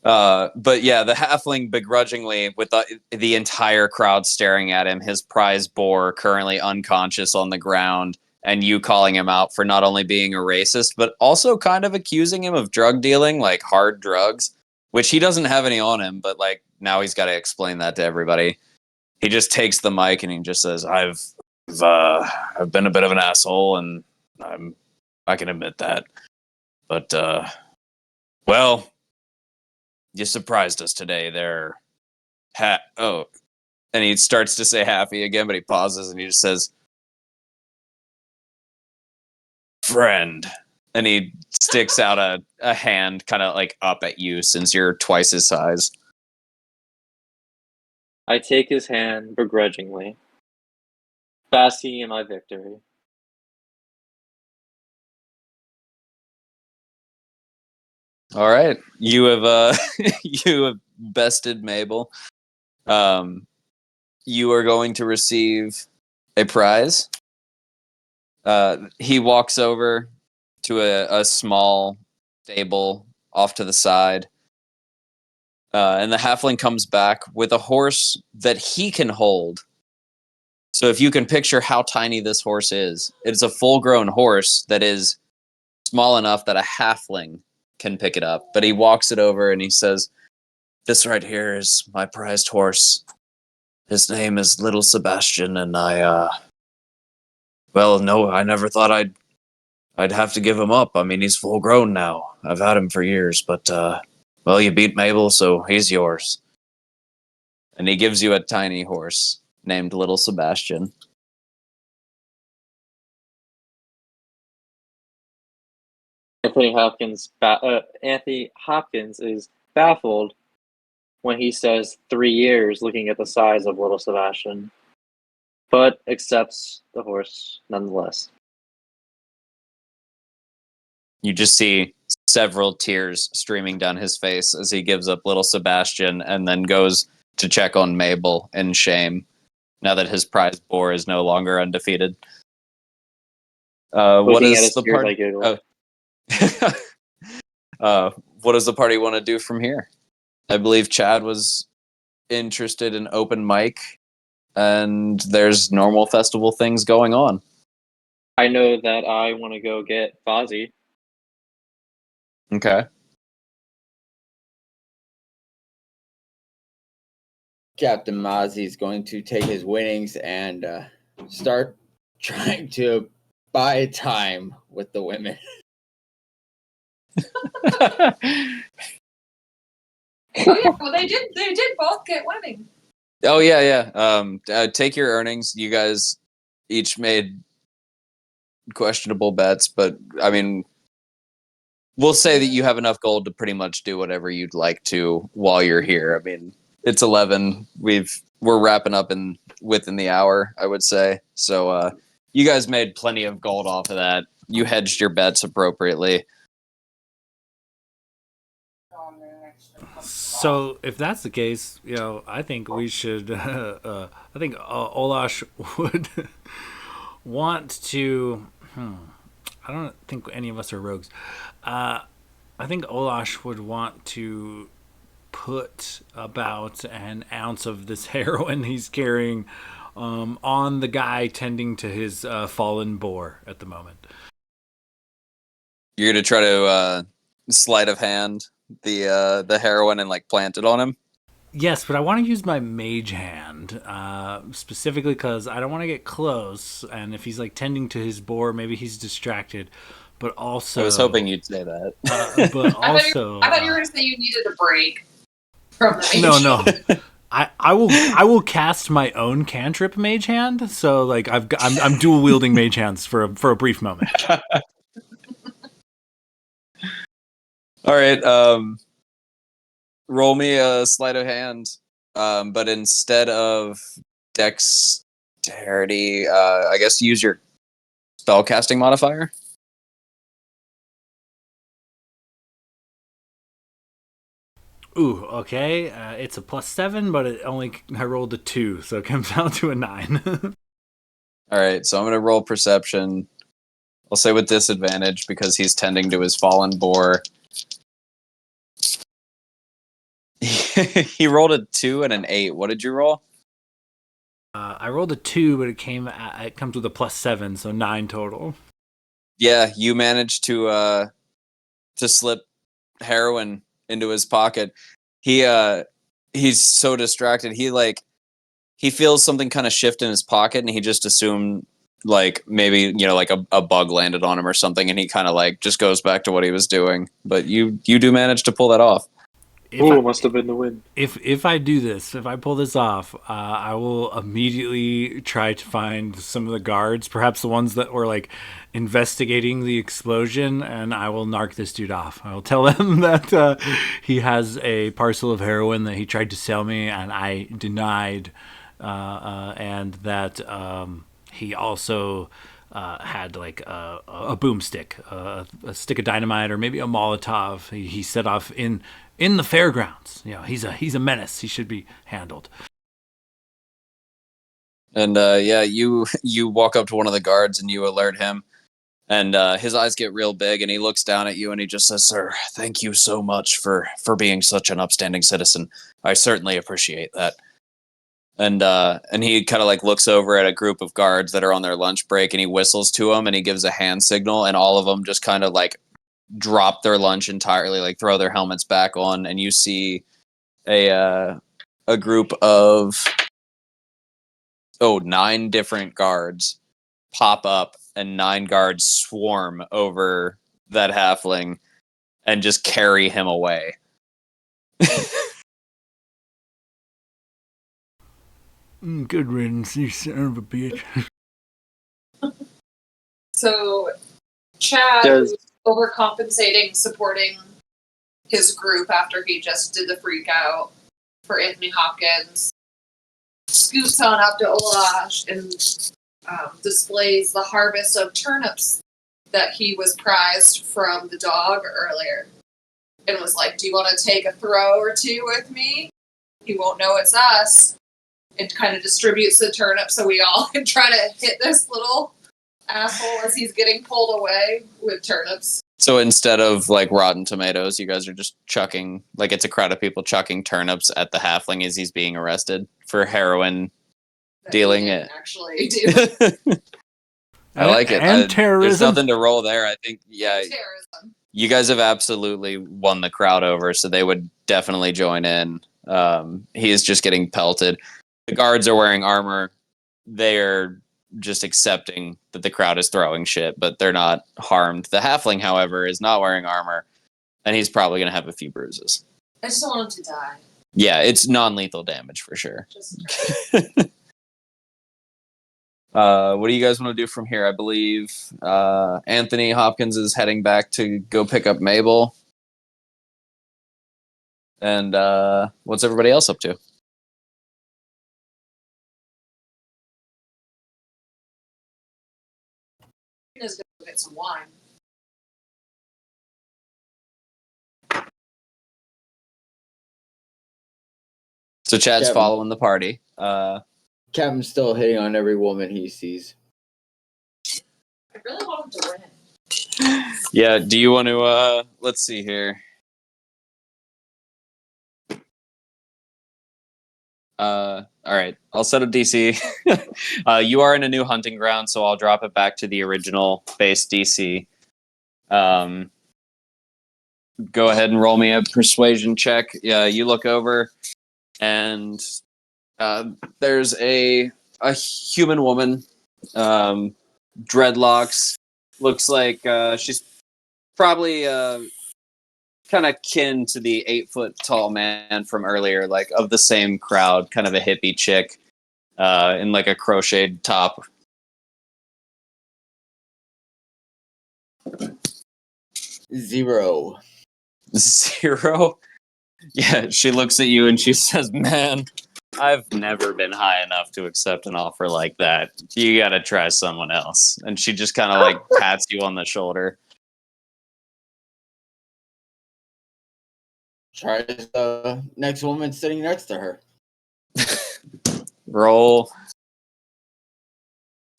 But yeah, the halfling begrudgingly, with the entire crowd staring at him, his prize boar currently unconscious on the ground, and you calling him out for not only being a racist, but also kind of accusing him of drug dealing, like hard drugs, which he doesn't have any on him, but like now he's got to explain that to everybody. He just takes the mic and he just says, I've been a bit of an asshole, and I can admit that. But well, you surprised us today there. And he starts to say happy again, but he pauses and he just says, friend. And he sticks out a hand kind of like up at you since you're twice his size. I take his hand begrudgingly, basking in my victory. All right. You have you have bested Mabel. You are going to receive a prize. He walks over to a small stable off to the side. And the halfling comes back with a horse that he can hold. So if you can picture how tiny this horse is, it's a full-grown horse that is small enough that a halfling can pick it up. But he walks it over and he says, this right here is my prized horse. His name is Little Sebastian, and I never thought I'd have to give him up. I mean, he's full grown now. I've had him for years, but well, you beat Mabel, so he's yours. And he gives you a tiny horse named Little Sebastian. Anthony Hopkins is baffled when he says 3 years, looking at the size of little Sebastian, but accepts the horse nonetheless. You just see several tears streaming down his face as he gives up little Sebastian and then goes to check on Mabel in shame now that his prize boar is no longer undefeated. What Looking at is his the tears, party? I giggle. What does the party want to do from here? I believe Chad was interested in open mic, and there's normal festival things going on. I know that I want to go get Fozzie. Okay. Captain Mozzie is going to take his winnings and start trying to buy time with the women. Oh yeah, well they did both get winning. Oh yeah. Take your earnings. You guys each made questionable bets, but I mean, we'll say that you have enough gold to pretty much do whatever you'd like to while you're here. I mean, it's 11. We're wrapping up within the hour, I would say. So you guys made plenty of gold off of that. You hedged your bets appropriately. So if that's the case, I think we should. I think Olash would want to. I don't think any of us are rogues. I think Olash would want to put about an ounce of this heroin he's carrying on the guy tending to his fallen boar at the moment. You're gonna try to sleight of hand the heroin and like plant it on him. Yes, but I want to use my mage hand specifically because I don't want to get close. And if he's like tending to his boar, maybe he's distracted. But also, I was hoping you'd say that. But also, I thought you were going to say you needed a break from the mage. No. I will cast my own cantrip mage hand. So like I'm dual wielding mage hands for a brief moment. All right. Roll me a sleight of hand, but instead of dexterity, I guess use your spellcasting modifier. Ooh, okay. It's a +7, but I rolled a 2, so it comes out to a 9. All right, so I'm gonna roll perception. I'll say with disadvantage because he's tending to his fallen boar. He rolled a 2 and an 8. What did you roll? I rolled a 2, but it comes with a +7, so 9 total. Yeah, you managed to slip heroin into his pocket. He's so distracted. He feels something kind of shift in his pocket, and he just assumed like maybe like a bug landed on him or something, and he kind of like just goes back to what he was doing. But you do manage to pull that off. Ooh, must have been the wind. If I do this, if I pull this off, I will immediately try to find some of the guards, perhaps the ones that were like investigating the explosion, and I will narc this dude off. I will tell them that he has a parcel of heroin that he tried to sell me, and I denied, and that he also had like a boomstick, a stick of dynamite, or maybe a Molotov. He set off in the fairgrounds. He's a menace. He should be handled. And you walk up to one of the guards and you alert him, and his eyes get real big, and he looks down at you and he just says, "Sir, thank you so much for being such an upstanding citizen. I certainly appreciate that." And he kind of like looks over at a group of guards that are on their lunch break, and he whistles to them and he gives a hand signal, and all of them just kind of like drop their lunch entirely, like throw their helmets back on, and you see a group of 9 different guards pop up, and 9 guards swarm over that halfling and just carry him away. Good riddance, you son of a bitch. So Chad was overcompensating, supporting his group after he just did the freak out for Anthony Hopkins, scoots on up to Olash and displays the harvest of turnips that he was prized from the dog earlier, and was like, "Do you want to take a throw or two with me? He won't know it's us." And kind of distributes the turnips so we all can try to hit this little asshole as he's getting pulled away with turnips. So instead of like rotten tomatoes, you guys are just chucking, like it's a crowd of people chucking turnips at the halfling as he's being arrested for heroin dealing it. Actually, do. I like it. And terrorism. There's nothing to roll there. I think, yeah, Terrorism. you guys have absolutely won the crowd over, so they would definitely join in. He is just getting pelted. The guards are wearing armor. They're just accepting that the crowd is throwing shit, but they're not harmed. The halfling, however, is not wearing armor, and he's probably going to have a few bruises. I just don't want him to die. Yeah, it's non-lethal damage for sure. Just What do you guys want to do from here? I believe Anthony Hopkins is heading back to go pick up Mabel. And what's everybody else up to? Trina's gonna get some wine. So Chad's Kevin. following the party. Captain's still hitting on every woman he sees. I really want him to win. Yeah, do you want to, let's see here. All right, I'll set a DC. You are in a new hunting ground, so I'll drop it back to the original base DC. Go ahead and roll me a persuasion check. Yeah, you look over, and there's a human woman, dreadlocks. Looks like she's probably kind of kin to the 8-foot tall man from earlier, like of the same crowd, kind of a hippie chick in like a crocheted top. Zero. Yeah, she looks at you and she says, "Man, I've never been high enough to accept an offer like that. You gotta try someone else." And she just kind of like pats you on the shoulder. Try the next woman sitting next to her. Roll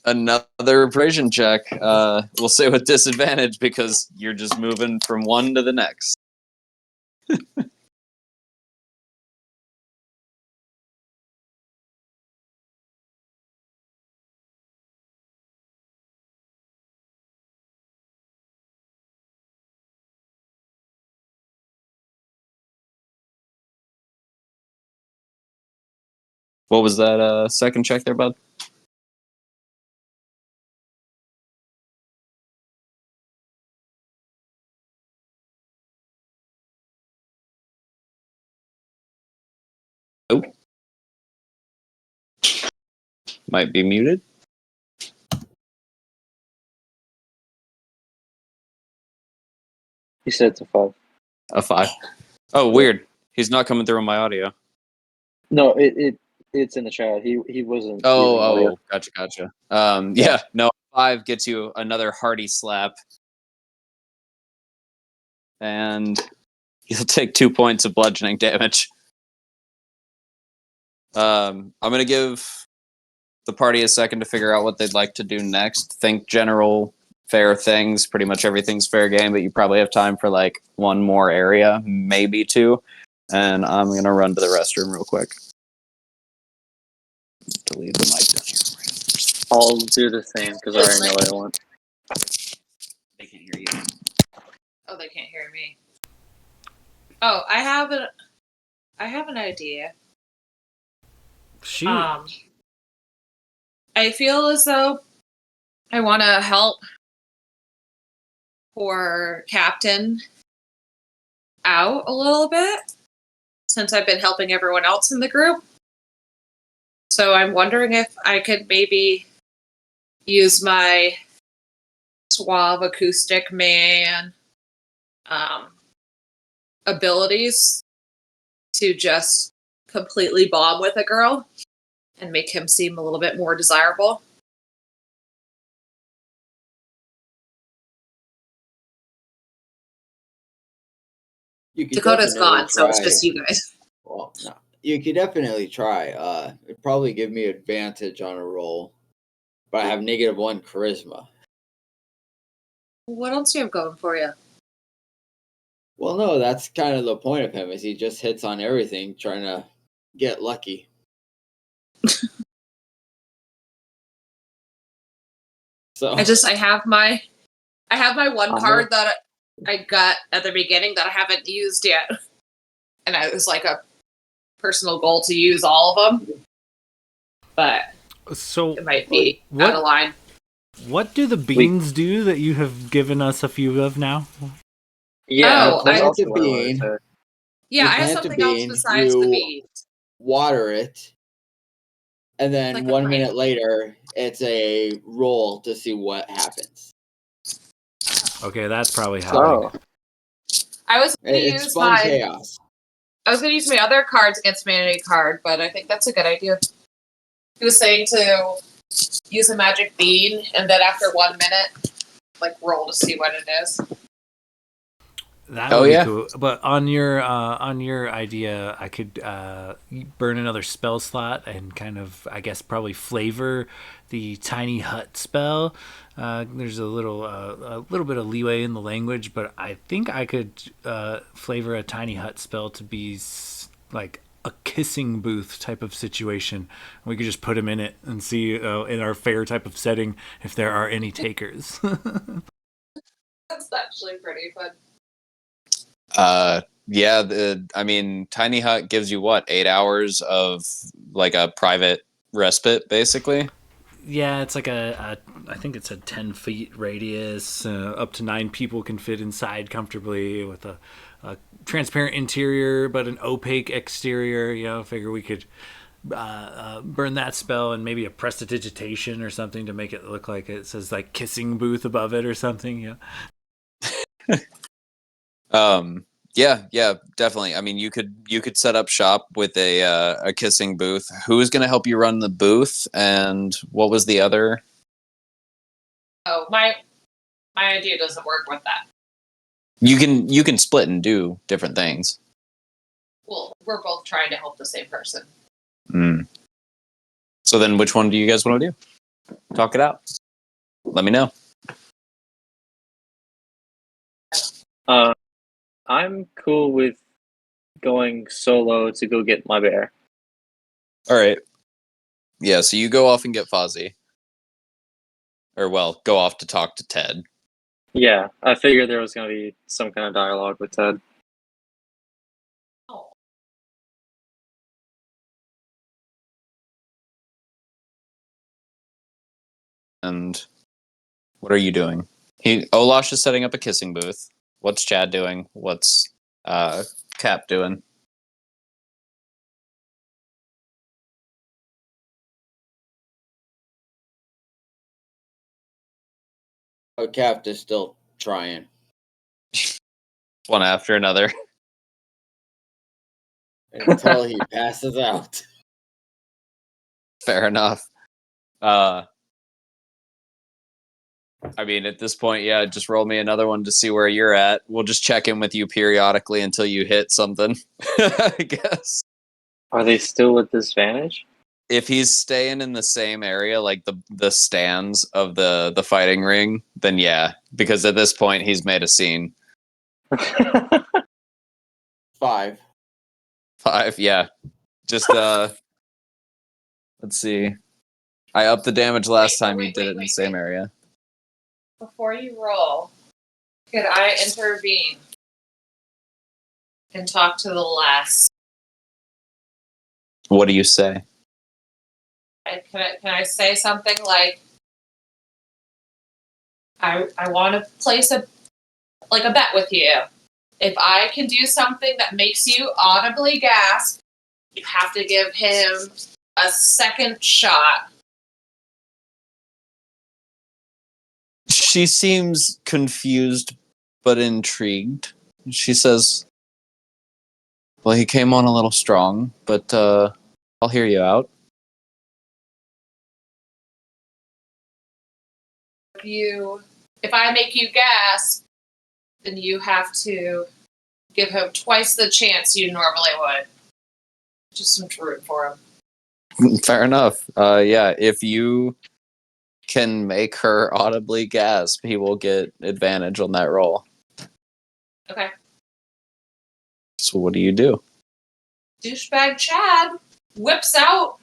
another persuasion check. We'll say with disadvantage because you're just moving from one to the next. What was that second check there, bud? Oh. Might be muted. He said it's a 5. A 5. Oh, weird. He's not coming through on my audio. No, it's in the chat. He wasn't. using audio. Oh, gotcha. Yeah, no, 5 gets you another hearty slap. And you'll take 2 points of bludgeoning damage. I'm going to give the party a second to figure out what they'd like to do next. Think general fair things. Pretty much everything's fair game, but you probably have time for like one more area, maybe 2. And I'm going to run to the restroom real quick. Delete the mic down here. I'll do the same because I already know what I want. They can't hear you. Oh, they can't hear me. Oh, I have an idea. Shoot. I feel as though I want to help poor Captain out a little bit since I've been helping everyone else in the group. So I'm wondering if I could maybe use my suave acoustic man abilities to just completely bomb with a girl and make him seem a little bit more desirable. You could Dakota's definitely gone, so it's try. just you guys. Well, no. You could definitely try. It'd probably give me advantage on a roll, but I have -1 charisma. What else do you have going for you? Well, no, that's kind of the point of him, is he just hits on everything, trying to get lucky. So I have my one card that I got at the beginning that I haven't used yet, and it was like a personal goal to use all of them. But So It might be out what of line. what do the beans do that you have given us a few of now? Yeah, Oh, that's I- also Plant what the I wanted bean. to. Yeah, You I have plant the something else bean, besides the you bean. water it, and then like a 1 plant. minute later, it's a roll to see what happens. Okay, that's probably happening. Oh, I was gonna It's use fun my chaos. other Cards Against Humanity card, but I think that's a good idea. He was saying to use a magic bean and then after 1 minute, like roll to see what it is. That Oh, would be yeah. cool. But on your idea, I could burn another spell slot and kind of, I guess, probably flavor the tiny hut spell. There's a little bit of leeway in the language, but I think I could flavor a tiny hut spell to be like a kissing booth type of situation. We could just put him in it and see in our fair type of setting if there are any takers. That's actually pretty fun. Yeah, I mean, tiny hut gives you what, 8 hours of like a private respite, basically. Yeah, it's like I think it's a 10 feet radius. Up to 9 people can fit inside comfortably with a transparent interior but an opaque exterior. You know, figure we could burn that spell and maybe a prestidigitation or something to make it look like it says like kissing booth above it or something. Yeah. Yeah, definitely. I mean, you could set up shop with a kissing booth. Who's going to help you run the booth, and what was the other? Oh, my idea doesn't work with that. You can split and do different things. Well, we're both trying to help the same person. So then, which one do you guys want to do? Talk it out. Let me know. I'm cool with going solo to go get my bear. All right. Yeah, so you go off and get Fozzie. Or, well, go off to talk to Ted. Yeah, I figured there was going to be some kind of dialogue with Ted. Oh. And what are you doing? Olash is setting up a kissing booth. What's Chad doing? What's Cap doing? Oh, Cap is still trying. One after another. Until he passes out. Fair enough. I mean, at this point, yeah, just roll me another one to see where you're at. We'll just check in with you periodically until you hit something, I guess. Are they still with disadvantage? If he's staying in the same area, like the stands of the fighting ring, then yeah, because at this point he's made a scene. 5. 5, yeah. Just let's see. I upped the damage last time you did it in the same area. Before you roll, could I intervene and talk to the lass? What do you say? Can I say something like, I want to place a bet with you. If I can do something that makes you audibly gasp, you have to give him a second shot. She seems confused but intrigued. She says, well, he came on a little strong, but I'll hear you out. If I make you gasp, then you have to give him twice the chance you normally would. Just to root for him. Fair enough. Yeah, if you can make her audibly gasp, he will get advantage on that roll. Okay. So what do you do? Douchebag Chad whips out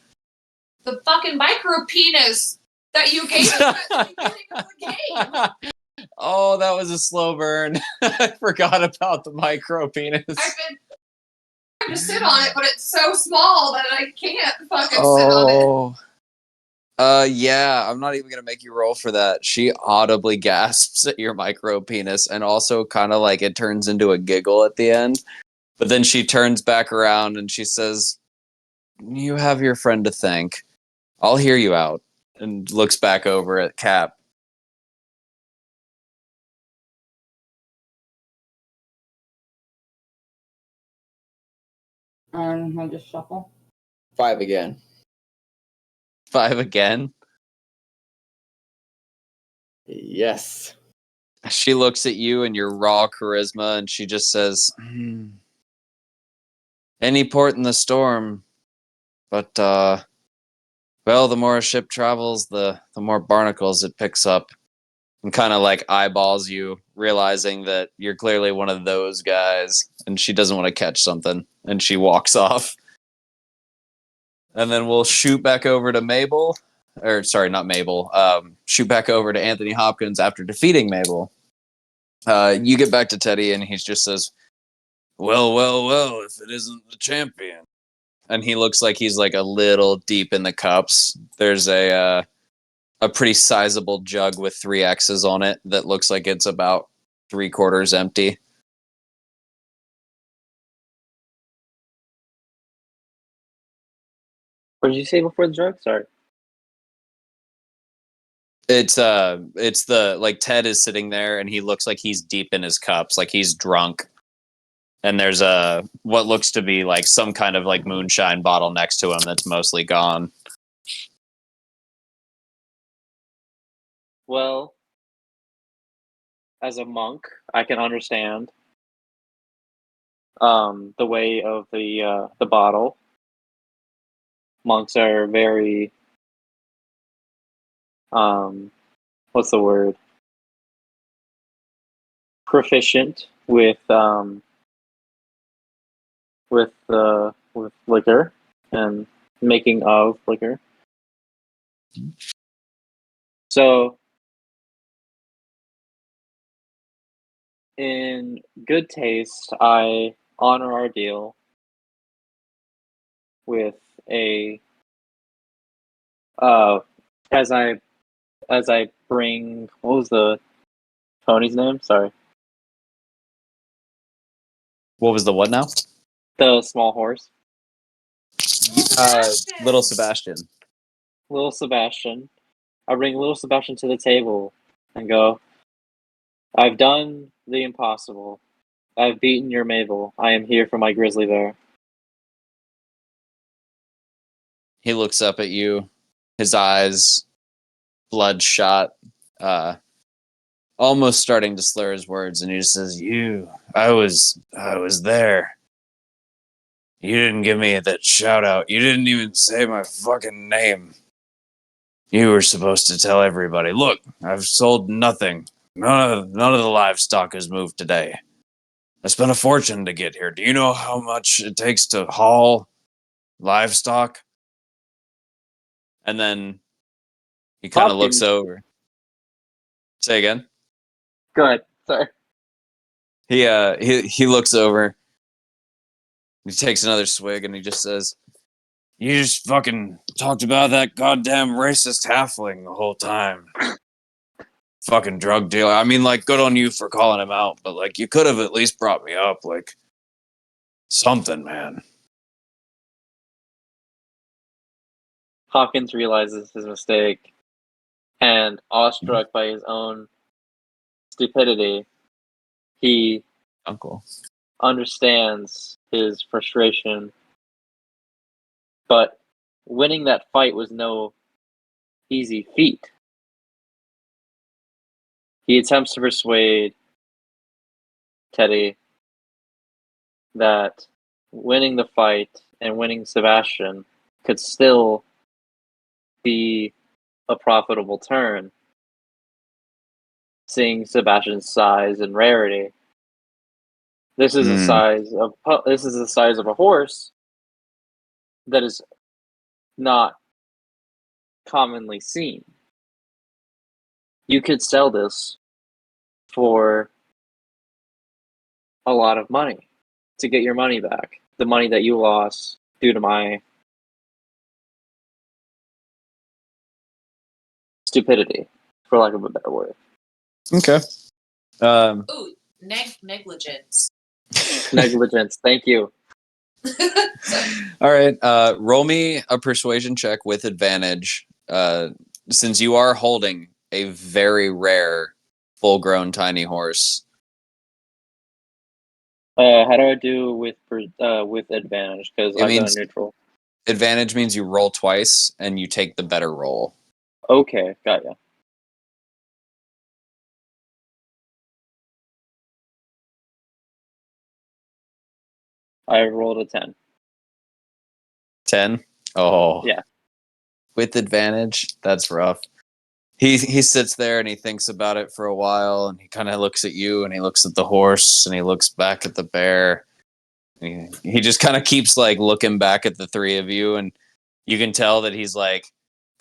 the fucking micro penis that you gave us at the beginning of the game. Oh, that was a slow burn. I forgot about the micro penis. I've been trying to sit on it, but it's so small that I can't fucking sit on it. Yeah, I'm not even gonna make you roll for that. She audibly gasps at your micro penis, and also kind of like it turns into a giggle at the end. But then she turns back around and she says, "You have your friend to thank. I'll hear you out." And looks back over at Cap. I'll just shuffle. 5 again. 5 again. Yes. She looks at you and your raw charisma, and she just says, "Any port in the storm, but well, the more a ship travels, the more barnacles it picks up." And kind of like eyeballs you, realizing that you're clearly one of those guys, and she doesn't want to catch something, and she walks off. And then we'll shoot back over to Mabel, or sorry, not Mabel. Shoot back over to Anthony Hopkins after defeating Mabel. You get back to Teddy, and he just says, "Well, well, well, if it isn't the champion." And he looks like he's like a little deep in the cups. There's a pretty sizable jug with 3 X's on it that looks like it's about 3/4 empty. What did you say before the drug? Sorry. It's the like Ted is sitting there and he looks like he's deep in his cups, like he's drunk. And there's a what looks to be like some kind of like moonshine bottle next to him that's mostly gone. Well, as a monk, I can understand the way of the bottle. Monks are very what's the word? Proficient with liquor and making of liquor. So, in good taste, I honor our deal with a as I bring what was the pony's name? Sorry, What was the what now? the small horse, Little Sebastian. little Sebastian. I bring little Sebastian to the table and go, "I've done the impossible. I've beaten your Mabel. I am here for my grizzly bear." He looks up at you, his eyes bloodshot, almost starting to slur his words, and he just says, I was there. You didn't give me that shout out. You didn't even say my fucking name. You were supposed to tell everybody, look, I've sold nothing. None of the livestock has moved today. I spent a fortune to get here. Do you know how much it takes to haul livestock?" And then he kind of looks Hopkins, over. Say again. go ahead. Sorry. He looks over. He takes another swig and he just says, "You just fucking talked about that goddamn racist halfling the whole time. Fucking drug dealer. I mean, like, good on you for calling him out, but like, you could have at least brought me up, like, something, man." Hopkins realizes his mistake, and awestruck by his own stupidity, he Uncle. understands his frustration. But winning that fight was no easy feat. He attempts to persuade Teddy that winning the fight and winning Sebastian could still be a profitable turn, seeing Sebastian's size and rarity. This is the size of a horse that is not commonly seen. You could sell this for a lot of money to get your money back. The money that you lost due to my stupidity, for lack of a better word. Okay. Ooh, negligence. Negligence. Thank you. All right. Roll me a persuasion check with advantage. Since you are holding a very rare, full-grown tiny horse. How do I do with advantage? Because It I've got a means neutral. advantage means you roll twice and you take the better roll. Okay, got ya. I rolled a 10. 10? Oh. Yeah. With advantage? That's rough. He sits there and he thinks about it for a while, and he kind of looks at you, and he looks at the horse, and he looks back at the bear. He just kind of keeps like looking back at the three of you, and you can tell that he's like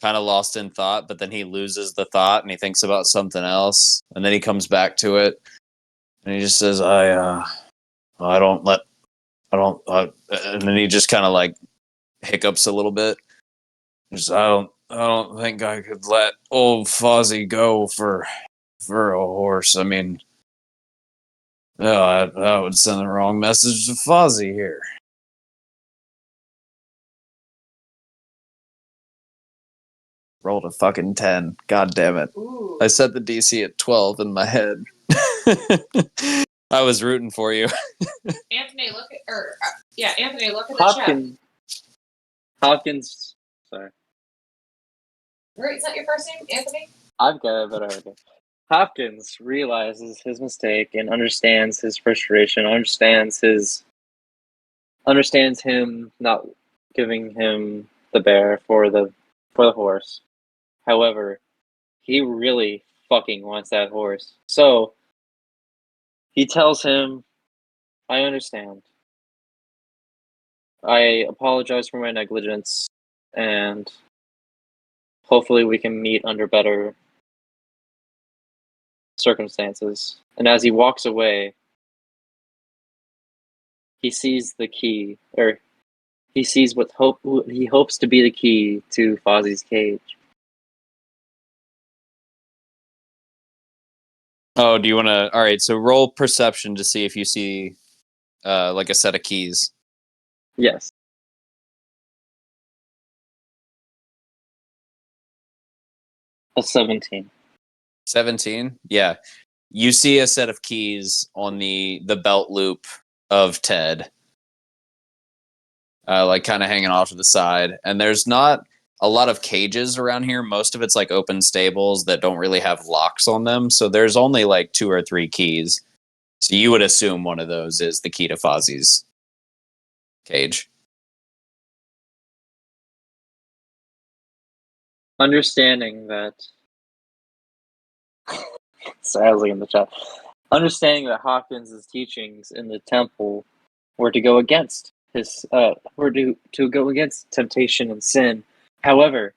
kind of lost in thought, but then he loses the thought and he thinks about something else, and then he comes back to it, and he just says, I don't let, I don't," and then he just kind of like hiccups a little bit. Just, I don't think I could let old Fozzie go for a horse. I mean, no, that would send the wrong message to Fozzie here. Rolled a fucking 10. God damn it. Ooh. I set the DC at 12 in my head. I was rooting for you. Anthony, look at Anthony, look at the chat. Hopkins. Sorry. Right, is that your first name, Anthony? I've got a better idea. Hopkins realizes his mistake and understands his frustration, understands him not giving him the bear for the horse. However, he really fucking wants that horse. So he tells him, I understand. I apologize for my negligence, and hopefully we can meet under better circumstances. And as he walks away, he sees the key, or he sees what he hopes to be the key to Fozzie's cage. Oh, do you want to? All right, so roll perception to see if you see like a set of keys. Yes. A 17. 17? Yeah. You see a set of keys on the belt loop of Ted, like kind of hanging off to the side. And there's not a lot of cages around here. Most of it's like open stables that don't really have locks on them. So there's only like 2 or 3 keys. So you would assume one of those is the key to Fozzie's cage. Understanding that. Sorry, I was looking in the chat. Understanding that Hopkins' teachings in the temple were to go against to go against temptation and sin. However,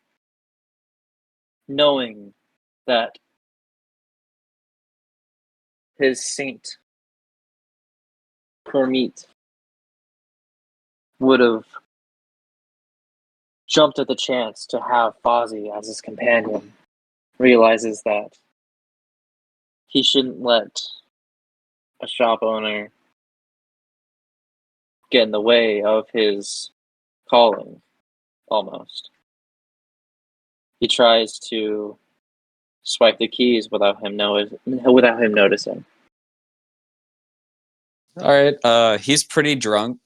knowing that his saint Kermit would have jumped at the chance to have Fozzie as his companion, realizes that he shouldn't let a shop owner get in the way of his calling, almost. He tries to swipe the keys without him noticing. All right. He's pretty drunk,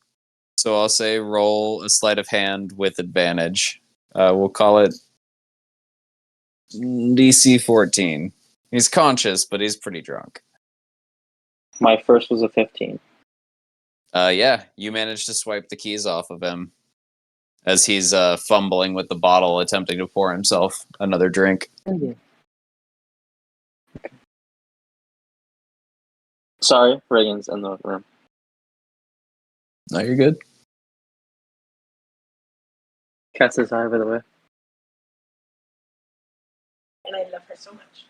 so I'll say roll a sleight of hand with advantage. We'll call it DC 14. He's conscious, but he's pretty drunk. My first was a 15. Yeah, you managed to swipe the keys off of him as he's fumbling with the bottle, attempting to pour himself another drink. Okay. Sorry, Reagan's in the room. No, you're good. Cat says hi, by the way. And I love her so much.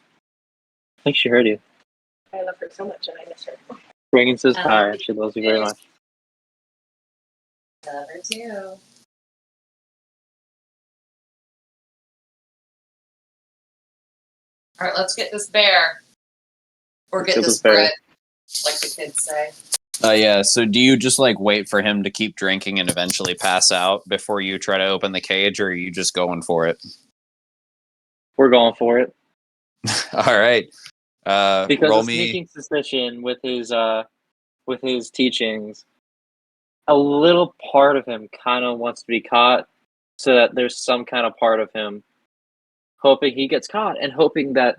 I think she heard you. I love her so much, and I miss her. Reagan says hi, and she loves you very much. I love her too. All right, let's get this bear. Or get this bread, like the kids say. Yeah, so do you just like wait for him to keep drinking and eventually pass out before you try to open the cage, or are you just going for it? We're going for it. All right. Because Roll a me. sneaking suspicion with his teachings, a little part of him kind of wants to be caught, so that there's some kind of part of him hoping he gets caught and hoping that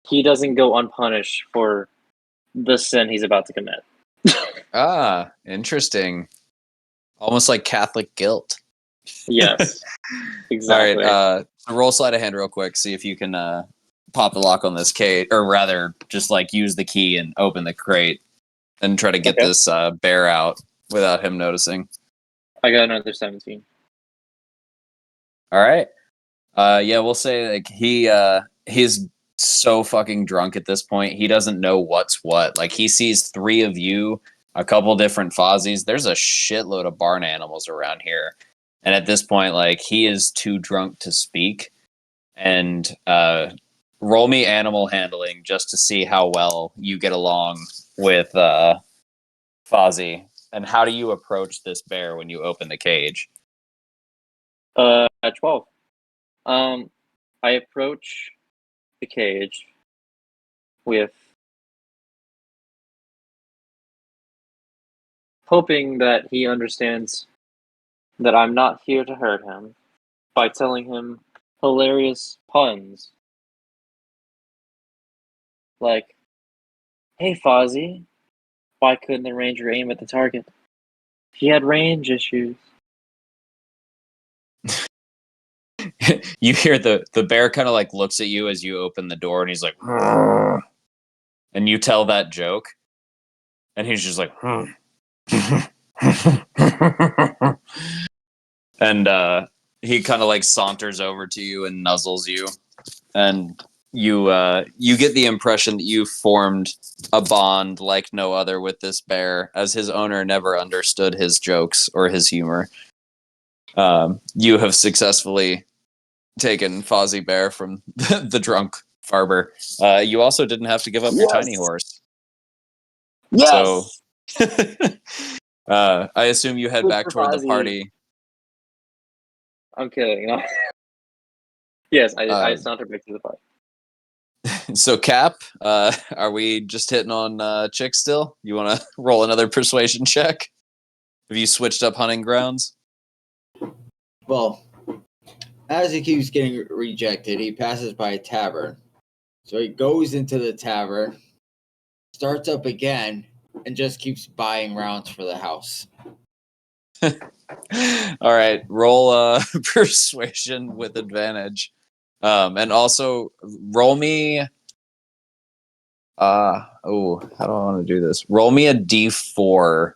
he doesn't go unpunished for the sin he's about to commit. Ah, interesting. Almost like Catholic guilt. Yes, exactly. All right. Roll sleight of hand real quick. See if you can pop the lock on this cage, or rather, just like use the key and open the crate and try to get Okay. this bear out without him noticing. I got another 17. All right. Yeah, we'll say like he's so fucking drunk at this point. He doesn't know what's what. Like he sees three of you, a couple different Fozzies. There's a shitload of barn animals around here. And at this point, like he is too drunk to speak. And roll me animal handling just to see how well you get along with Fozzie. And how do you approach this bear when you open the cage? 12. I approach the cage with hoping that he understands that I'm not here to hurt him by telling him hilarious puns. Like, hey Fozzie, why couldn't the ranger aim at the target? He had range issues. You hear the bear kind of like looks at you as you open the door and he's like, "Rrr." And you tell that joke and he's just like, "Hmm." And he kind of like saunters over to you and nuzzles you, and you get the impression that you formed a bond like no other with this bear, as his owner never understood his jokes or his humor. You have successfully taken Fozzie Bear from the drunk Farber. You also didn't have to give up your tiny horse. Yes! So I assume you head Good back for toward the Fozzie. party. I'm kidding. No. Yes, I Uh, sauntered back to the party. So Cap, are we just hitting on chicks still? You want to roll another persuasion check? Have you switched up hunting grounds? Well, as he keeps getting rejected, he passes by a tavern. So he goes into the tavern, starts up again, and just keeps buying rounds for the house. All right, roll persuasion with advantage, and also roll me. How do I want to do this? Roll me a d4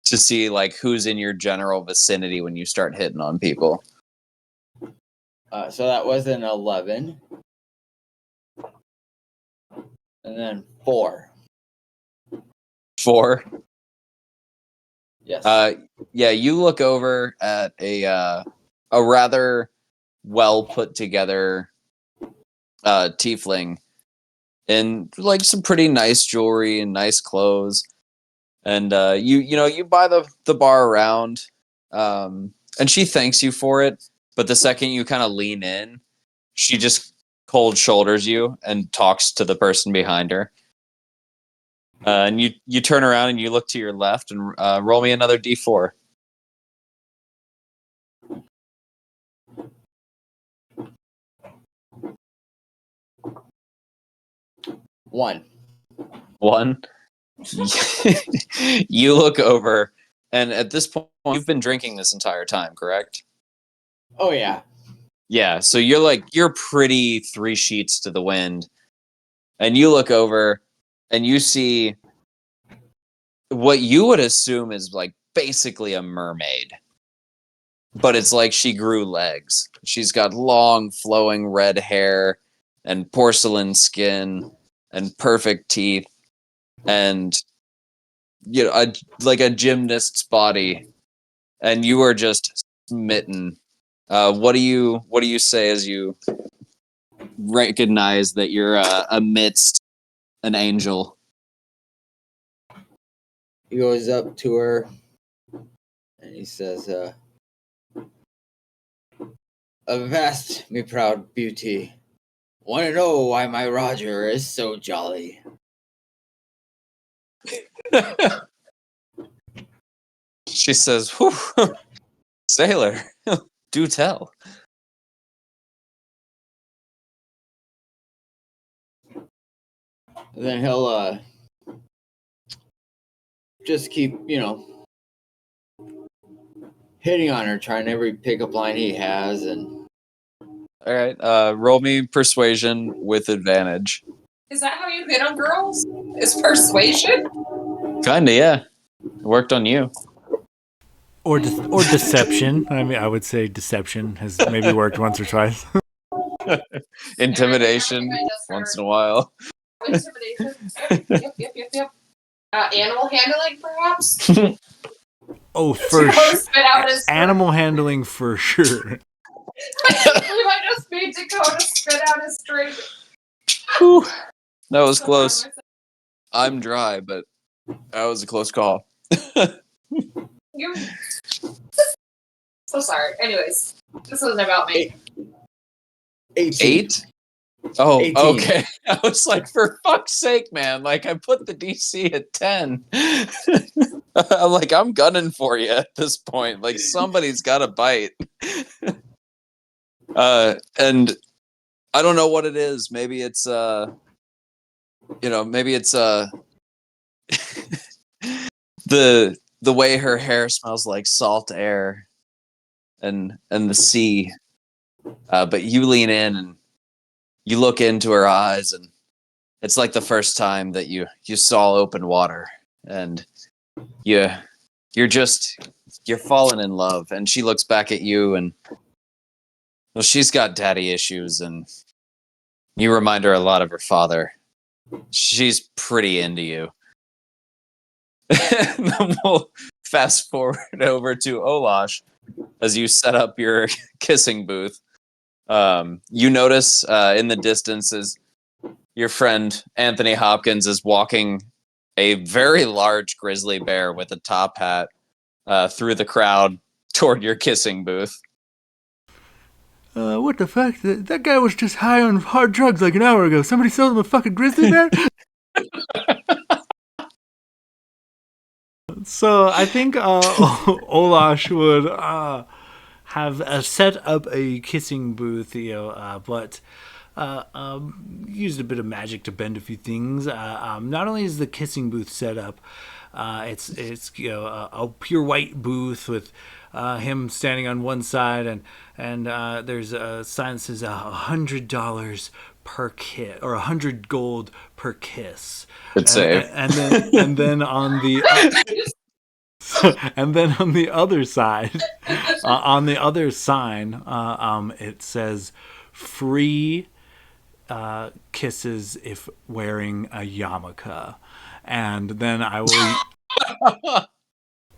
to see like who's in your general vicinity when you start hitting on people. So that was an 11. And then 4. 4. Yes. Yeah, you look over at a rather well put together tiefling in like some pretty nice jewelry and nice clothes, and you buy the bar around, and she thanks you for it. But the second you kind of lean in, she just cold shoulders you and talks to the person behind her. And you turn around and you look to your left and roll me another d4. 1. 1. You look over, and at this point, you've been drinking this entire time, correct? Oh, yeah. Yeah, so you're pretty 3 sheets to the wind, and you look over, and you see what you would assume is like basically a mermaid, but it's like she grew legs. She's got long, flowing red hair, and porcelain skin, and perfect teeth, and like a gymnast's body, and you are just smitten What do you say as you recognize that you're amidst an angel? He goes up to her and he says, "Avast, me proud beauty. Want to know why my Roger is so jolly?" She says, "Whew, sailor, do tell." And then he'll just keep, hitting on her, trying every pickup line he has, and All right, roll me persuasion with advantage. Is that how you hit on girls? Is persuasion? Kinda, yeah. It worked on you. Or deception. I mean, I would say deception has maybe worked once or twice. Intimidation once in a while. Intimidation. Yep. Animal handling, perhaps? Oh, for Dakota sure. spit out his Animal handling for sure. I just made Dakota spit out his drink. Whew. That was So close. proud of I'm dry, but that was a close call. You. So sorry. Anyways, this wasn't about me. 18. 8? Oh, 18. okay. I was like, for fuck's sake, man. Like, I put the DC at 10. I'm like, I'm gunning for you at this point. Like, somebody's got to bite. And I don't know what it is. Maybe it's, maybe it's the way her hair smells like salt air and the sea. But you lean in and you look into her eyes, and it's like the first time that you saw open water, and you're falling in love. And she looks back at you, and well, she's got daddy issues, and you remind her a lot of her father. She's pretty into you. And then we'll fast forward over to Olash as you set up your kissing booth. You notice in the distance as your friend Anthony Hopkins is walking a very large grizzly bear with a top hat through the crowd toward your kissing booth. What the fuck? That guy was just high on hard drugs like an hour ago. Somebody sold him a fucking grizzly bear? So I think Olash would have set up a kissing booth, but used a bit of magic to bend a few things. Not only is the kissing booth set up, it's a pure white booth with him standing on one side, and there's a sign that says $100 per kiss, or 100 gold per kiss. Good save. And then on the and then on the other side, on the other sign, it says free kisses if wearing a yarmulke. And then I will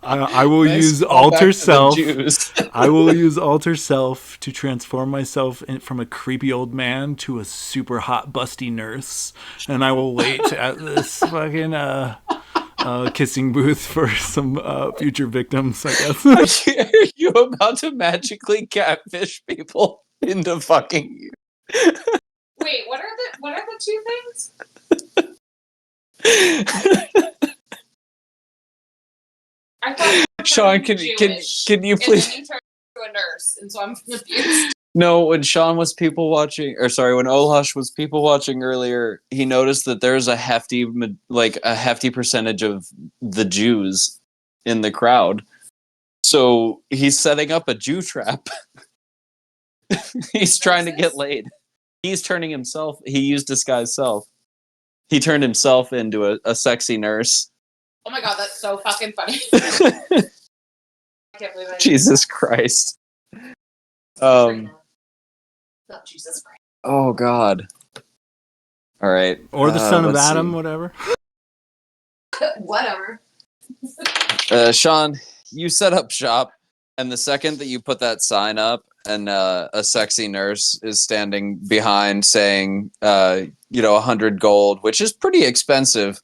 I will Nice use callback alter to the self. Jews. I will use alter self to transform myself from a creepy old man to a super hot busty nurse, and I will wait at this fucking kissing booth for some future victims, I guess. Are you about to magically catfish people into fucking you? Wait, what are the two things? I thought Sean, can you please? And then you turned into a nurse, and so I'm confused. No, when Sean was people watching, or sorry, when Olash was people watching earlier, he noticed that there's a hefty percentage of the Jews in the crowd. So he's setting up a Jew trap. He's trying to get laid. He's turning himself. He used disguise self. He turned himself into a sexy nurse. Oh my god, that's so fucking funny. I can't believe I Jesus Christ. Not Jesus Christ. Oh God. All right. Or the son of let's Adam, see. whatever. Whatever. Sean, you set up shop, and the second that you put that sign up, and a sexy nurse is standing behind saying, 100 gold, which is pretty expensive,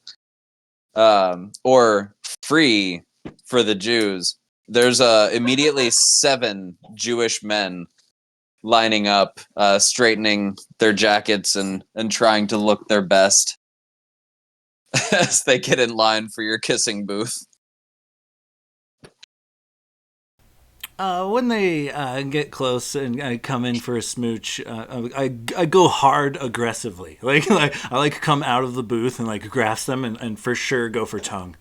or free for the Jews. There's immediately 7 Jewish men lining up, straightening their jackets and trying to look their best as they get in line for your kissing booth. When they get close and come in for a smooch, I go hard aggressively. I come out of the booth and grasp them and for sure go for tongue.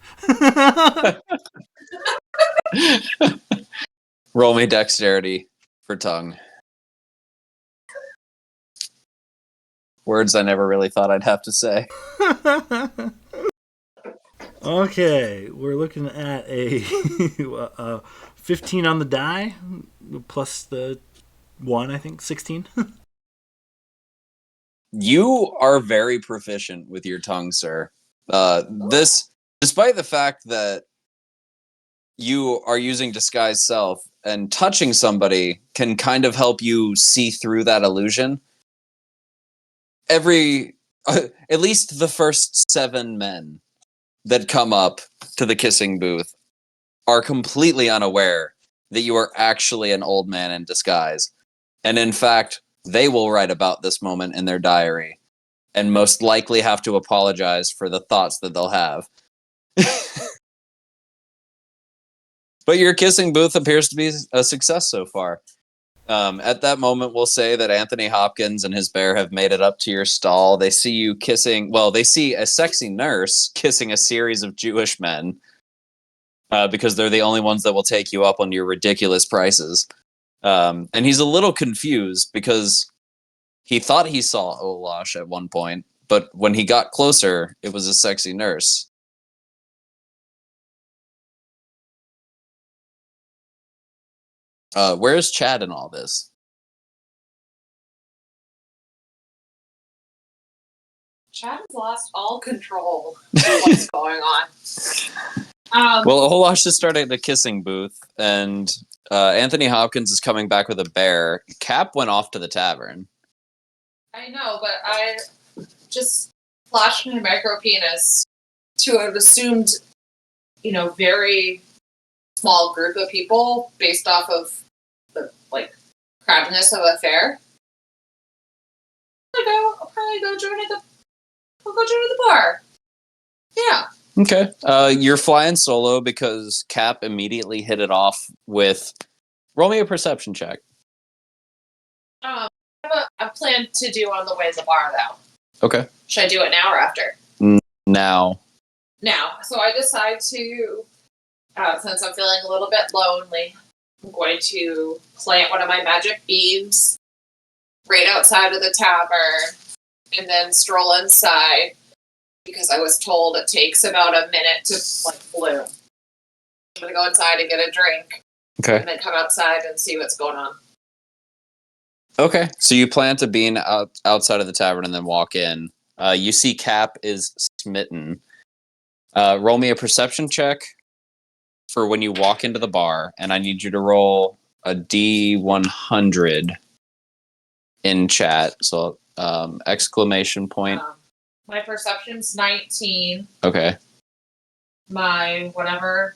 Roll me dexterity for tongue. Words I never really thought I'd have to say. Okay, we're looking at a 15 on the die, plus the 1, I think, 16. You are very proficient with your tongue, sir. This, despite the fact that you are using disguise self, and touching somebody can kind of help you see through that illusion. At least the first 7 men that come up to the kissing booth are completely unaware that you are actually an old man in disguise. And in fact, they will write about this moment in their diary and most likely have to apologize for the thoughts that they'll have. But your kissing booth appears to be a success so far. At that moment, we'll say that Anthony Hopkins and his bear have made it up to your stall. They see you kissing. Well, they see a sexy nurse kissing a series of Jewish men because they're the only ones that will take you up on your ridiculous prices. And he's a little confused because he thought he saw Olash at one point, but when he got closer, it was a sexy nurse. Where's Chad in all this? Chad has lost all control of what's going on. Well, Olash is starting the kissing booth, and Anthony Hopkins is coming back with a bear. Cap went off to the tavern. I know, but I just flashed my micro penis to an assumed, very small group of people based off of the crowdedness of a fair. I'll probably go join the bar. Yeah. Okay. You're flying solo because Cap immediately hit it off with. Roll me a perception check. I have a plan to do on the way to the bar, though. Okay. Should I do it now or after? Now. Now. So I decide to, since I'm feeling a little bit lonely, I'm going to plant one of my magic beads right outside of the tavern and then stroll inside because I was told it takes about a minute to bloom. I'm going to go inside and get a drink. Okay. And then come outside and see what's going on. Okay. So you plant a bean outside of the tavern and then walk in. You see Cap is smitten. Roll me a perception check for when you walk into the bar, and I need you to roll a D100 in chat. So exclamation point. My perception's 19. Okay. My whatever.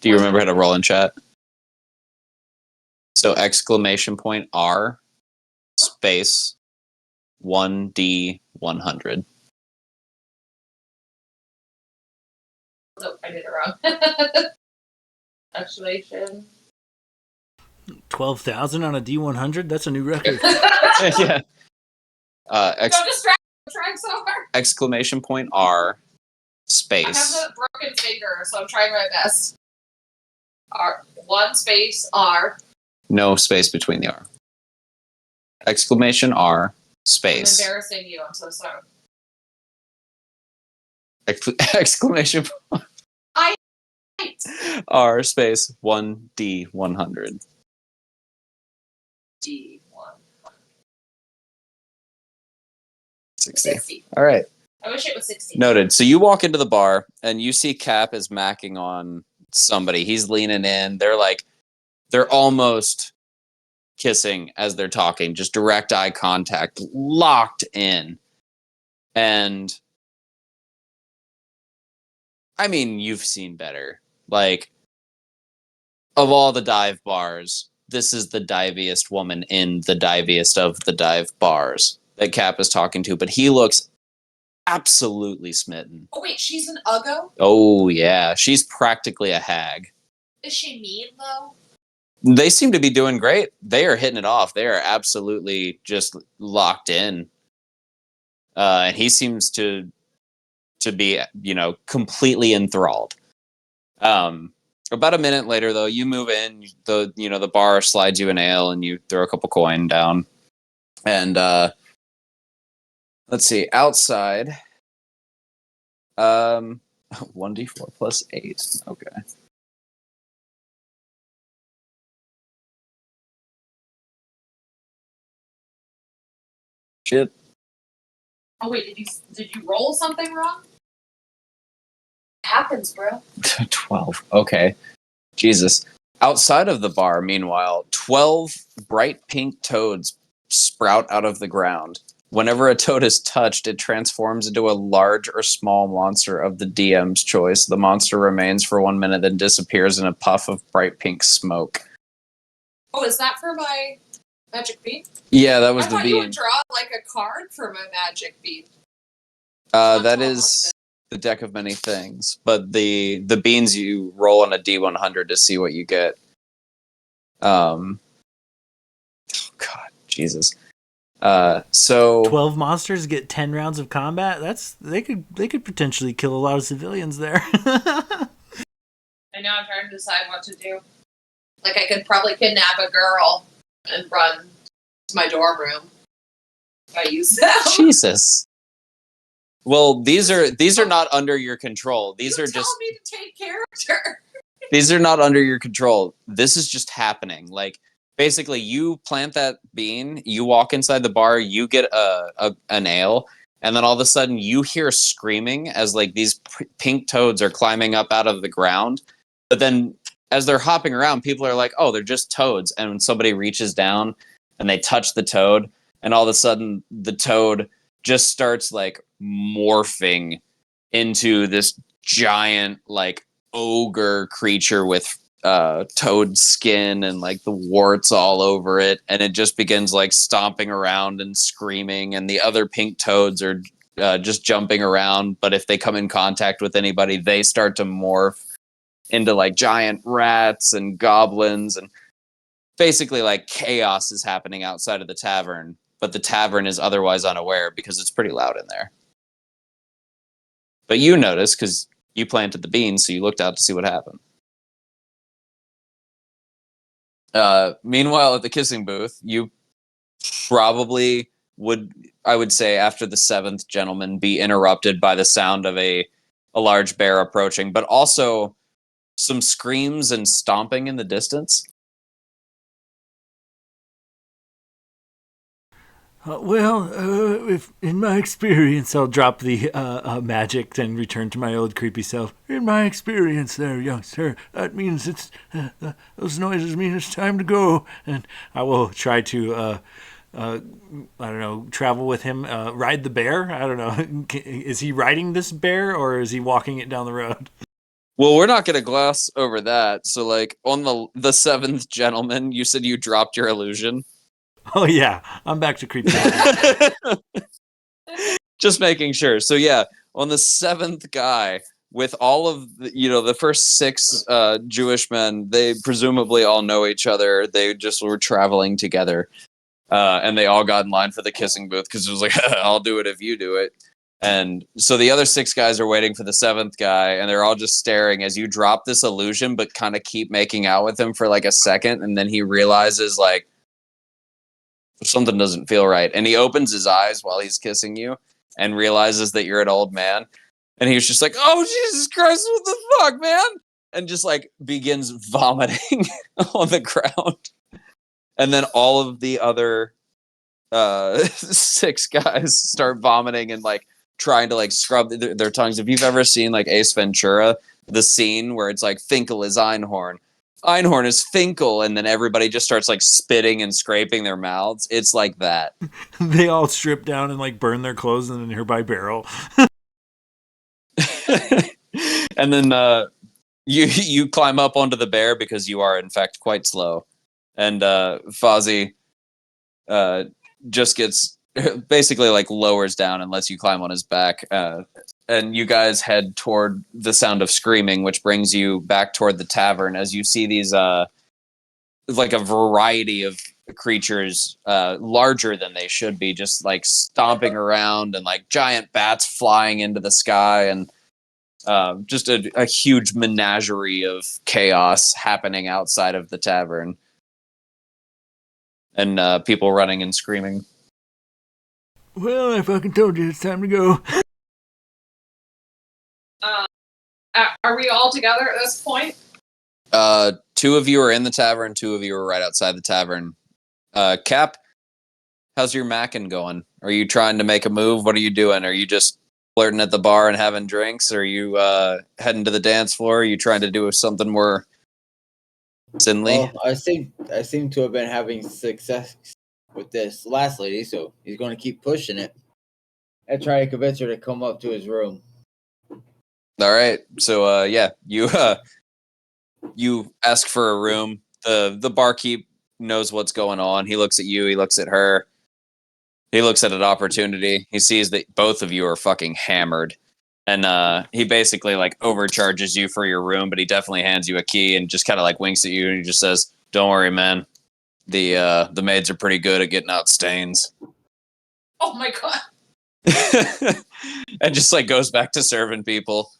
Do you remember how to roll in chat? So exclamation point R space 1D100. Nope, I did it wrong. Exclamation. 12,000 on a D100? That's a new record. Yeah. Don't distract me. I'm trying so hard. Exclamation point R space. I have a broken finger, so I'm trying my best. R, 1 space R. No space between the R. Exclamation R space. I'm embarrassing you. I'm so sorry. Exclamation I R space 1D100. D1. 60. All right. I wish it was 60. Noted. So you walk into the bar and you see Cap is macking on somebody. He's leaning in. They're almost kissing as they're talking, just direct eye contact, locked in. And I mean, you've seen better. Like, of all the dive bars, this is the diviest woman in the diviest of the dive bars that Cap is talking to, but he looks absolutely smitten. Oh wait, she's an Uggo? Oh yeah, she's practically a hag. Is she mean though? They seem to be doing great. They are hitting it off. They are absolutely just locked in. And he seems to be, completely enthralled. About a minute later, though, you move in. The bar slides you an ale, and you throw a couple coin down. And let's see, outside, 1d4 plus 8. Okay. Shit. Oh wait, did you roll something wrong? Happens, bro. 12. Okay. Jesus. Outside of the bar, meanwhile, 12 bright pink toads sprout out of the ground. Whenever a toad is touched, it transforms into a large or small monster of the DM's choice. The monster remains for 1 minute, then disappears in a puff of bright pink smoke. Oh, is that for my magic bean? Yeah, that was I the thought you would bean. draw like a card from a magic bean. That is the deck of many things, but the beans you roll on a D100 to see what you get. God, Jesus. So 12 monsters get 10 rounds of combat. They could potentially kill a lot of civilians there. I know, I'm trying to decide what to do. Like, I could probably kidnap a girl and run to my dorm room if I use them. Jesus. Well, these are not under your control. These you are just tell me to take character. These are not under your control. This is just happening. Like, basically, you plant that bean, you walk inside the bar, you get an ale, and then all of a sudden you hear screaming as like these pink toads are climbing up out of the ground. But then as they're hopping around, people are like, "Oh, they're just toads." And when somebody reaches down and they touch the toad, and all of a sudden the toad just starts like morphing into this giant like ogre creature with toad skin and like the warts all over it, and it just begins like stomping around and screaming, and the other pink toads are just jumping around, but if they come in contact with anybody, they start to morph into like giant rats and goblins, and basically like chaos is happening outside of the tavern, but the tavern is otherwise unaware because it's pretty loud in there. But you notice because you planted the beans, so you looked out to see what happened. Meanwhile, at the kissing booth, you probably would, I would say, after the seventh gentleman, be interrupted by the sound of a large bear approaching, but also some screams and stomping in the distance. If in my experience, I'll drop the magic and return to my old creepy self. In my experience, there, youngster, that means it's those noises mean it's time to go. And I will try to, I don't know, travel with him, ride the bear. I don't know. Is he riding this bear or is he walking it down the road? Well, we're not going to gloss over that. So, like, on the seventh gentleman, you said you dropped your illusion. Oh yeah, I'm back to creepy. Just making sure. So yeah, on the seventh guy, with all of the first six Jewish men, they presumably all know each other. They just were traveling together, and they all got in line for the kissing booth because it was like, I'll do it if you do it. And so the other six guys are waiting for the seventh guy, and they're all just staring as you drop this illusion, but kind of keep making out with him for like a second, and then he realizes like something doesn't feel right, and he opens his eyes while he's kissing you and realizes that you're an old man, and he's just like, oh Jesus Christ, what the fuck, man, and just like begins vomiting on the ground. And then all of the other six guys start vomiting and like trying to like scrub their tongues. If you've ever seen like Ace Ventura, the scene where it's like Finkel is Einhorn, Einhorn is Finkel, and then everybody just starts like spitting and scraping their mouths. It's like that. They all strip down and like burn their clothes in a nearby barrel. And then you climb up onto the bear because you are in fact quite slow, and Fozzie just gets basically like lowers down and lets you climb on his back. And you guys head toward the sound of screaming, which brings you back toward the tavern as you see these like a variety of creatures larger than they should be, just like stomping around, and like giant bats flying into the sky, and just a huge menagerie of chaos happening outside of the tavern, and people running and screaming. Well, I fucking told you it's time to go. Are we all together at this point? Two of you are in the tavern, two of you are right outside the tavern. Cap, how's your mackin' going? Are you trying to make a move? What are you doing? Are you just flirting at the bar and having drinks? Are you heading to the dance floor? Are you trying to do something more sinly? Well, I seem to have been having success with this last lady, so he's going to keep pushing it and try to convince her to come up to his room. All right. So yeah, you ask for a room. The barkeep knows what's going on. He looks at you, he looks at her. He looks at an opportunity. He sees that both of you are fucking hammered. And he basically like overcharges you for your room, but he definitely hands you a key and just kind of like winks at you and he just says, "Don't worry, man. The maids are pretty good at getting out stains." Oh my god. And just like goes back to serving people.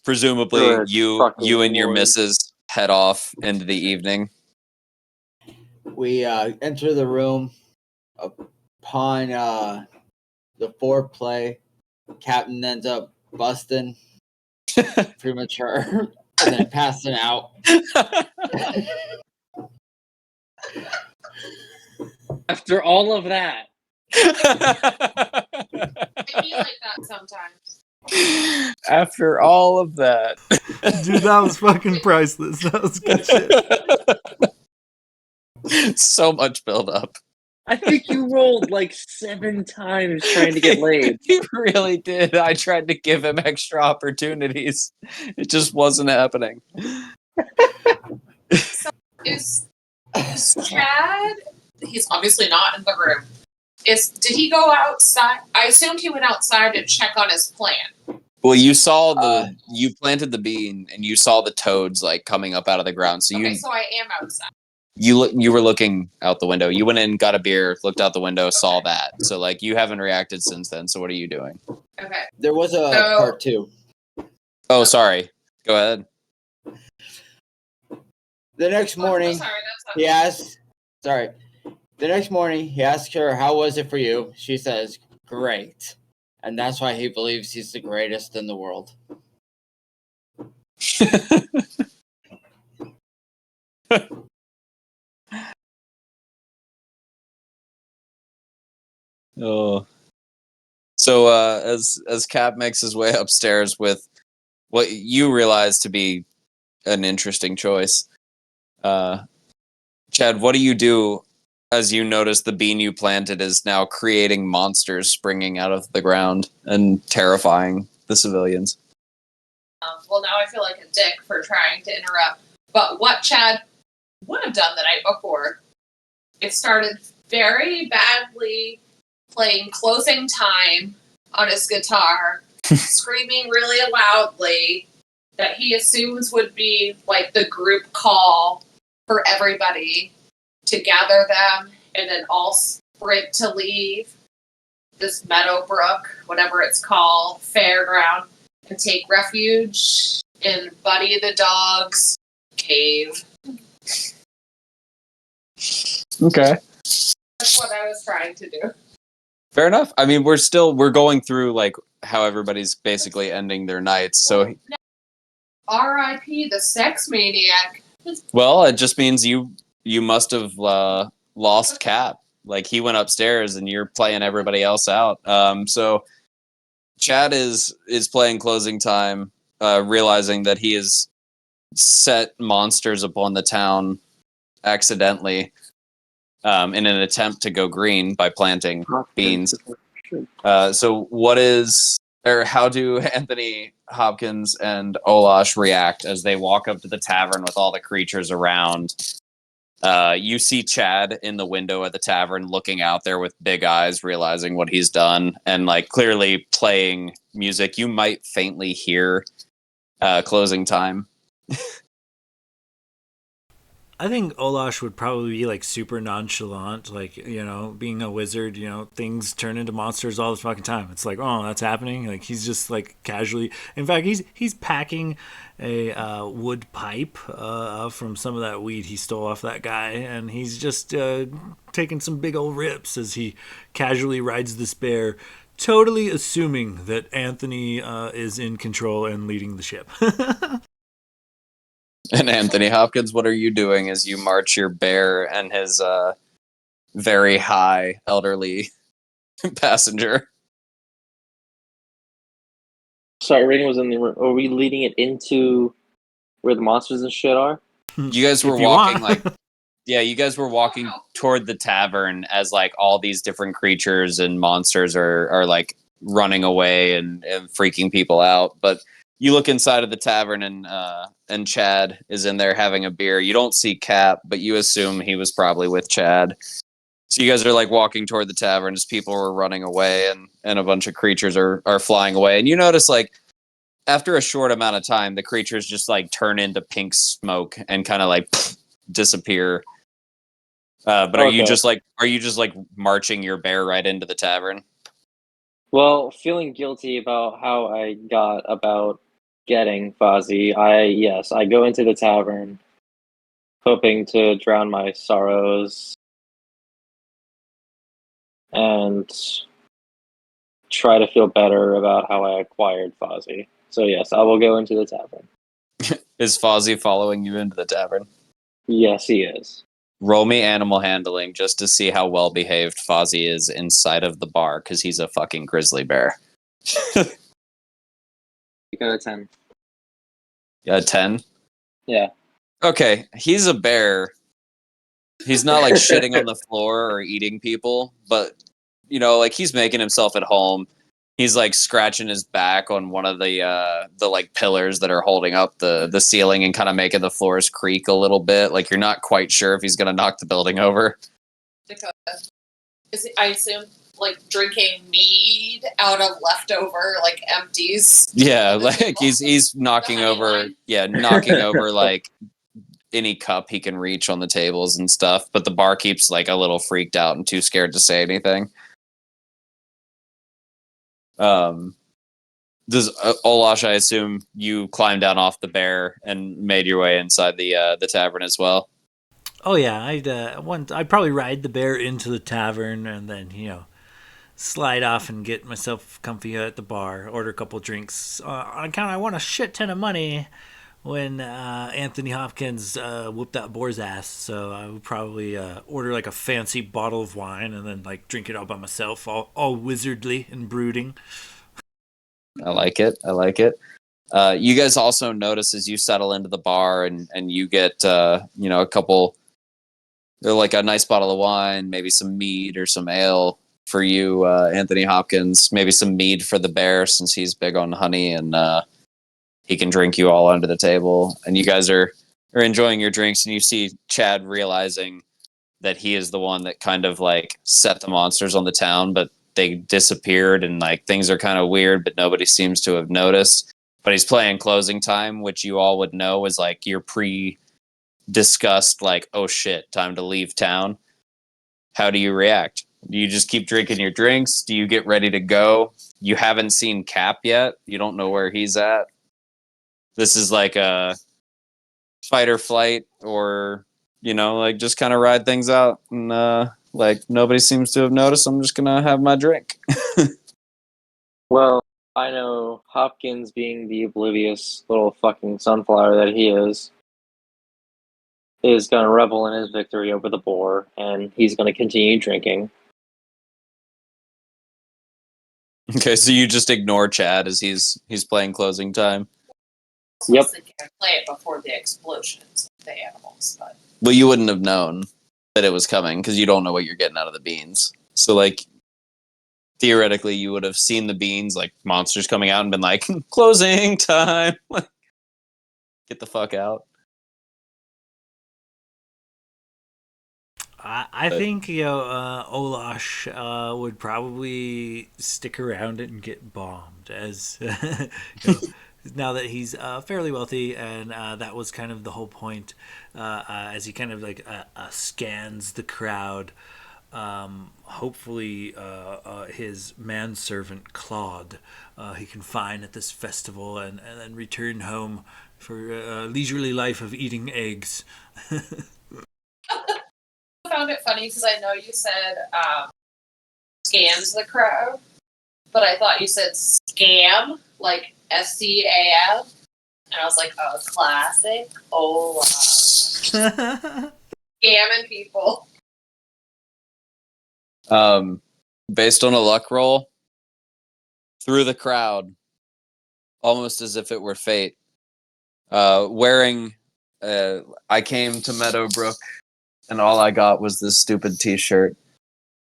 Presumably Good you fucking and your lord. missus head off into the evening. We enter the room. Upon the foreplay, Captain ends up busting premature and then passing out. After all of that, I be like that sometimes. After all of that. Dude, that was fucking priceless. That was good shit. So much build up. I think you rolled like 7 times trying to get laid. He really did. I tried to give him extra opportunities. It just wasn't happening. Is Chad? He's obviously not in the room. Did he go outside? I assumed he went outside to check on his plant. Well, you saw you planted the bean and you saw the toads like coming up out of the ground. So So I am outside. you were looking out the window. You went in, got a beer, looked out the window, saw that. So like you haven't reacted since then. So what are you doing? Okay. There was a part 2. Oh, sorry. Go ahead. The next morning, Sorry, that's not he asks, sorry. The next morning, he asks her, "How was it for you?" She says, "Great." And that's why he believes he's the greatest in the world. Oh. So as Cap makes his way upstairs with what you realize to be an interesting choice, Chad, what do you do as you notice the bean you planted is now creating monsters springing out of the ground and terrifying the civilians? well, now I feel like a dick for trying to interrupt. But what Chad would have done the night before, it started very badly playing Closing Time on his guitar, screaming really loudly that he assumes would be like the group call for everybody to gather them and then all sprint to leave this Meadowbrook, whatever it's called, fairground, and take refuge in Buddy the dog's cave. Okay. That's what I was trying to do. Fair enough. I mean, we're going through like how everybody's basically ending their nights. So, R.I.P. the sex maniac. well, it just means you must have lost Cap. Like he went upstairs and you're playing everybody else out. So Chad is playing Closing Time, realizing that he is set monsters upon the town accidentally in an attempt to go green by planting beans. So how do Anthony Hopkins and Olash react as they walk up to the tavern with all the creatures around? You see Chad in the window at the tavern looking out there with big eyes, realizing what he's done, and like clearly playing music. You might faintly hear closing time. I think Olash would probably be like super nonchalant, like, being a wizard, things turn into monsters all the fucking time. It's like, oh, that's happening. Like he's just like casually. In fact, he's packing a wood pipe from some of that weed he stole off that guy, and he's just taking some big old rips as he casually rides this bear, totally assuming that Anthony is in control and leading the ship. And Anthony Hopkins, what are you doing as you march your bear and his very high elderly passenger? Sorry, rating was in the room. Are we leading it into where the monsters and shit are? You guys were If you walking want. you guys were walking toward the tavern as like all these different creatures and monsters are like running away and freaking people out. But you look inside of the tavern and Chad is in there having a beer. You don't see Cap, but you assume he was probably with Chad. So you guys are like walking toward the tavern as people were running away and a bunch of creatures are flying away. And you notice like after a short amount of time, the creatures just like turn into pink smoke and kind of like disappear. But are you just like marching your bear right into the tavern? Well, feeling guilty about how I got about getting Fozzie, I go into the tavern, hoping to drown my sorrows and try to feel better about how I acquired Fozzie. So yes, I will go into the tavern. Is Fozzie following you into the tavern? Yes, he is. Roll me animal handling just to see how well behaved Fozzie is inside of the bar, because he's a fucking grizzly bear. You got a 10. Yeah, 10? Yeah. Okay, he's a bear. He's not like shitting on the floor or eating people, but like he's making himself at home. He's like scratching his back on one of the like pillars that are holding up the ceiling and kind of making the floors creak a little bit. Like you're not quite sure if he's gonna knock the building over. Dakota, I assume like drinking mead out of leftover like empties. Yeah, like he's knocking over like any cup he can reach on the tables and stuff, but the barkeep's like a little freaked out and too scared to say anything. Does Olash, I assume you climbed down off the bear and made your way inside the tavern as well? Oh yeah, I'd probably ride the bear into the tavern and then slide off and get myself comfy at the bar, order a couple drinks. On account I want a shit ton of money when Anthony Hopkins whooped that boar's ass, so I would probably order like a fancy bottle of wine and then like drink it all by myself, all wizardly and brooding. I like it. You guys also notice as you settle into the bar and you get a couple, like a nice bottle of wine, maybe some mead or some ale for you, Anthony Hopkins, maybe some mead for the bear since he's big on honey and he can drink you all under the table. And you guys are enjoying your drinks, and you see Chad realizing that he is the one that kind of like set the monsters on the town, but they disappeared and like things are kind of weird, but nobody seems to have noticed. But he's playing closing time, which you all would know is like your pre-discussed, like, oh shit, time to leave town. How do you react? Do you just keep drinking your drinks? Do you get ready to go? You haven't seen Cap yet. You don't know where he's at. This is like a fight or flight, or like just kind of ride things out and like nobody seems to have noticed. I'm just gonna have my drink. Well, I know Hopkins, being the oblivious little fucking sunflower that he is going to revel in his victory over the boar, and he's going to continue drinking. Okay, so you just ignore Chad as he's playing closing time. Yep. thinking I'd play it before the explosions of the animals, but Well, you wouldn't have known that it was coming because you don't know what you're getting out of the beans. So, like, theoretically, you would have seen the beans, like monsters coming out, and been like, "Closing time! Get the fuck out!" I think Olash would probably stick around and get bombed as now that he's fairly wealthy, and that was kind of the whole point. As he kind of like scans the crowd, hopefully his manservant Claude he can find at this festival and then return home for a leisurely life of eating eggs. I found it funny because I know you said scams the crowd, but I thought you said scam, like SCAM, and I was like, oh, classic. Oh, wow. Scamming people. Based on a luck roll, through the crowd, almost as if it were fate, wearing, I came to Meadowbrook, and all I got was this stupid t-shirt.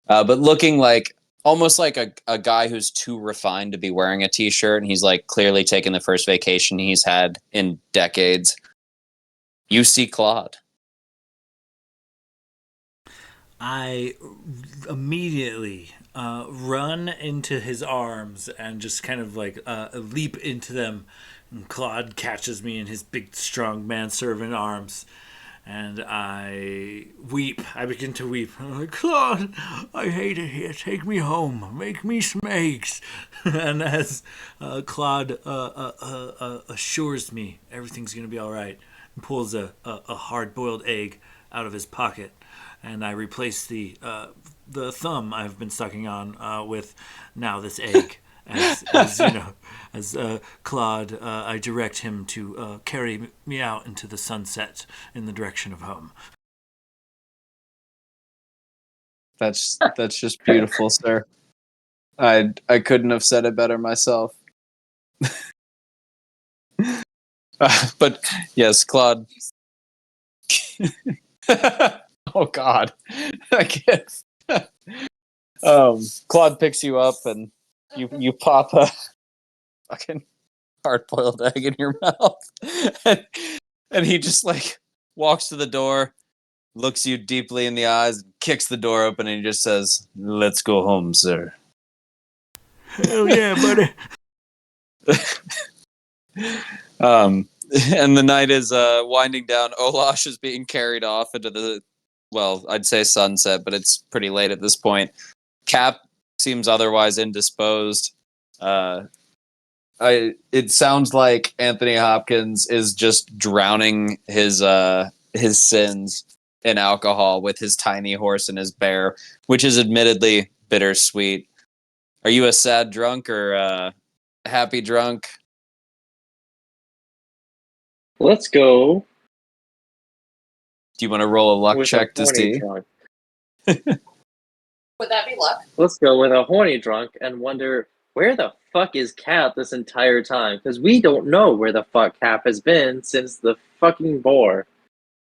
But looking like, almost like a guy who's too refined to be wearing a t-shirt, and he's like clearly taking the first vacation he's had in decades. You see Claude. I immediately run into his arms and just kind of like leap into them. And Claude catches me in his big, strong manservant arms. And I weep. I begin to weep. I'm like, Claude, I hate it here. Take me home. Make me some eggs. And as Claude assures me everything's going to be all right, and pulls a hard-boiled egg out of his pocket, and I replace the thumb I've been sucking on with now this egg. As Claude, I direct him to carry me out into the sunset in the direction of home. That's just beautiful, sir. I couldn't have said it better myself. But yes, Claude. Oh God, I can't. Claude picks you up and you pop a fucking hard-boiled egg in your mouth, and he just like walks to the door, looks you deeply in the eyes, kicks the door open, and he just says, "Let's go home, sir." Hell yeah, buddy. And the night is winding down. Olash is being carried off into the, well, I'd say sunset, but it's pretty late at this point. Cap seems otherwise indisposed. It sounds like Anthony Hopkins is just drowning his sins in alcohol with his tiny horse and his bear, which is admittedly bittersweet. Are you a sad drunk or a happy drunk? Let's go. Do you want to roll a luck with check a to horny see? drunk. Would that be luck? Let's go with a horny drunk and wonder where the fuck is Cap this entire time? Because we don't know where the fuck Cap has been since the fucking boar.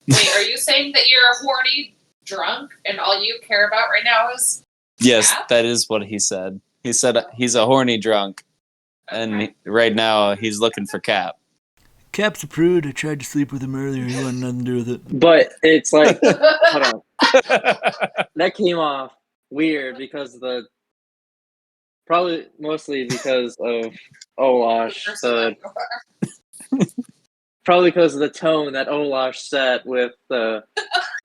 Wait, are you saying that you're a horny drunk and all you care about right now is Yes, Cap? that is what he said. He said he's a horny drunk, and right now he's looking for Cap. Cap's a prude. I tried to sleep with him earlier. He wanted nothing to do with it. But it's like, hold on. That came off weird because probably mostly because of Olash, probably because of the tone that Olash set with the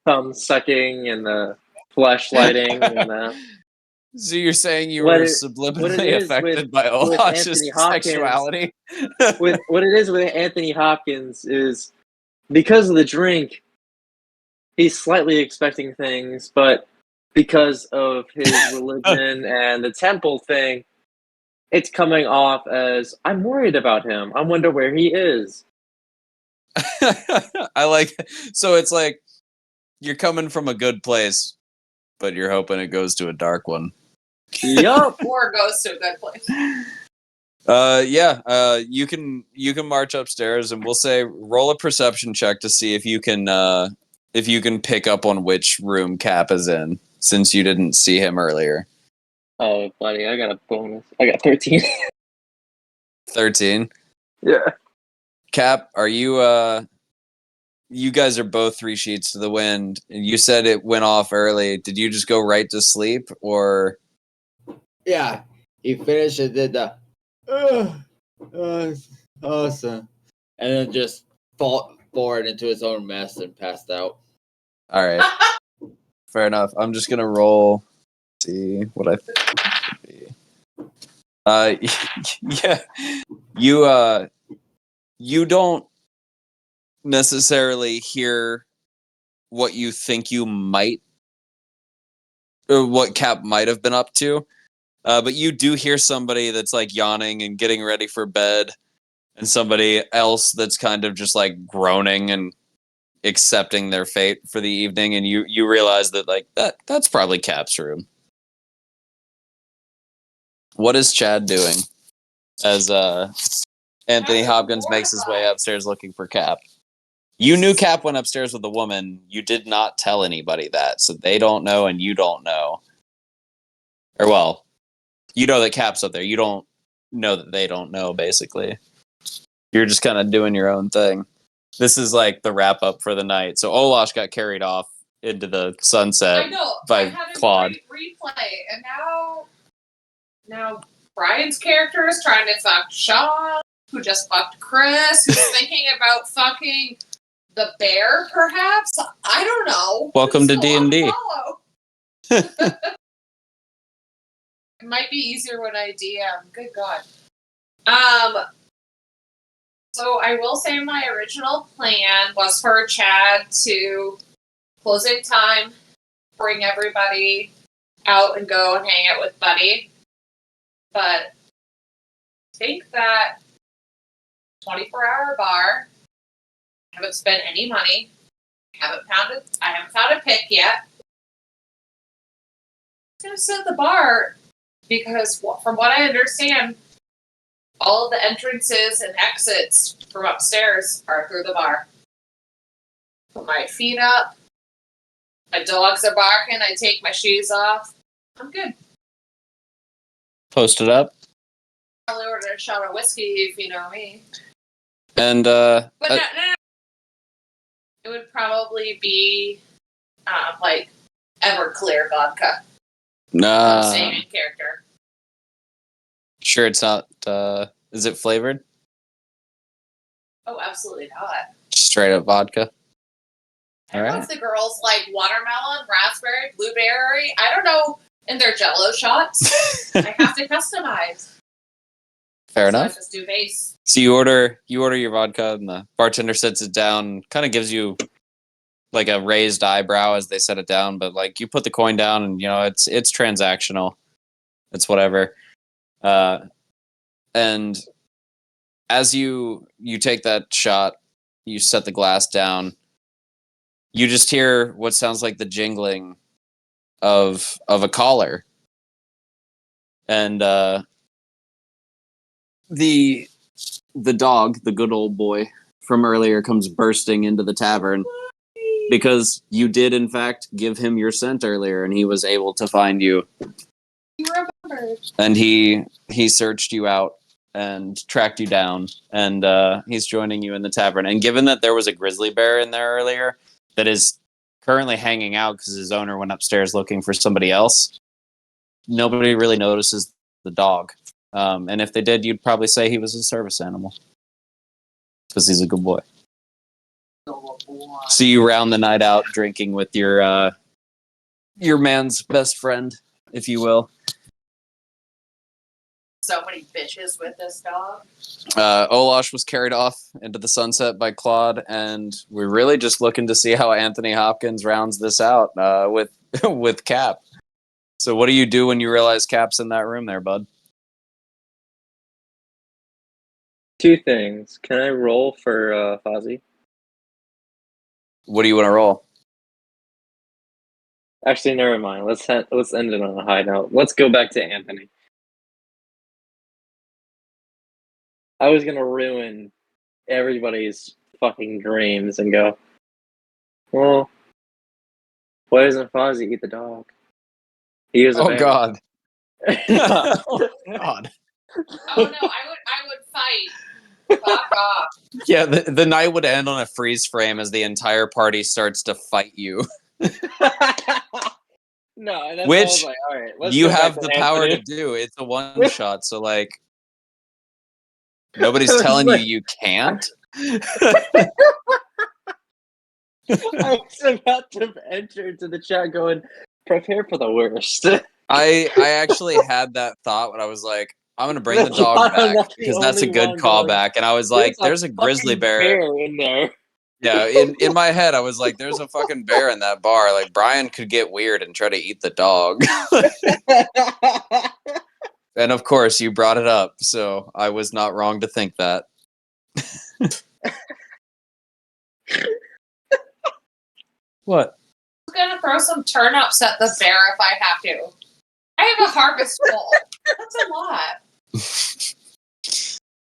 thumb sucking and the flashlighting and that. So you're saying you were subliminally affected by Olash's sexuality? What it is with Anthony Hopkins is because of the drink, he's slightly expecting things, but because of his religion and the temple thing, it's coming off as, I'm worried about him. I wonder where he is. I like, so it's like you're coming from a good place, but you're hoping it goes to a dark one. Yup. Or goes to a good place. You can march upstairs, and we'll say roll a perception check to see if you can pick up on which room Cap is in, since you didn't see him earlier. Oh, buddy, I got a bonus. I got 13. 13. Yeah. Cap, are you you guys are both 3 sheets to the wind. You said it went off early. Did you just go right to sleep, or? Yeah, he finished and did the awesome, and then just fall forward into his own mess and passed out. All right, fair enough. I'm just gonna roll. See what I think it should be. Yeah, you don't necessarily hear what you think you might, or what Cap might have been up to. But you do hear somebody that's like yawning and getting ready for bed, and somebody else that's kind of just like groaning and accepting their fate for the evening. And you realize that like that's probably Cap's room. What is Chad doing as Anthony Hopkins makes his way upstairs looking for Cap? You knew Cap went upstairs with a woman. You did not tell anybody that, so they don't know and you don't know. Or well, you know that Cap's up there. You don't know that they don't know, basically. You're just kind of doing your own thing. This is like the wrap up for the night. So Olash got carried off into the sunset I know. by I had a Claude. great replay, and now Brian's character is trying to fuck Sean, who just fucked Chris, who's thinking about fucking the bear, perhaps. I don't know. Welcome to It's a lot D&D. follow. It might be easier when I DM. Good God. So I will say my original plan was for Chad to closing time, bring everybody out and go and hang out with Buddy. But take that 24-hour bar. Haven't spent any money. I haven't found a pick yet. I'm gonna sit at the bar because, from what I understand, all of the entrances and exits from upstairs are through the bar. Put my feet up. My dogs are barking. I take my shoes off. I'm good. Post it up. Probably order a shot of whiskey if you know me. And But no. It would probably be like Everclear vodka. Same in character. Sure it's not is it flavored? Oh, absolutely not. Straight up vodka. All right. The girls like watermelon, raspberry, blueberry. I don't know. And their Jello shots. I have to customize. Fair So enough. I just do base. So you order your vodka, and the bartender sets it down, kind of gives you like a raised eyebrow as they set it down, but like you put the coin down, and it's transactional. It's whatever. And as you take that shot, you set the glass down. You just hear what sounds like the jingling of a collar, and the dog, the good old boy from earlier, comes bursting into the tavern because you did in fact give him your scent earlier, and he was able to find you. You remembered. And he searched you out and tracked you down, and he's joining you in the tavern. And given that there was a grizzly bear in there earlier that is currently hanging out because his owner went upstairs looking for somebody else, nobody really notices the dog. And if they did, you'd probably say he was a service animal because he's a good boy. So you round the night out drinking with your man's best friend, if you will. So many bitches with this dog. Olash was carried off into the sunset by Claude, and we're really just looking to see how Anthony Hopkins rounds this out with with Cap. So what do you do when you realize Cap's in that room there, bud? 2 things. Can I roll for Fozzie? What do you want to roll? Actually, never mind. Let's end it on a high note. Let's go back to Anthony. I was gonna ruin everybody's fucking dreams and go, well, why doesn't Fozzie eat the dog? He was a Oh bear. God. Oh God. Oh no, I would fight. Fuck off. Yeah, the night would end on a freeze frame as the entire party starts to fight you. No, and that's why I Which was like, all right, let's you go back have to the power to Anthony. do. It's a one shot, so like nobody's I was telling like- you you can't. I was about to enter into the chat going, prepare for the worst. I actually had that thought when I was like, I'm gonna bring the That's dog why I'm back not the because that's a only good one going, callback. And I was like, there's a grizzly fucking bear. in there. Yeah, in my head, I was like, there's a fucking bear in that bar. Like Brian could get weird and try to eat the dog. And of course, you brought it up, so I was not wrong to think that. What? I'm gonna throw some turnips at the bear if I have to. I have a harvest goal. That's a lot.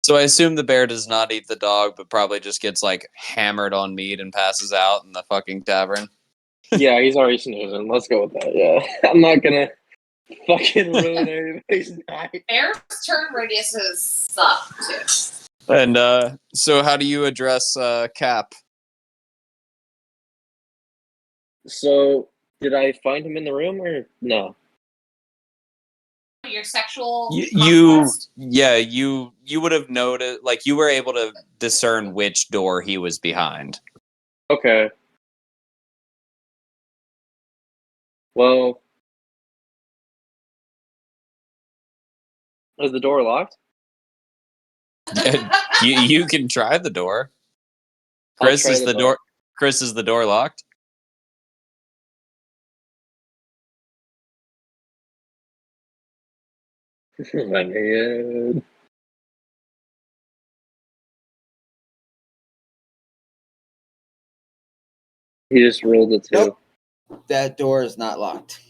So I assume the bear does not eat the dog, but probably just gets like hammered on meat and passes out in the fucking tavern. Yeah, he's already snoozing. Let's go with that. Yeah, I'm not gonna fucking ruin everybody's night. Bear's turn radiuses suck too. And so how do you address Cap? So, did I find him in the room or no? Your sexual You conquest? you would have noticed, like you were able to discern which door he was behind. Okay. Well, is the door locked? You can try the door. I'll Chris, try is the the door. door Chris, is the door locked? My man. He just rolled a 2. Nope. That door is not locked.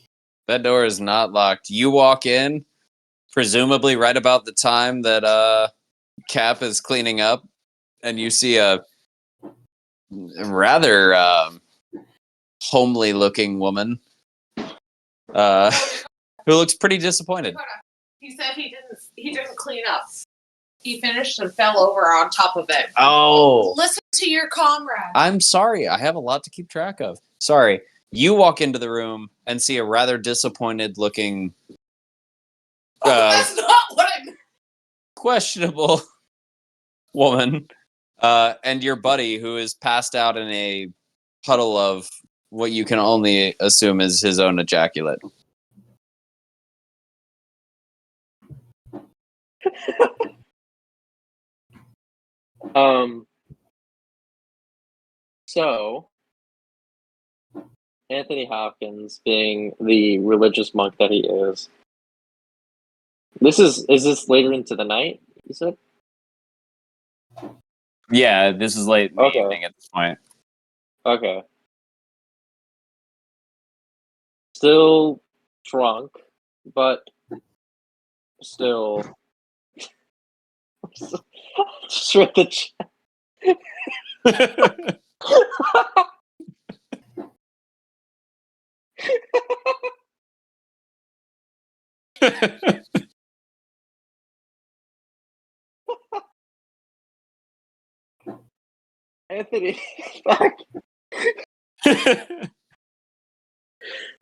That door is not locked. You walk in, presumably right about the time that Cap is cleaning up, and you see a rather homely looking woman who looks pretty disappointed. He said he didn't clean up. He finished and fell over on top of it. Oh, Listen to your comrade. I'm sorry. I have a lot to keep track of. Sorry. You walk into the room and see a rather disappointed looking, That's not what I meant. questionable woman, and your buddy who is passed out in a puddle of what you can only assume is his own ejaculate. So Anthony Hopkins, being the religious monk that he is this later into the night, you said? Yeah, this is late in the Okay. evening at this point. Okay. Still drunk, but still just read the chat. Anthony, fuck.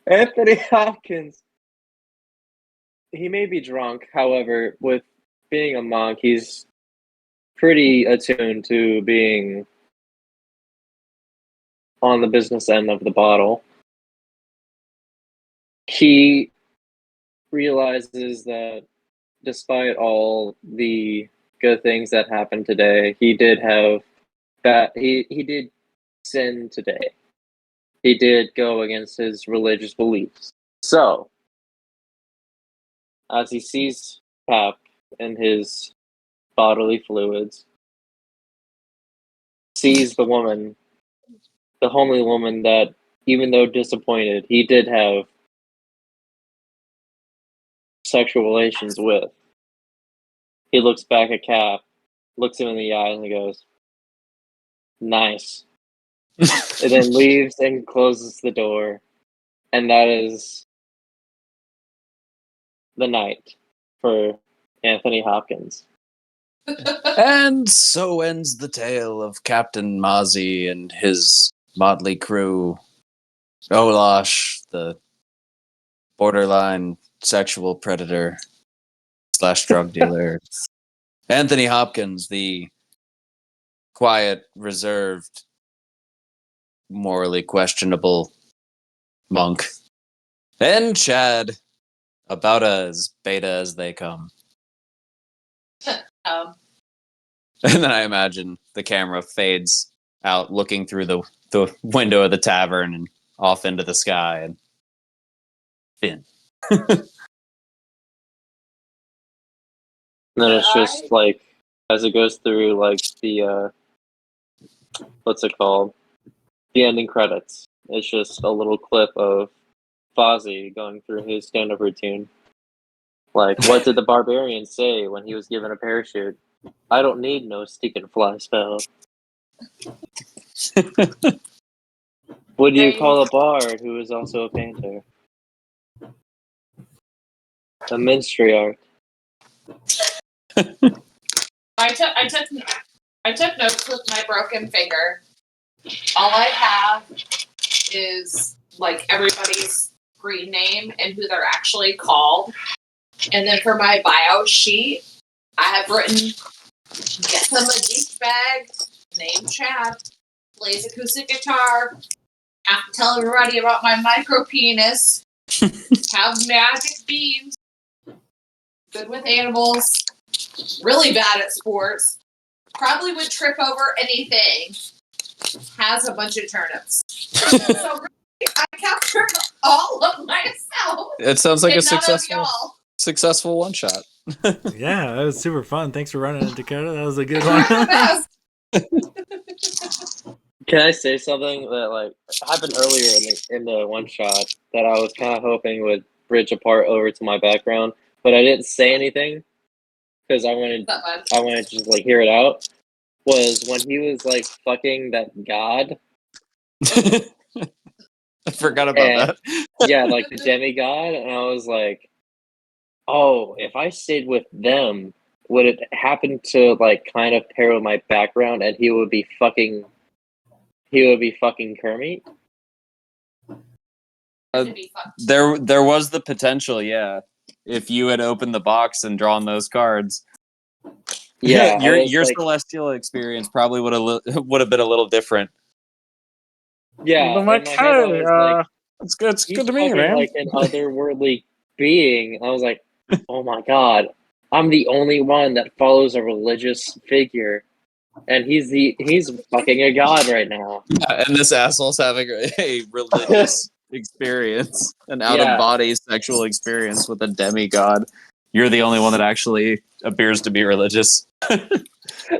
Anthony Hopkins. He may be drunk, however, with being a monk, he's pretty attuned to being on the business end of the bottle. He realizes that despite all the good things that happened today, he did have that he did sin today. He did go against his religious beliefs. So, as he sees Pap and his bodily fluids, sees the woman, the homely woman that, even though disappointed, he did have sexual relations with. He looks back at Cap looks him in the eye and he goes, "Nice." And then leaves and closes the door. And that is the night for Anthony Hopkins. And so ends the tale of Captain Mozzie and his motley crew. Olash, the borderline sexual predator / drug dealer. Anthony Hopkins, the quiet, reserved, morally questionable monk. And Chad, about as beta as they come. And then I imagine the camera fades out looking through the window of the tavern and off into the sky and Finn. And then it's just like, as it goes through like the what's it called? The ending credits. It's just a little clip of Fozzie going through his stand-up routine. Like, what did the barbarian say when he was given a parachute? I don't need no stinking fly spell. What do you call a bard who is also a painter? A minstrel. I took notes with my broken finger. All I have is like everybody's screen name and who they're actually called. And then for my bio sheet, I have written, guess I'm a douchebag, name Chad, plays acoustic guitar, have to tell everybody about my micro penis, have magic beans, good with animals, really bad at sports, probably would trip over anything, has a bunch of turnips. So really, I captured all of myself. It sounds like a y'all. successful one shot. Yeah, that was super fun. Thanks for running it, Dakota. That was a good one. Can I say something that like happened earlier in the one shot that I was kind of hoping would bridge a part over to my background, but I didn't say anything because I wanted to just like hear it out. Was when he was like fucking that god. I forgot about that. Yeah, like the demigod, and I was like, oh, if I stayed with them, would it happen to like kind of pair with my background, and he would be fucking Kermit? There was the potential, yeah. If you had opened the box and drawn those cards, yeah, your like, celestial experience probably would have been a little different. Yeah, I'm like, in my head, I was like, it's good. It's he's good to me, fucking man. like an otherworldly being. I was like, oh my god, I'm the only one that follows a religious figure, and he's fucking a god right now. Yeah, and this asshole's having a religious experience, an out of body sexual experience with a demigod. You're the only one that actually appears to be religious.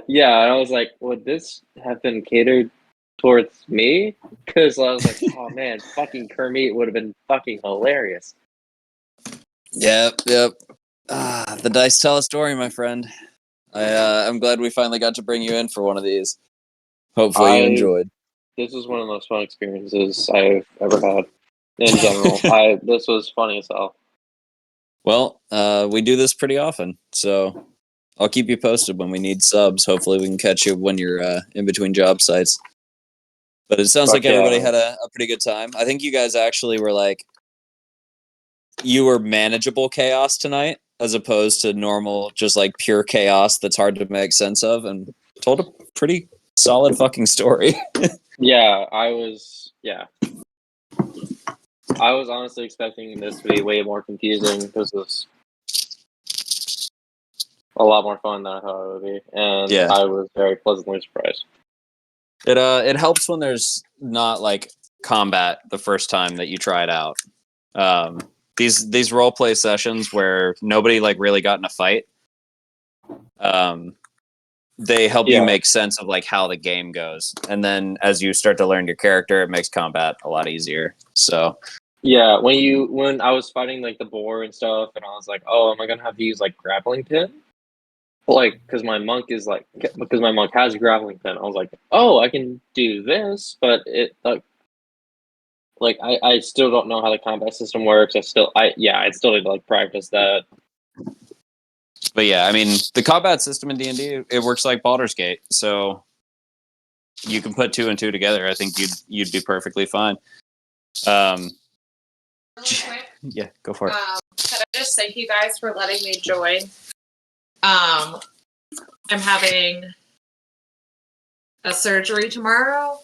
Yeah, and I was like, would this have been catered towards me? Because I was like, oh man, fucking Kermit would have been fucking hilarious. Yep. The dice tell a story, my friend. I'm glad we finally got to bring you in for one of these. Hopefully you enjoyed. This was one of the most fun experiences I've ever had in general. This was funny as hell. Well, we do this pretty often, so I'll keep you posted when we need subs. Hopefully we can catch you when you're in between job sites. But it sounds like everybody had a pretty good time. I think you guys actually were like, you were manageable chaos tonight, as opposed to normal, just like pure chaos that's hard to make sense of, and told a pretty solid fucking story. Yeah, I was honestly expecting this to be way more confusing. This was a lot more fun than I thought it would be, and Yeah. I was very pleasantly surprised. It helps when there's not like combat the first time that you try it out. These role play sessions where nobody like really got in a fight, they help you make sense of like how the game goes, and then as you start to learn your character, it makes combat a lot easier. So yeah, when I was fighting like the boar and stuff, and I was like, oh, am I gonna have to use like grappling pin? like, because my monk has a grappling pin. I was like, oh, I can do this, but it like I still don't know how the combat system works. I still need to like practice that. But yeah, I mean, the combat system in D&D, it works like Baldur's Gate, so you can put 2 and 2 together. I think you'd be perfectly fine. Really quick, Yeah, go for it. can I just thank you guys for letting me join? I'm having a surgery tomorrow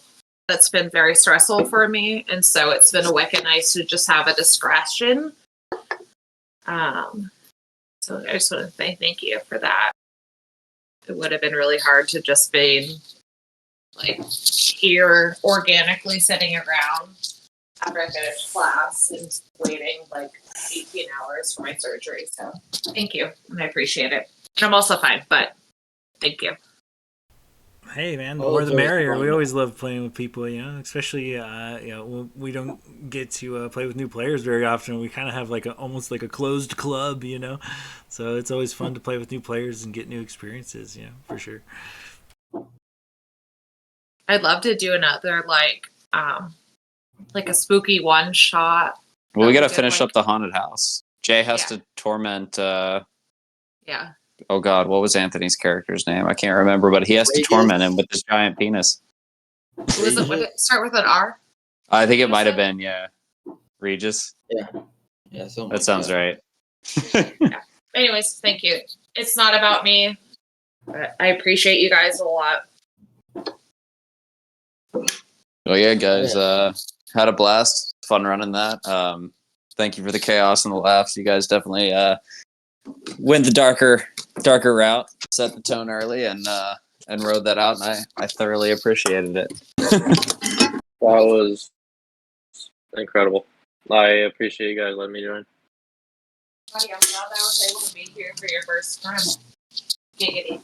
that's been very stressful for me, and so it's been a wicked nice to just have a discretion. So I just want to say thank you for that. It would have been really hard to just be like here organically sitting around after I finished class and waiting like 18 hours for my surgery. So thank you, and I appreciate it. And I'm also fine, but thank you. Hey man, the Oh, more it's the always merrier. fun. We always love playing with people, especially we don't get to play with new players very often. We kind of have like almost like a closed club, so it's always fun to play with new players and get new experiences, for sure. I'd love to do another like a spooky one shot. Well, we got to finish up the haunted house. Jay has Yeah. to torment. Yeah. Oh God, what was Anthony's character's name? I can't remember, but he has to Regis? torment him with his giant penis. Was it? Would it start with an R? I think it might have been, Regis. Yeah, something That like sounds that. right. Anyways, thank you. It's not about me, but I appreciate you guys a lot. Well, yeah, guys, had a blast. Fun running that. Thank you for the chaos and the laughs. You guys definitely went the darker route, set the tone early, and rode that out, and I thoroughly appreciated it. That was incredible. I appreciate you guys letting me join. Buddy, I'm glad I was able to be here for your first time. Giggity.